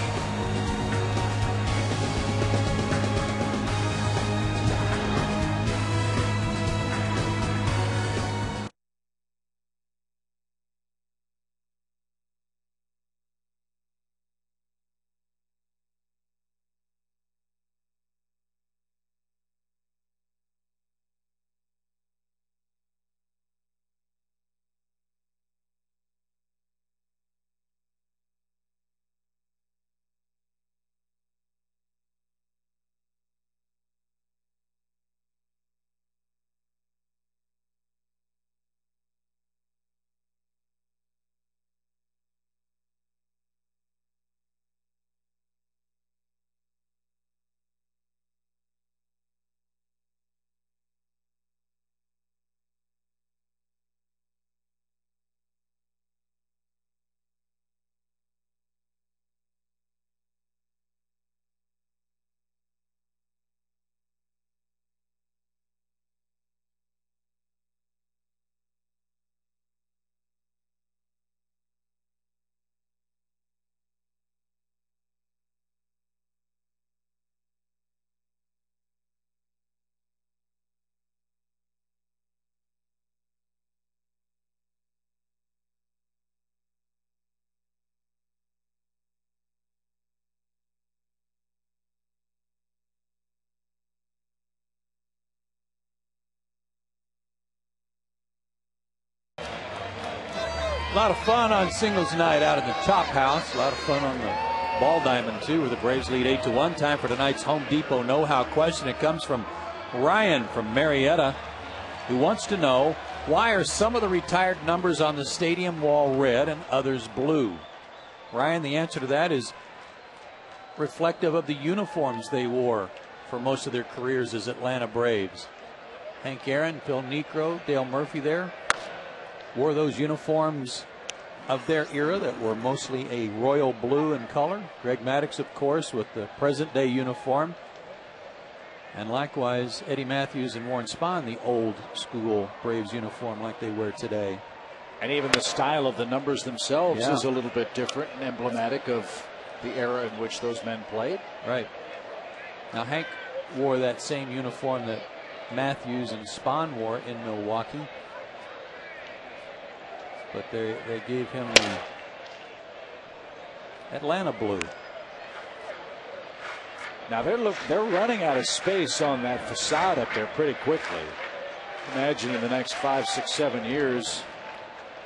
A lot of fun on singles night out in the Chop House. A lot of fun on the Ball Diamond, too, where the Braves lead 8-1. Time for tonight's Home Depot know-how question. It comes from Ryan from Marietta, who wants to know, why are some of the retired numbers on the stadium wall red and others blue? Ryan, the answer to that is reflective of the uniforms they wore for most of their careers as Atlanta Braves. Hank Aaron, Phil Niekro, Dale Murphy there wore those uniforms of their era that were mostly a royal blue in color. Greg Maddux, of course, with the present day uniform. And likewise, Eddie Matthews and Warren Spahn, the old school Braves uniform like they wear today. And even the style of the numbers themselves is a little bit different and emblematic of the era in which those men played. Right. Now, Hank wore that same uniform that Matthews and Spahn wore in Milwaukee. But they gave him the Atlanta blue. Now they're running out of space on that facade up there pretty quickly. Imagine in the next 5, 6, 7 years,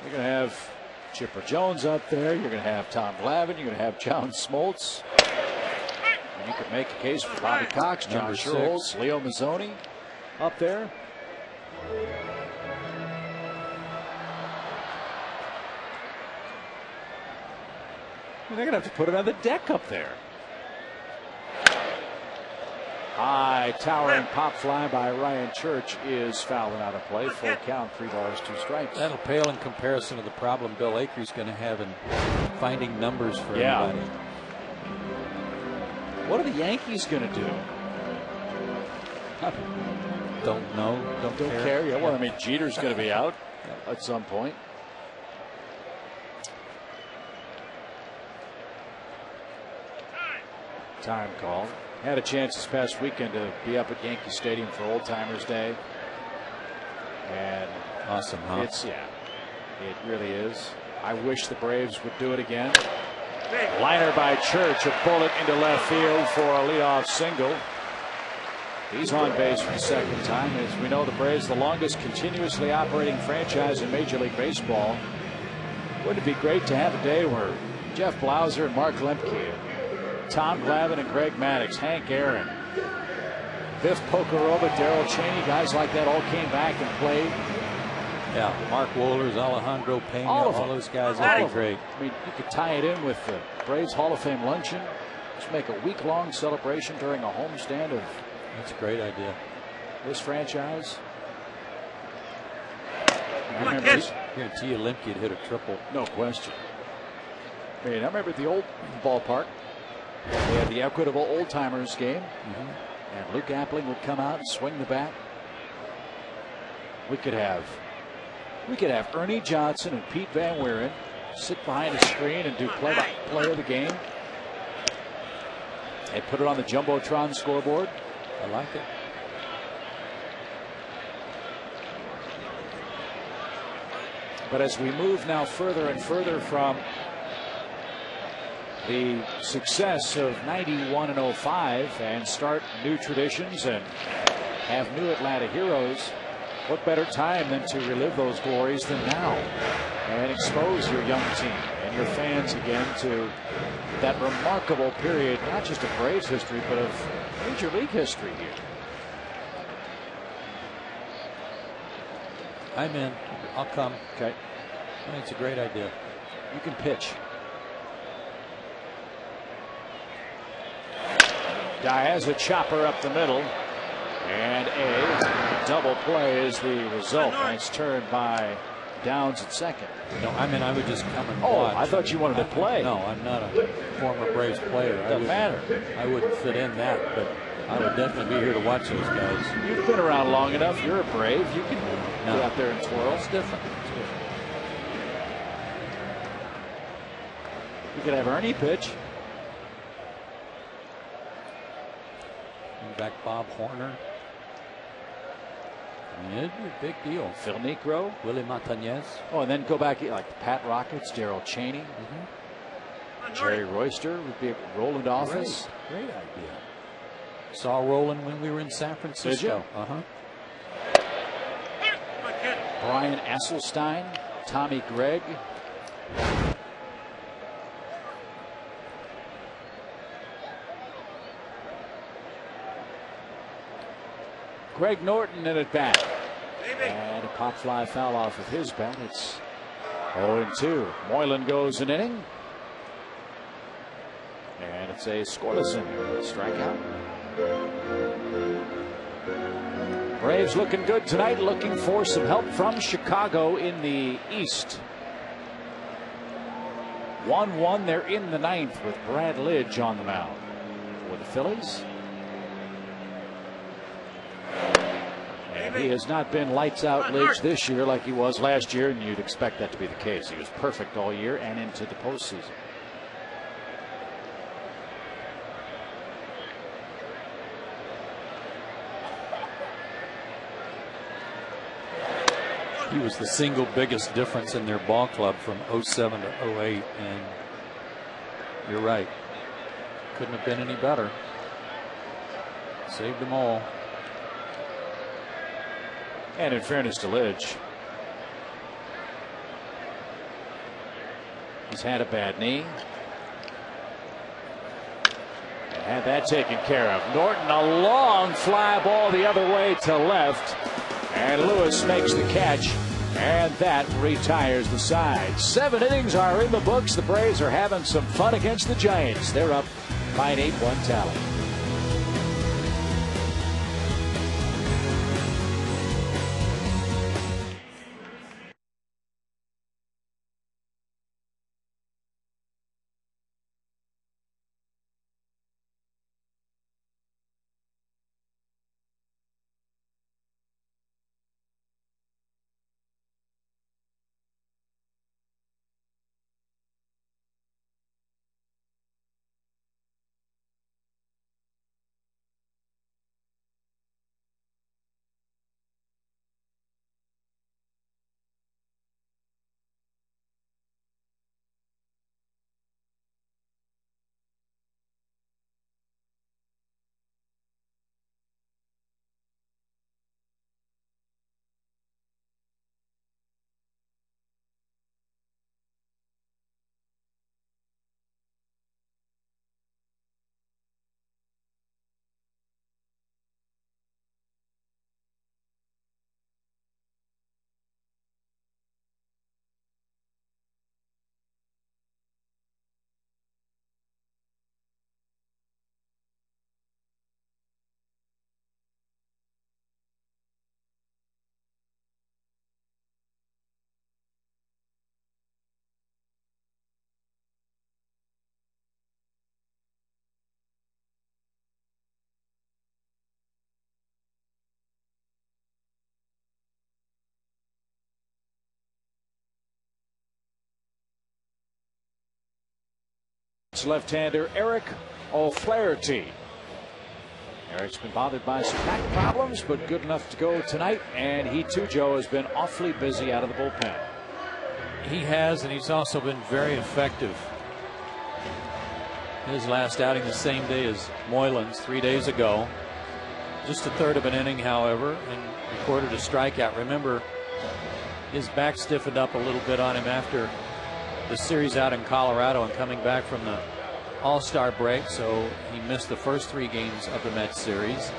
you're going to have Chipper Jones up there. You're going to have Tom Glavine. You're going to have John Smoltz. And you could make a case for Bobby Cox, John Schuerholz, Leo Mazzoni up there. They're going to have to put another deck up there. High towering pop fly by Ryan Church is fouling out of play. Full count, 3 balls, 2 strikes. That'll pale in comparison to the problem Bill Acrie's going to have in finding numbers for everybody. What are the Yankees going to do? Don't know. Don't care. Yeah, well, I mean, Jeter's going to be out at some point. Time call. Had a chance this past weekend to be up at Yankee Stadium for Old Timers Day. And awesome, huh? It really is. I wish the Braves would do it again. Liner by Church, a bullet into left field for a leadoff single. He's on base for the second time. As we know, the Braves, the longest continuously operating franchise in Major League Baseball. Wouldn't it be great to have a day where Jeff Blauser and Mark Lemke, Tom Glavine and Greg Maddux, Hank Aaron, Biff Pocoroba, Darrell Chaney, guys like that all came back and played. Yeah, Mark Wohlers, Alejandro Pena, all those guys, that'd be great. I mean, you could tie it in with the Braves Hall of Fame luncheon. Just make a week-long celebration during a homestand of. That's a great idea. This franchise. I guarantee you Lemke would hit a triple. No question. I mean, I remember at the old ballpark, they had the Equitable Old Timers game, and Luke Appling would come out and swing the bat. We could have Ernie Johnson and Pete Van Wieren sit behind a screen and do play-by-play of the game. And put it on the Jumbotron scoreboard. I like it. But as we move now further and further from the success of 91 and 05 and start new traditions and have new Atlanta heroes, what better time than to relive those glories than now and expose your young team and your fans again to that remarkable period, not just of Braves history, but of Major League history here. I'm in. I'll come. Okay. I think it's a great idea. You can pitch. Diaz, a chopper up the middle. And a double play is the result. Nice turn by Downs at second. No, I mean, I would just come and watch. I thought you wanted to play. No, I'm not a former Braves player. Doesn't matter. I wouldn't fit in that, but I would definitely be here to watch those guys. You've been around long enough. You're a Brave. You can get out there and twirl. It's different. It's different. You could have Ernie pitch. Bring back Bob Horner. I mean, it'd be a big deal. Phil Niekro, Willie Montañez. Oh, and then go back like the Pat Rockets, Darrell Chaney, Jerry Royster would be at Roland office. Great idea. Saw Roland when we were in San Francisco. Brian Esselstein, Tommy Gregg. Greg Norton in at bat. And a pop fly foul off of his bat. It's 0-2. Moylan goes an inning. And it's a scoreless inning. Strikeout. Braves looking good tonight, looking for some help from Chicago in the East. 1-1. They're in the ninth with Brad Lidge on the mound for the Phillies. He has not been lights out Lidge this year like he was last year, and you'd expect that to be the case. He was perfect all year and into the postseason. He was the single biggest difference in their ball club from 07 to 08, and you're right. Couldn't have been any better. Saved them all. And in fairness to Lidge, he's had a bad knee. And had that taken care of. Norton, a long fly ball the other way to left. And Lewis makes the catch. And that retires the side. 7 innings are in the books. The Braves are having some fun against the Giants. They're up by an 8-1 tally. Left-hander Eric O'Flaherty. Eric's been bothered by some back problems, but good enough to go tonight. And he too, Joe, has been awfully busy out of the bullpen. He has, and he's also been very effective. His last outing the same day as Moylan's 3 days ago. Just a third of an inning, however, and recorded a strikeout. Remember, his back stiffened up a little bit on him after the series out in Colorado and coming back from the All-Star break, so he missed the first 3 games of the Mets series.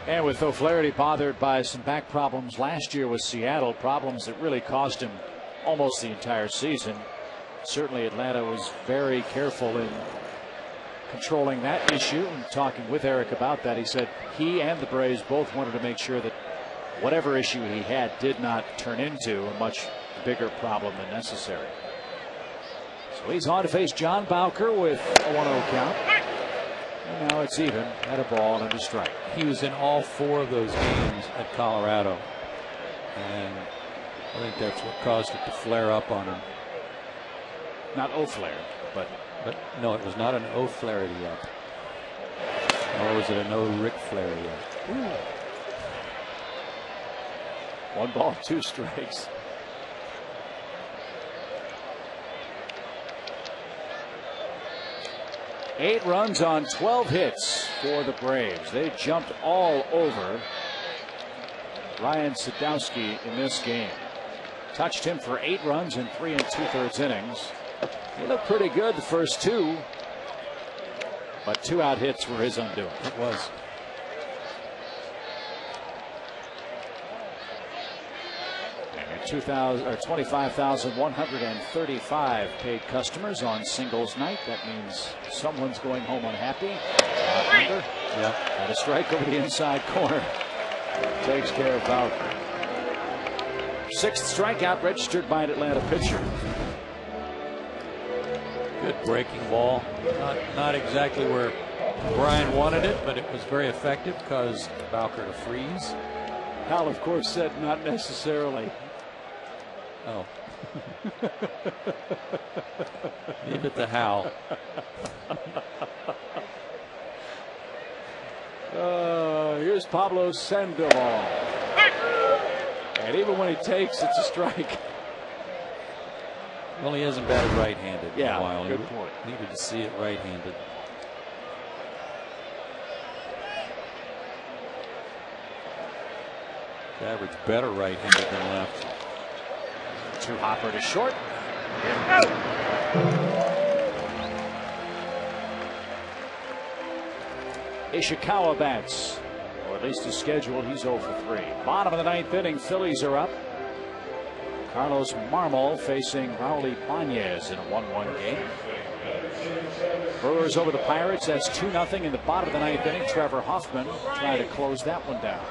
And with O'Flaherty bothered by some back problems last year with Seattle, problems that really cost him almost the entire season. Certainly Atlanta was very careful in controlling that issue, and talking with Eric about that, he said he and the Braves both wanted to make sure that whatever issue he had did not turn into a much bigger problem than necessary. So he's on to face John BOWKER with a 1-0 count. And now it's even at a ball and a strike. He was in all 4 of those games at Colorado, and I think that's what caused it to flare up on him. Not O'Flair, but no, it was not an O'Flaherty up. Nor was it an O-Rick Flaherty up. 1 ball, 2 strikes. Eight runs on 12 hits for the Braves. They jumped all over Ryan Sadowski in this game. Touched him for 8 runs in 3 2/3 innings. He looked pretty good the first 2, but 2 out hits were his undoing. It was. And 25,135 paid customers on singles night. That means someone's going home unhappy. Yeah. Had a strike over the inside corner. Takes care of BOWKER. 6th strikeout registered by an Atlanta pitcher. Good breaking ball. Not exactly where Brian wanted it, but it was very effective because BOWKER to freeze. Hal, of course, said not necessarily. Oh. Leave it to Hal. Here's Pablo Sandoval. And even when he takes, it's a strike. Well, he hasn't batted right-handed in a while. Good point. Needed to see it right-handed. Average better right-handed than left. To Hopper to short. Ishikawa bats, or at least his schedule. He's 0 for 3. Bottom of the 9th inning, Phillies are up. Carlos Marmol facing Raul Ibanez in a 1-1 game. Brewers over the Pirates. That's 2-0 in the bottom of the 9th inning. Trevor Hoffman trying to close that one down.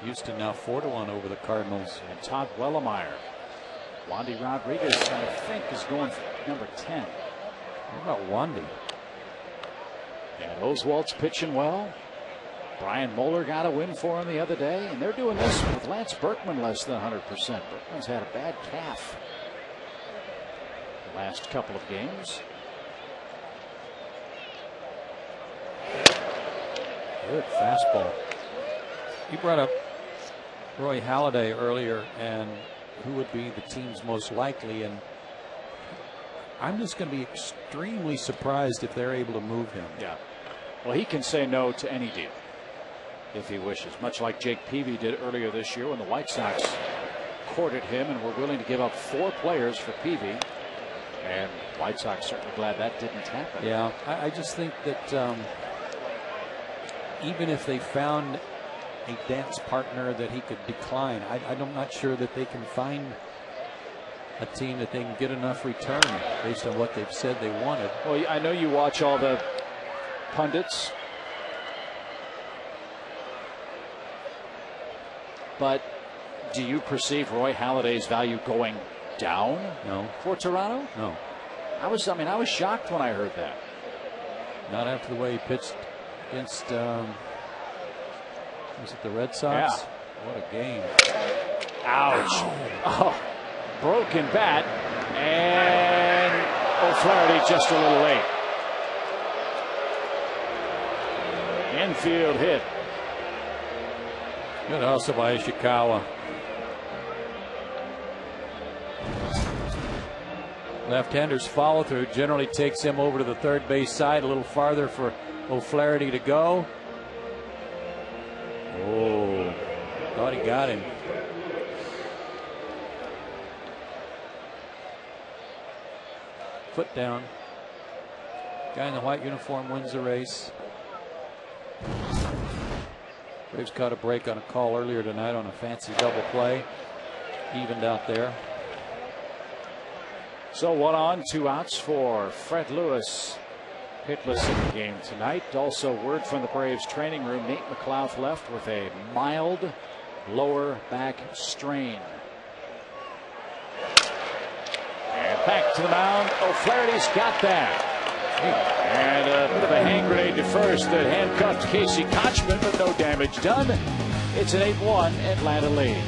Houston now 4-1 over the Cardinals. And Todd Wellemeyer. Wandy Rodriguez, I think, is going for number 10. What about Wandy? And Oswalt's pitching well. Brian Moeller got a win for him the other day, and they're doing this with Lance Berkman less than 100%. Berkman's had a bad calf the last couple of games. Good fastball. You brought up Roy Halladay earlier and who would be the team's most likely, and I'm just going to be extremely surprised if they're able to move him. Yeah. Well, he can say no to any deal if he wishes, much like Jake Peavy did earlier this year when the White Sox courted him and were willing to give up 4 players for Peavy. And White Sox certainly glad that didn't happen. Yeah, I just think that even if they found a dance partner that he could decline, I'm not sure that they can find a team that they can get enough return based on what they've said they wanted. Well, I know you watch all the pundits, but do you perceive Roy Halladay's value going down? No. For Toronto? No. I was shocked when I heard that. Not after the way he pitched against was it the Red Sox? Yeah. What a game. Ouch. Oh, broken bat. And O'Flaherty just a little late. Infield hit. Good also by Ishikawa. Left-handers follow through. Generally takes him over to the third base side, a little farther for O'Flaherty to go. Oh, thought he got him. Foot down. Guy in the white uniform wins the race. Braves caught a break on a call earlier tonight on a fancy double play. Evened out there. So 1 on, 2 outs for Fred Lewis. Hitless in the game tonight. Also word from the Braves training room, Nate McLeod left with a mild lower back strain. And back to the mound. O'Flaherty's got that. And a bit of a hand grenade to first that handcuffed Casey Kochman, but no damage done. It's an 8-1 Atlanta lead.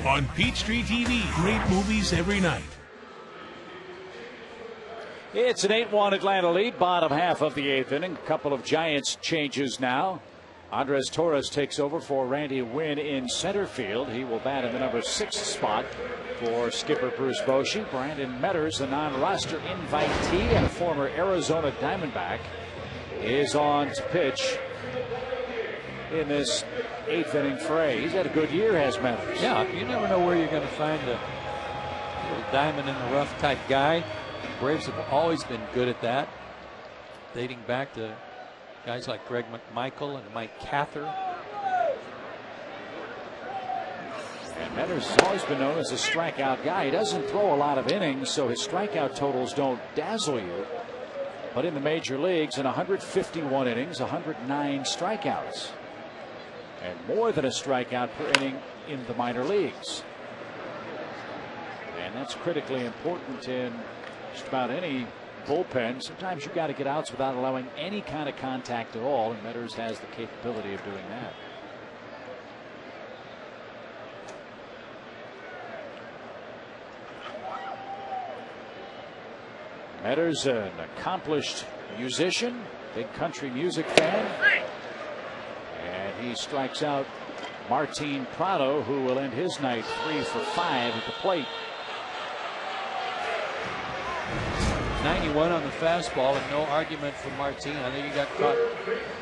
On Peachtree TV, great movies every night. It's an 8-1 Atlanta lead, bottom half of the 8th inning. A couple of Giants changes now. Andres Torres takes over for Randy Wynn in center field. He will bat in the number 6 spot for skipper Bruce Bochy. Brandon Metters, a non-roster invitee and a former Arizona Diamondback, is on to pitch in this 8th inning fray. He's had a good year, has Metters. Yeah, you never know where you're going to find a little diamond in the rough type guy. Braves have always been good at that, dating back to guys like Greg McMichael and Mike Cather. And Metters has always been known as a strikeout guy. He doesn't throw a lot of innings, so his strikeout totals don't dazzle you. But in the major leagues, in 151 innings, 109 strikeouts. And more than a strikeout per inning in the minor leagues. And that's critically important in just about any bullpen. Sometimes you've got to get outs without allowing any kind of contact at all, and Metters has the capability of doing that. Metters, an accomplished musician, big country music fan. And he strikes out Martin Prado, who will end his night 3 for 5 at the plate. 91 on the fastball, and no argument from Martin. I think he got caught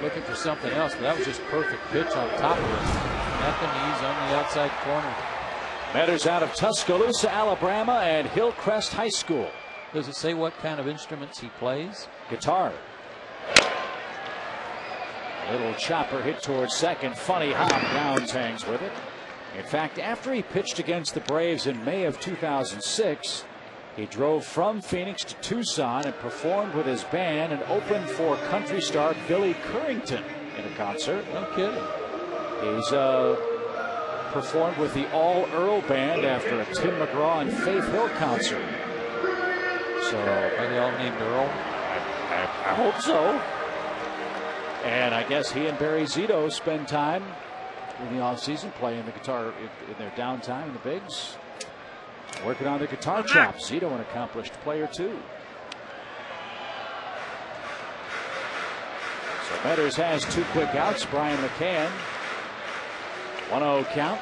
looking for something else, but that was just perfect pitch on top of it. Nothing, he's on the outside corner. Metters out of Tuscaloosa, Alabama, and Hillcrest High School. Does it say what kind of instruments he plays? Guitar. Little chopper hit towards second. Funny hop. Downs hangs with it. In fact, after he pitched against the Braves in May of 2006, he drove from Phoenix to Tucson and performed with his band and opened for country star Billy Currington in a concert. No kidding. He's performed with the All Earl Band after a Tim McGraw and Faith Hill concert. So are they all named Earl? I hope so. And I guess he and Barry Zito spend time in the offseason playing the guitar in their downtime in the bigs, working on their guitar chops. Zito, an accomplished player too. So Metters has 2 quick outs. Brian McCann, 1-0 count.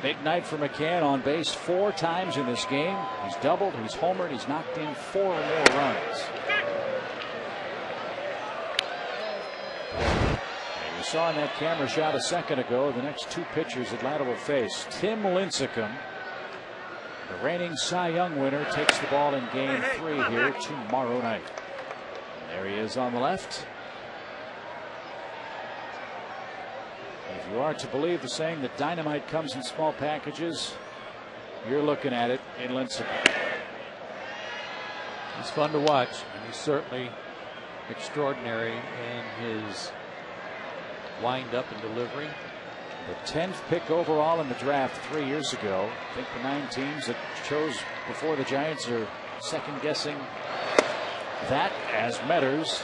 Big night for McCann, on base 4 times in this game. He's doubled, he's homered, he's knocked in 4 or more runs. And you saw in that camera shot a second ago, the next 2 pitchers Atlanta will face. Tim Lincecum, the reigning Cy Young winner, takes the ball in game 3 here tomorrow night. And there he is on the left. If you are to believe the saying that dynamite comes in small packages, you're looking at it in Lincecum. He's fun to watch, and he's certainly extraordinary in his wind-up and delivery. The 10th pick overall in the draft 3 years ago. I think the 9 teams that chose before the Giants are second-guessing that as Metters.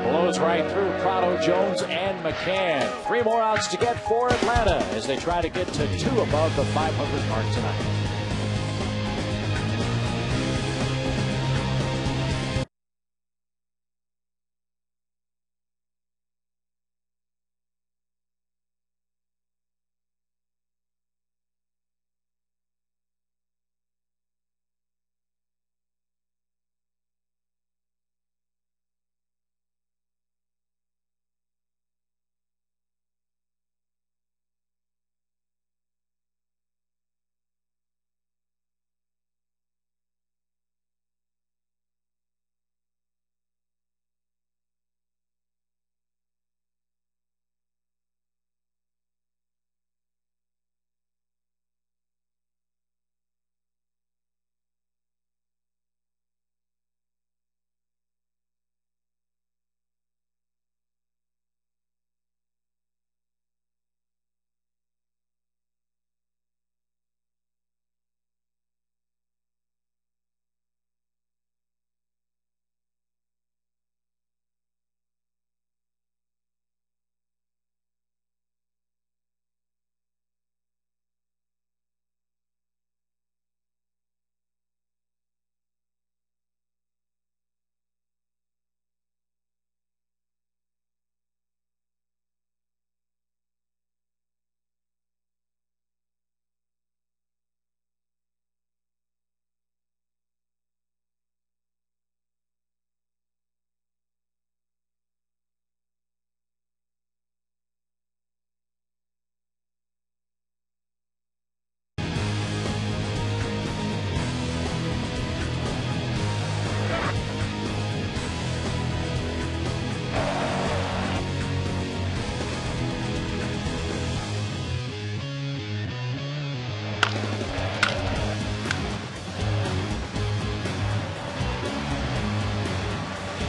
Blows right through Prado, Jones, and McCann. 3 more outs to get for Atlanta as they try to get to 2 above the 500 mark tonight.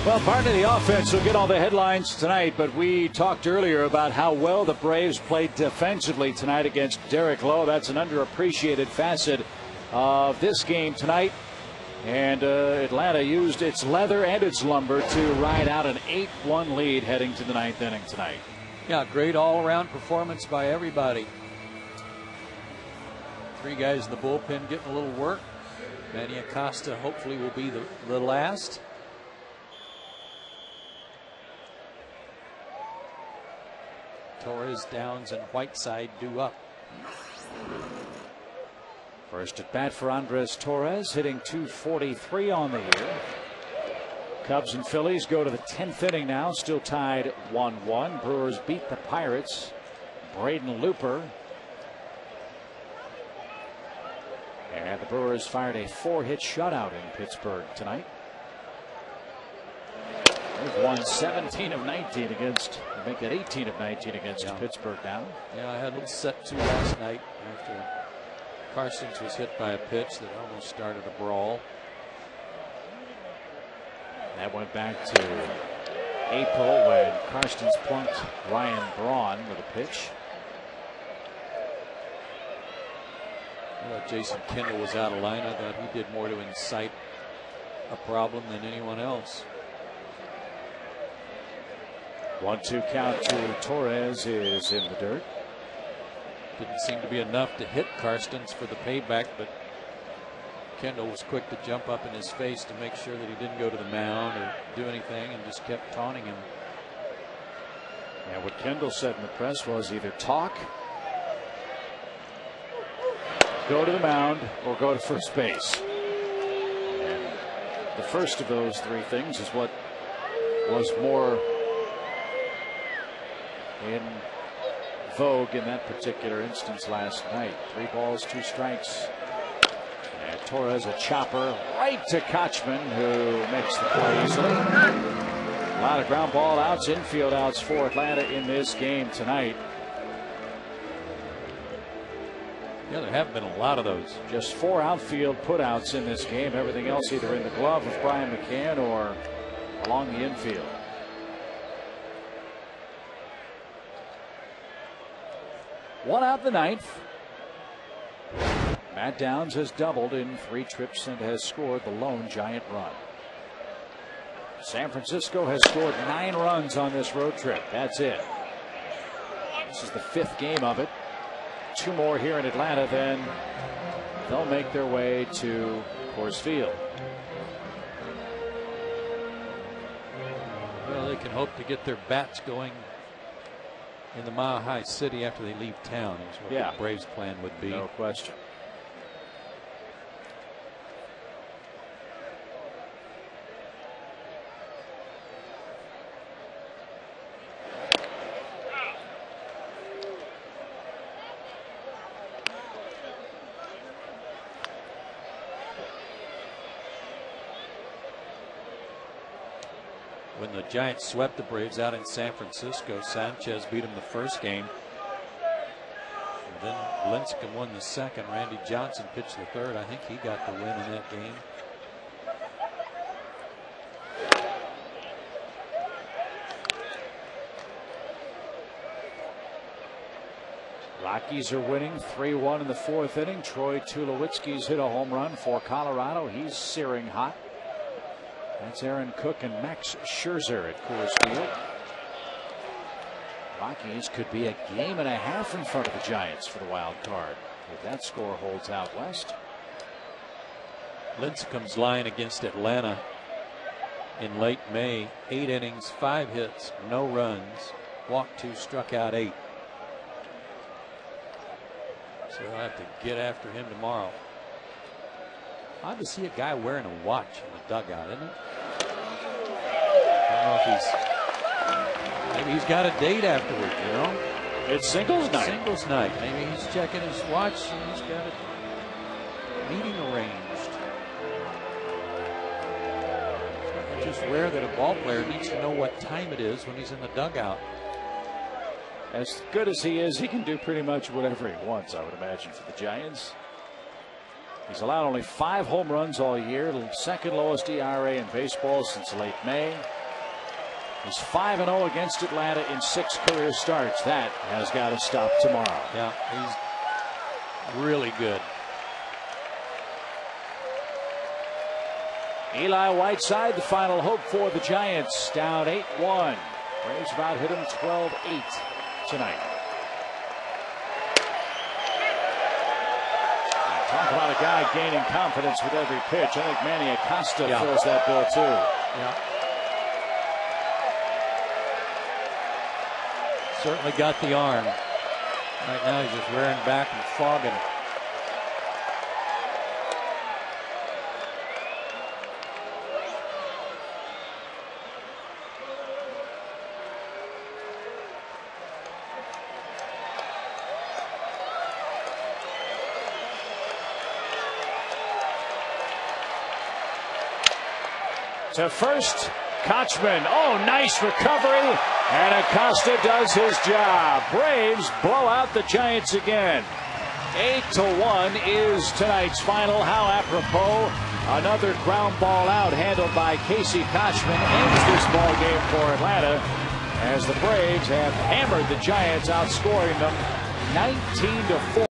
Well, part of the offense will get all the headlines tonight, but we talked earlier about how well the Braves played defensively tonight against Derek Lowe. That's an underappreciated facet of this game tonight. And Atlanta used its leather and its lumber to ride out an 8-1 lead heading to the 9th inning tonight. Yeah, great all-around performance by everybody. 3 guys in the bullpen getting a little work. Manny Acosta hopefully will be the last. Torres, Downs, and Whiteside due up. First at bat for Andres Torres, hitting .243 on the year. Cubs and Phillies go to the 10th inning now, still tied 1-1. Brewers beat the Pirates. Braden Looper. And the Brewers fired a 4-hit shutout in Pittsburgh tonight. They've won 17 of 19 against, make it 18 of 19 against Pittsburgh now. Yeah, I had a little set 2 last night after Karstens was hit by a pitch that almost started a brawl. That went back to April when Karstens plunked Ryan Braun with a pitch. Jason Kendall was out of line. I thought he did more to incite a problem than anyone else. 1-2 count to Torres is in the dirt. Didn't seem to be enough to hit Karstens for the payback, but Kendall was quick to jump up in his face to make sure that he didn't go to the mound or do anything, and just kept taunting him. And what Kendall said in the press was either talk, go to the mound, or go to first base. And the first of those 3 things is what was more in vogue in that particular instance last night. 3 balls, 2 strikes. And Torres, a chopper right to Kochman, who makes the play easily. A lot of ground ball outs, infield outs for Atlanta in this game tonight. Yeah, there have been a lot of those. Just 4 outfield putouts in this game. Everything else either in the glove of Brian McCann or along the infield. One out the 9th. Matt Downs has doubled in 3 trips and has scored the lone Giant run. San Francisco has scored 9 runs on this road trip. That's it. This is the 5th game of it. 2 more here in Atlanta, then they'll make their way to Coors Field. Well, they can hope to get their bats going in the Mile High City after they leave town, is what the Braves' plan would be. No question. When the Giants swept the Braves out in San Francisco, Sanchez beat them the first game. And then Lincecum won the second. Randy Johnson pitched the third. I think he got the win in that game. Rockies are winning 3-1 in the 4th inning. Troy Tulowitzki's hit a home run for Colorado. He's searing hot. That's Aaron Cook and Max Scherzer at Coors Field. Rockies could be a game and a half in front of the Giants for the wild card if that score holds out west. Lincecum's line against Atlanta in late May: 8 innings, 5 hits, no runs, walked 2, struck out 8. So they'll have to get after him tomorrow. Odd to see a guy wearing a watch in the dugout, isn't it? I don't know if maybe he's got a date afterward, you know? It's singles night. Singles night. Maybe he's checking his watch and he's got a meeting arranged. It's just rare that a ball player needs to know what time it is when he's in the dugout. As good as he is, he can do pretty much whatever he wants, I would imagine, for the Giants. He's allowed only 5 home runs all year, the 2nd lowest ERA in baseball since late May. He's 5-0 against Atlanta in 6 career starts. That has got to stop tomorrow. Yeah, he's really good. Eli Whiteside, the final hope for the Giants, down 8-1. Braves about hit him 12-8 tonight. Talk about a guy gaining confidence with every pitch. I think Manny Acosta fills that bill too. Yeah. Certainly got the arm. Right now he's just rearing back and fogging it. To first, Kochman. Oh, nice recovery. And Acosta does his job. Braves blow out the Giants again. 8-1 is tonight's final. How apropos. Another ground ball out handled by Casey Kochman ends this ball game for Atlanta as the Braves have hammered the Giants, outscoring them 19-4.